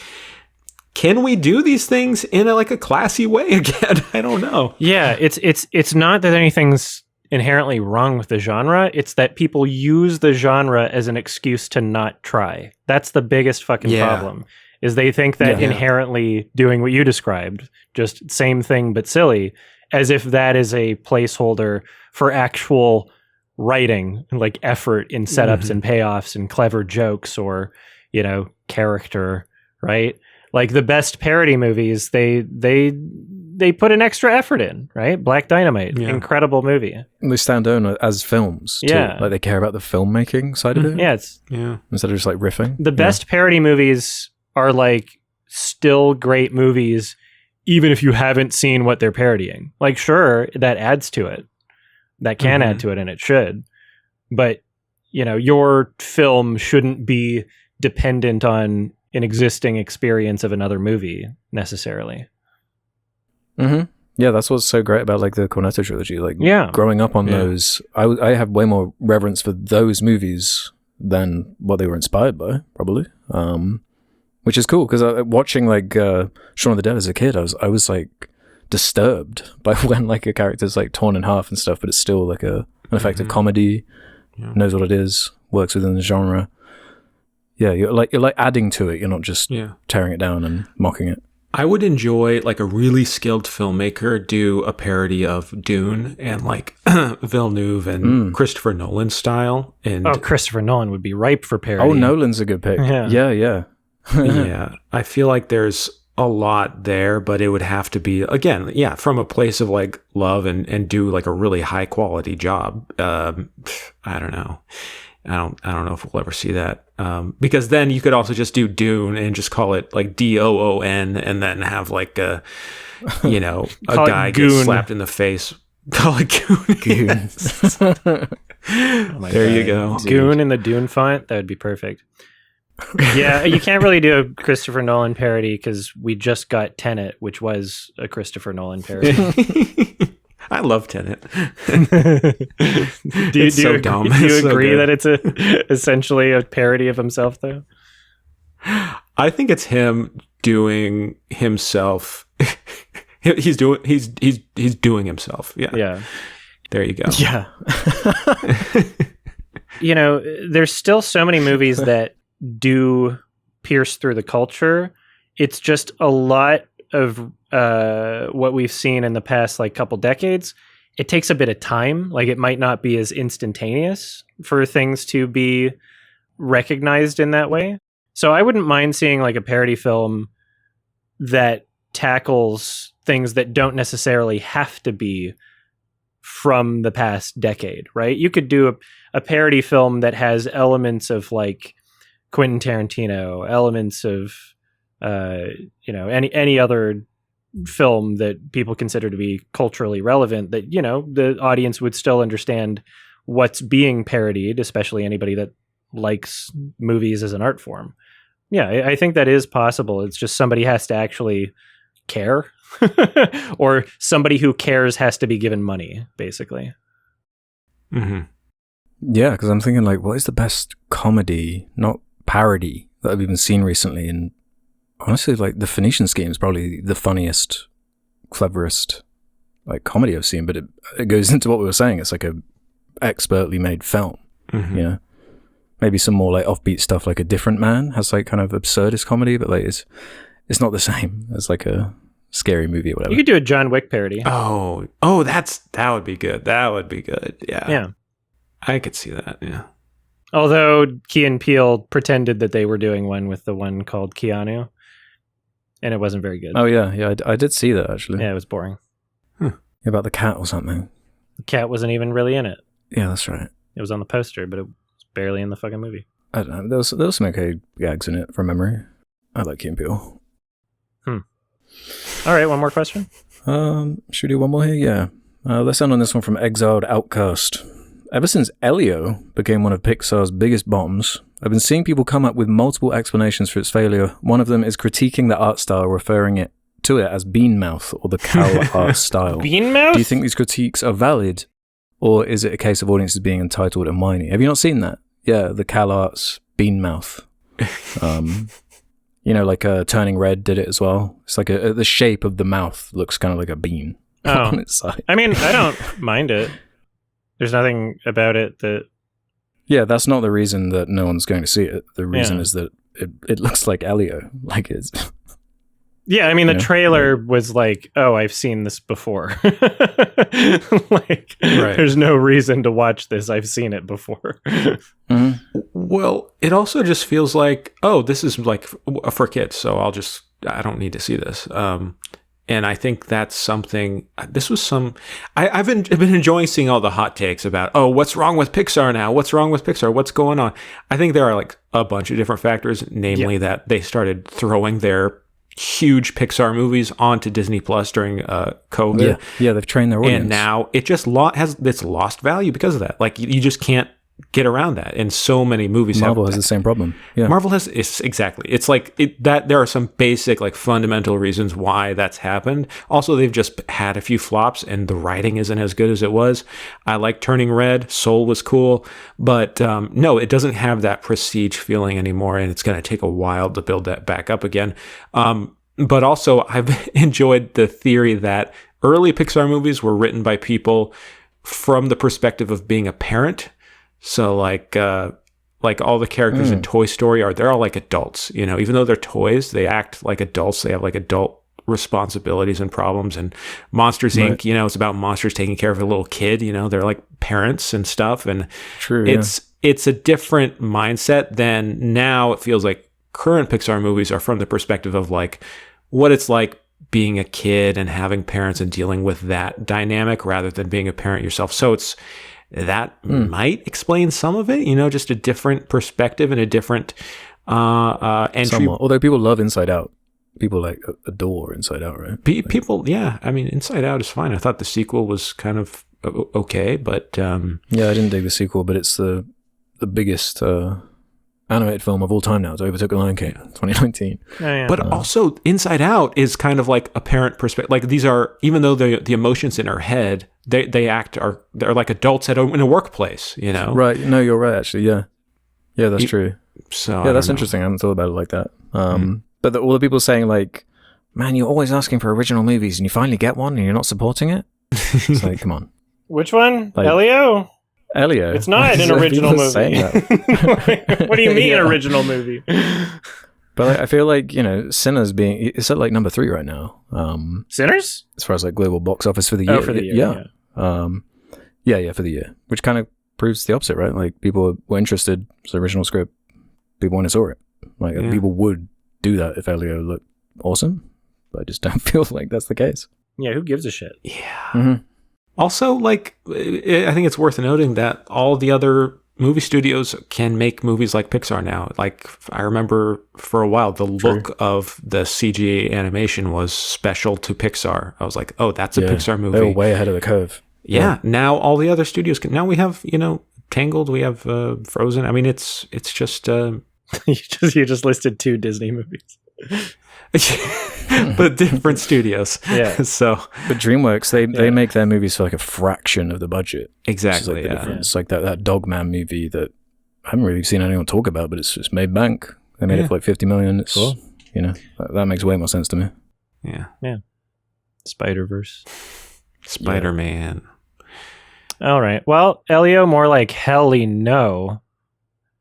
can we do these things in a classy way again? I don't know. Yeah, it's not that anything's inherently wrong with the genre. It's that people use the genre as an excuse to not try. That's the biggest fucking problem. Is they think that inherently doing what you described, just same thing but silly, as if that is a placeholder for actual writing, like effort in setups and payoffs and clever jokes or, you know, character, right? Like the best parody movies, they put an extra effort in, right? Black Dynamite, incredible movie. They stand out as films, too. Yeah. Like they care about the filmmaking side of it. Yeah, Instead of just like riffing. The best parody movies are like still great movies, even if you haven't seen what they're parodying. Like, sure, that adds to it. That can add to it, and it should. But, you know, your film shouldn't be dependent on an existing experience of another movie, necessarily. Yeah, that's what's so great about like the Cornetto trilogy. Like, growing up on those, I have way more reverence for those movies than what they were inspired by, probably. Which is cool because watching like Shaun of the Dead as a kid, I was like disturbed by when like a character's like torn in half and stuff, but it's still like an effective comedy, knows what it is, works within the genre. Yeah, you're like adding to it. You're not just tearing it down and mocking it. I would enjoy like a really skilled filmmaker do a parody of Dune and like Villeneuve and Christopher Nolan style. And Christopher Nolan would be ripe for parody. Oh, Nolan's a good pick. Yeah. Yeah, I feel like there's a lot there, but it would have to be, again, from a place of like love and do like a really high quality job. I don't know. I don't know if we'll ever see that. Because then you could also just do Dune and just call it like Doon and then have like a guy get slapped in the face. Call it Goon. There you go. Goon in the Dune font. That would be perfect. Yeah, you can't really do a Christopher Nolan parody because we just got Tenet, which was a Christopher Nolan parody. I love Tenet. Do you agree that it's essentially a parody of himself, though? I think it's him doing himself. He's doing himself. Yeah. There you go. Yeah. You know, there's still so many movies that do pierce through the culture. It's just a lot of what we've seen in the past like couple decades. It takes a bit of time. Like it might not be as instantaneous for things to be recognized in that way. So I wouldn't mind seeing like a parody film that tackles things that don't necessarily have to be from the past decade, right? You could do a parody film that has elements of like Quentin Tarantino, elements of any other film that people consider to be culturally relevant, that, you know, the audience would still understand what's being parodied, especially anybody that likes movies as an art form. Yeah, I think that is possible. It's just somebody has to actually care or somebody who cares has to be given money, basically. Yeah, because I'm thinking like, what is the best comedy, not parody, that I've even seen recently? And honestly, like the Phoenician Scheme is probably the funniest, cleverest like comedy I've seen, but it goes into what we were saying. It's like a expertly made film, you know? Maybe some more like offbeat stuff, like A Different Man has like kind of absurdist comedy, but like it's not the same as like a scary movie or whatever. You could do a John Wick parody. Oh, that would be good. That would be good. Yeah. I could see that. Yeah. Although Key and Peele pretended that they were doing one with the one called Keanu, and it wasn't very good. Oh yeah, I did see that actually. Yeah, it was boring. About the cat or something. The cat wasn't even really in it. Yeah, that's right. It was on the poster, but it was barely in the fucking movie. I don't know. There was some okay gags in it from memory. I like Key and Peele. All right, one more question. Should we do one more here? Yeah. Let's end on this one from Exiled Outcast. Ever since Elio became one of Pixar's biggest bombs, I've been seeing people come up with multiple explanations for its failure. One of them is critiquing the art style, referring to it as bean mouth or the cow art style. Bean mouth? Do you think these critiques are valid, or is it a case of audiences being entitled and whiny? Have you not seen that? Yeah, the Cal Arts bean mouth. You know, like Turning Red did it as well. It's like the shape of the mouth looks kind of like a bean on its side. I mean, I don't mind it. There's nothing about it that. Yeah, that's not the reason that no one's going to see it. The reason Yeah. is that it looks like Elio. Like it's. Yeah, I mean, the Yeah. trailer was like, "Oh, I've seen this before." Like, Right. there's no reason to watch this. I've seen it before. Mhm. Well, it also just feels like, oh, this is like for kids, so I don't need to see this. And I think that's something. This was I've been enjoying seeing all the hot takes about, oh, what's wrong with Pixar now? What's wrong with Pixar? What's going on? I think there are like a bunch of different factors, namely that they started throwing their huge Pixar movies onto Disney Plus during COVID. Yeah, they've trained their audience. And now it just it's lost value because of that. Like you just can't get around that. And so many movies Marvel has the same problem. Yeah. Marvel has exactly. It's like that there are some basic like fundamental reasons why that's happened. Also, they've just had a few flops and the writing isn't as good as it was. I like Turning Red. Soul was cool, but no, it doesn't have that prestige feeling anymore, and it's going to take a while to build that back up again. But also, I've enjoyed the theory that early Pixar movies were written by people from the perspective of being a parent. So like all the characters in Toy Story they're all like adults, you know, even though they're toys, they act like adults. They have like adult responsibilities and problems. And Monsters Inc., you know, it's about monsters taking care of a little kid, you know, they're like parents and stuff. And True. it's a different mindset than now. It feels like current Pixar movies are from the perspective of like what it's like being a kid and having parents and dealing with that dynamic rather than being a parent yourself. So that might explain some of it, you know, just a different perspective and a different entry. Somewhat. Although people love Inside Out. People like adore Inside Out, right? People, yeah. I mean, Inside Out is fine. I thought the sequel was kind of okay, but yeah, I didn't dig the sequel, but it's the biggest animated film of all time now. It's overtook Lion King 2019. Oh, yeah. But also, Inside Out is kind of like a parent perspective. Like these are, even though the emotions in her head, they're like adults in a workplace, you know? Right. No, you're right. Actually, yeah, that's true. So Yeah, that's interesting. I haven't thought about it like that. But all the people saying like, "Man, you're always asking for original movies, and you finally get one, and you're not supporting it." It's like, come on, Which one? Like- Elio? Elio. It's not an original People movie. saying that. What do you mean Yeah. original movie? But like, I feel like, you know, Sinners it's at like number 3 right now. Sinners? As far as like global box office for the year. Oh, for the year. Yeah, for the year. Which kind of proves the opposite, right? Like people were interested. It's the original script. People went and saw it. Like people would do that if Elio looked awesome. But I just don't feel like that's the case. Yeah, who gives a shit? Yeah. Mm-hmm. Also, like, I think it's worth noting that all the other movie studios can make movies like Pixar now. Like, I remember for a while, the look of the CG animation was special to Pixar. I was like, oh, that's a Pixar movie. They were way ahead of the curve. Yeah. Now all the other studios can. Now we have, you know, Tangled. We have Frozen. I mean, it's just. You just listed 2 Disney movies. but different studios. Yeah. So, But DreamWorks, they make their movies for like a fraction of the budget. exactly. Which is like the Yeah. difference. Like that Dogman movie that I haven't really seen anyone talk about, but it's just made bank. They made it for like 50 million. It's, you know, that makes way more sense to me. Yeah. Spider-Verse. Spider-Man. All right. Well, Elio, more like helly no.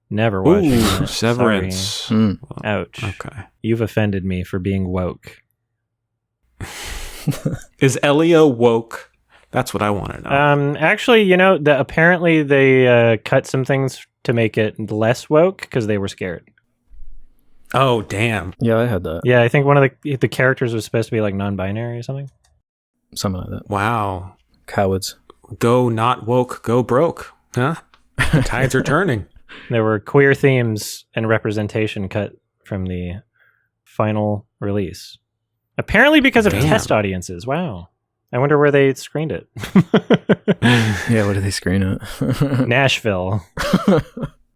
Never watching Ooh, that. Severance. Sorry. Ouch. Okay. You've offended me for being woke. Is Elio woke? That's what I want to know. Actually, you know, apparently they cut some things to make it less woke because they were scared. Oh, damn. Yeah, I had that. Yeah, I think one of the characters was supposed to be like non-binary or something. Something like that. Wow. Cowards. Go not woke, go broke. Huh? Tides are turning. There were queer themes and representation cut from the final release. Apparently because of test audiences. Wow. I wonder where they screened it. Yeah, where did they screen it? Nashville.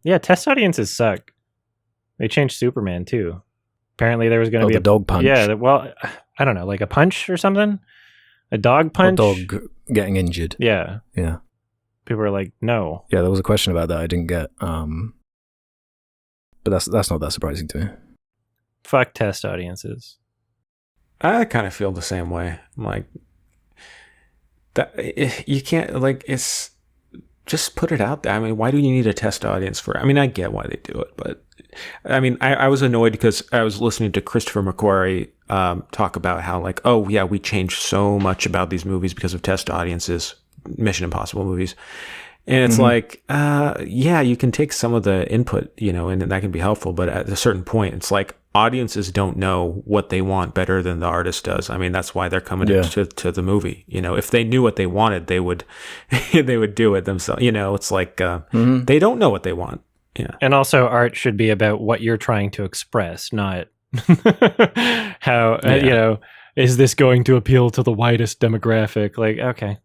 Yeah, test audiences suck. They changed Superman too. Apparently there was going to be the dog punch. Yeah, well, I don't know, like a punch or something? A dog punch? A dog getting injured. Yeah. Yeah. People were like, no. Yeah, there was a question about that I didn't get. But that's not that surprising to me. Fuck test audiences. I kind of feel the same way. I'm like, that you can't, like, it's just put it out there. I mean, why do you need a test audience for it? I mean, I get why they do it, but I mean, I was annoyed because I was listening to Christopher McQuarrie talk about how like, oh yeah, we changed so much about these movies because of test audiences, Mission Impossible movies. And it's like, yeah, you can take some of the input, you know, and that can be helpful. But at a certain point, it's like audiences don't know what they want better than the artist does. I mean, that's why they're coming to the movie. You know, if they knew what they wanted, they would they would do it themselves. You know, it's like they don't know what they want. Yeah. And also, art should be about what you're trying to express, not how, you know, is this going to appeal to the widest demographic? Like, okay.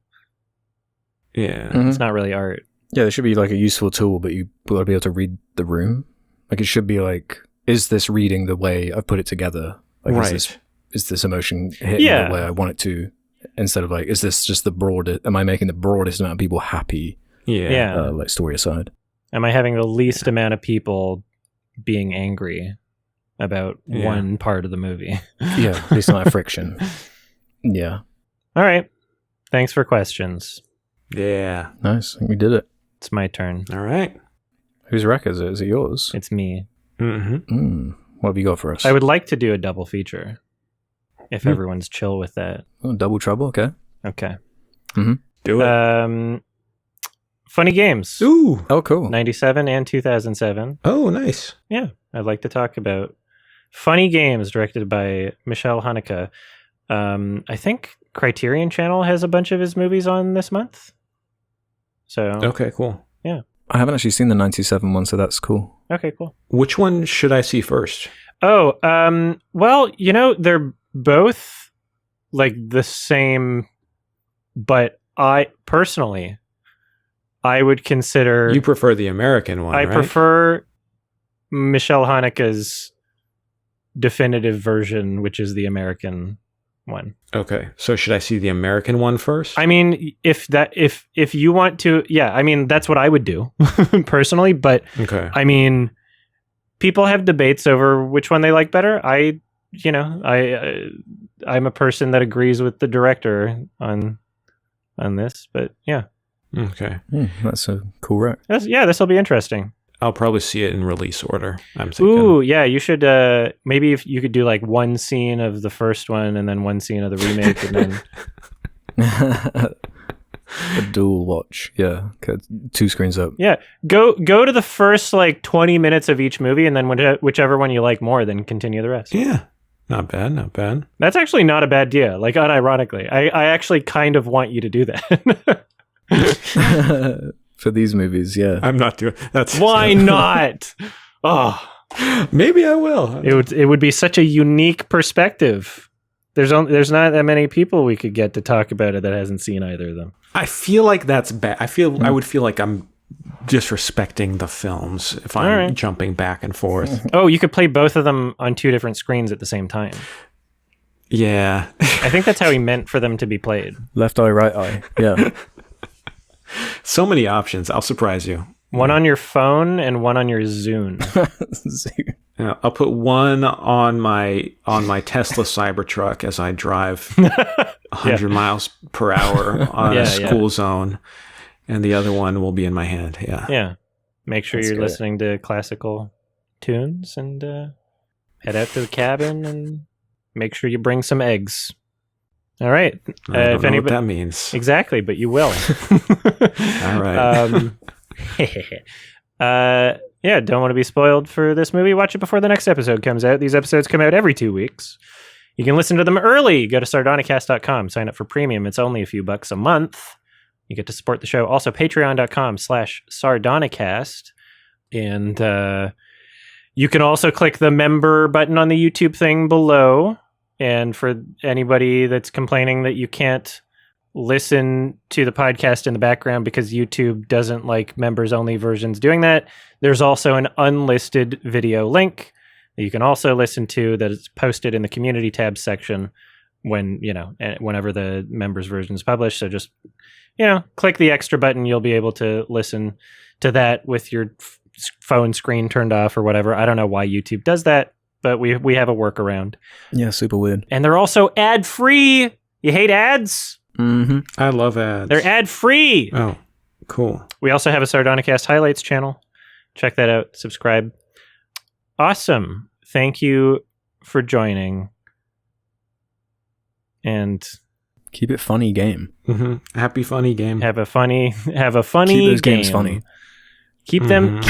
Yeah. It's not really art. Yeah, there should be like a useful tool, but you got to be able to read the room. Like, it should be like, is this reading the way I've put it together? Like, right. Is this emotion hitting the way I want it to? Instead of like, is this just the broadest? Am I making the broadest amount of people happy? Yeah. Like, story aside. Am I having the least amount of people being angry about one part of the movie? Yeah, at least not have friction. Yeah. All right. Thanks for questions. Yeah. Nice. I think we did it. It's my turn. All right. Whose rec is it? Is it yours? It's me. Mm-hmm. What have you got for us? I would like to do a double feature if everyone's chill with that. Oh, double trouble. Okay. Okay. Do it. Funny games. Ooh. Oh, cool. 97 and 2007. Oh, nice. Yeah. I'd like to talk about funny games directed by Michelle Haneke. I think Criterion Channel has a bunch of his movies on this month. So Okay, cool. Yeah. I haven't actually seen the 97 one, so that's cool. Okay, cool. Which one should I see first? Oh, well, you know, they're both like the same, but I personally, I would consider... You prefer the American one, I right? prefer Michelle Haneke's definitive version, which is the American one. Okay. So should I see the American one first? I mean, if you want to, yeah, I mean, that's what I would do personally, but okay. I mean, people have debates over which one they like better. I'm a person that agrees with the director on this, but yeah. Okay. That's a cool rec. This will be interesting. I'll probably see it in release order, I'm thinking. Ooh, yeah, you should, maybe if you could do like one scene of the first one and then one scene of the remake and then... A dual watch. Yeah. Okay. 2 screens up. Yeah. Go to the first like 20 minutes of each movie and then whichever one you like more, then continue the rest. Yeah. Not bad, not bad. That's actually not a bad idea. Like, unironically. I actually kind of want you to do that. For these movies, yeah. I'm not doing that's Why not? Oh, maybe I will. it would be such a unique perspective. There's not that many people we could get to talk about it that hasn't seen either of them. I feel like that's bad. I would feel like I'm disrespecting the films if I'm jumping back and forth. Oh, you could play both of them on 2 different screens at the same time. Yeah. I think that's how he meant for them to be played. Left eye, right eye. Yeah. So many options. I'll surprise you. One on your phone and one on your Zune. Yeah, I'll put one on my Tesla Cybertruck as I drive 100 miles per hour on a school zone, and the other one will be in my hand. Yeah. Yeah. Make sure you're listening to classical tunes and head out to the cabin and make sure you bring some eggs. All right. I don't know what that means. Exactly, but you will. All right. Yeah, don't want to be spoiled for this movie. Watch it before the next episode comes out. These episodes come out every 2 weeks. You can listen to them early. Go to sardonicast.com. Sign up for premium. It's only a few bucks a month. You get to support the show. Also, patreon.com/sardonicast. And you can also click the member button on the YouTube thing below. And for anybody that's complaining that you can't listen to the podcast in the background because YouTube doesn't like members-only versions doing that, there's also an unlisted video link that you can also listen to that is posted in the community tab section whenever the members version is published. So just, click the extra button. You'll be able to listen to that with your phone screen turned off or whatever. I don't know why YouTube does that, but we have a workaround. Yeah, super weird. And they're also ad-free. You hate ads? Mm-hmm. I love ads. They're ad-free. Oh, Cool. We also have a Sardonicast highlights channel. Check that out. Subscribe. Awesome. Thank you for joining. And keep it funny game. Mm-hmm. Happy funny game. Have a funny Keep those game. games funny. Keep them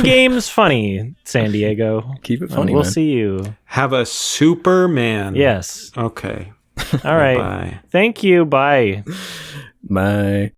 games funny, San Diego. Keep it funny, We'll man. see you. Have a Superman. Yes. Okay. All right. Bye. Thank you. Bye. Bye.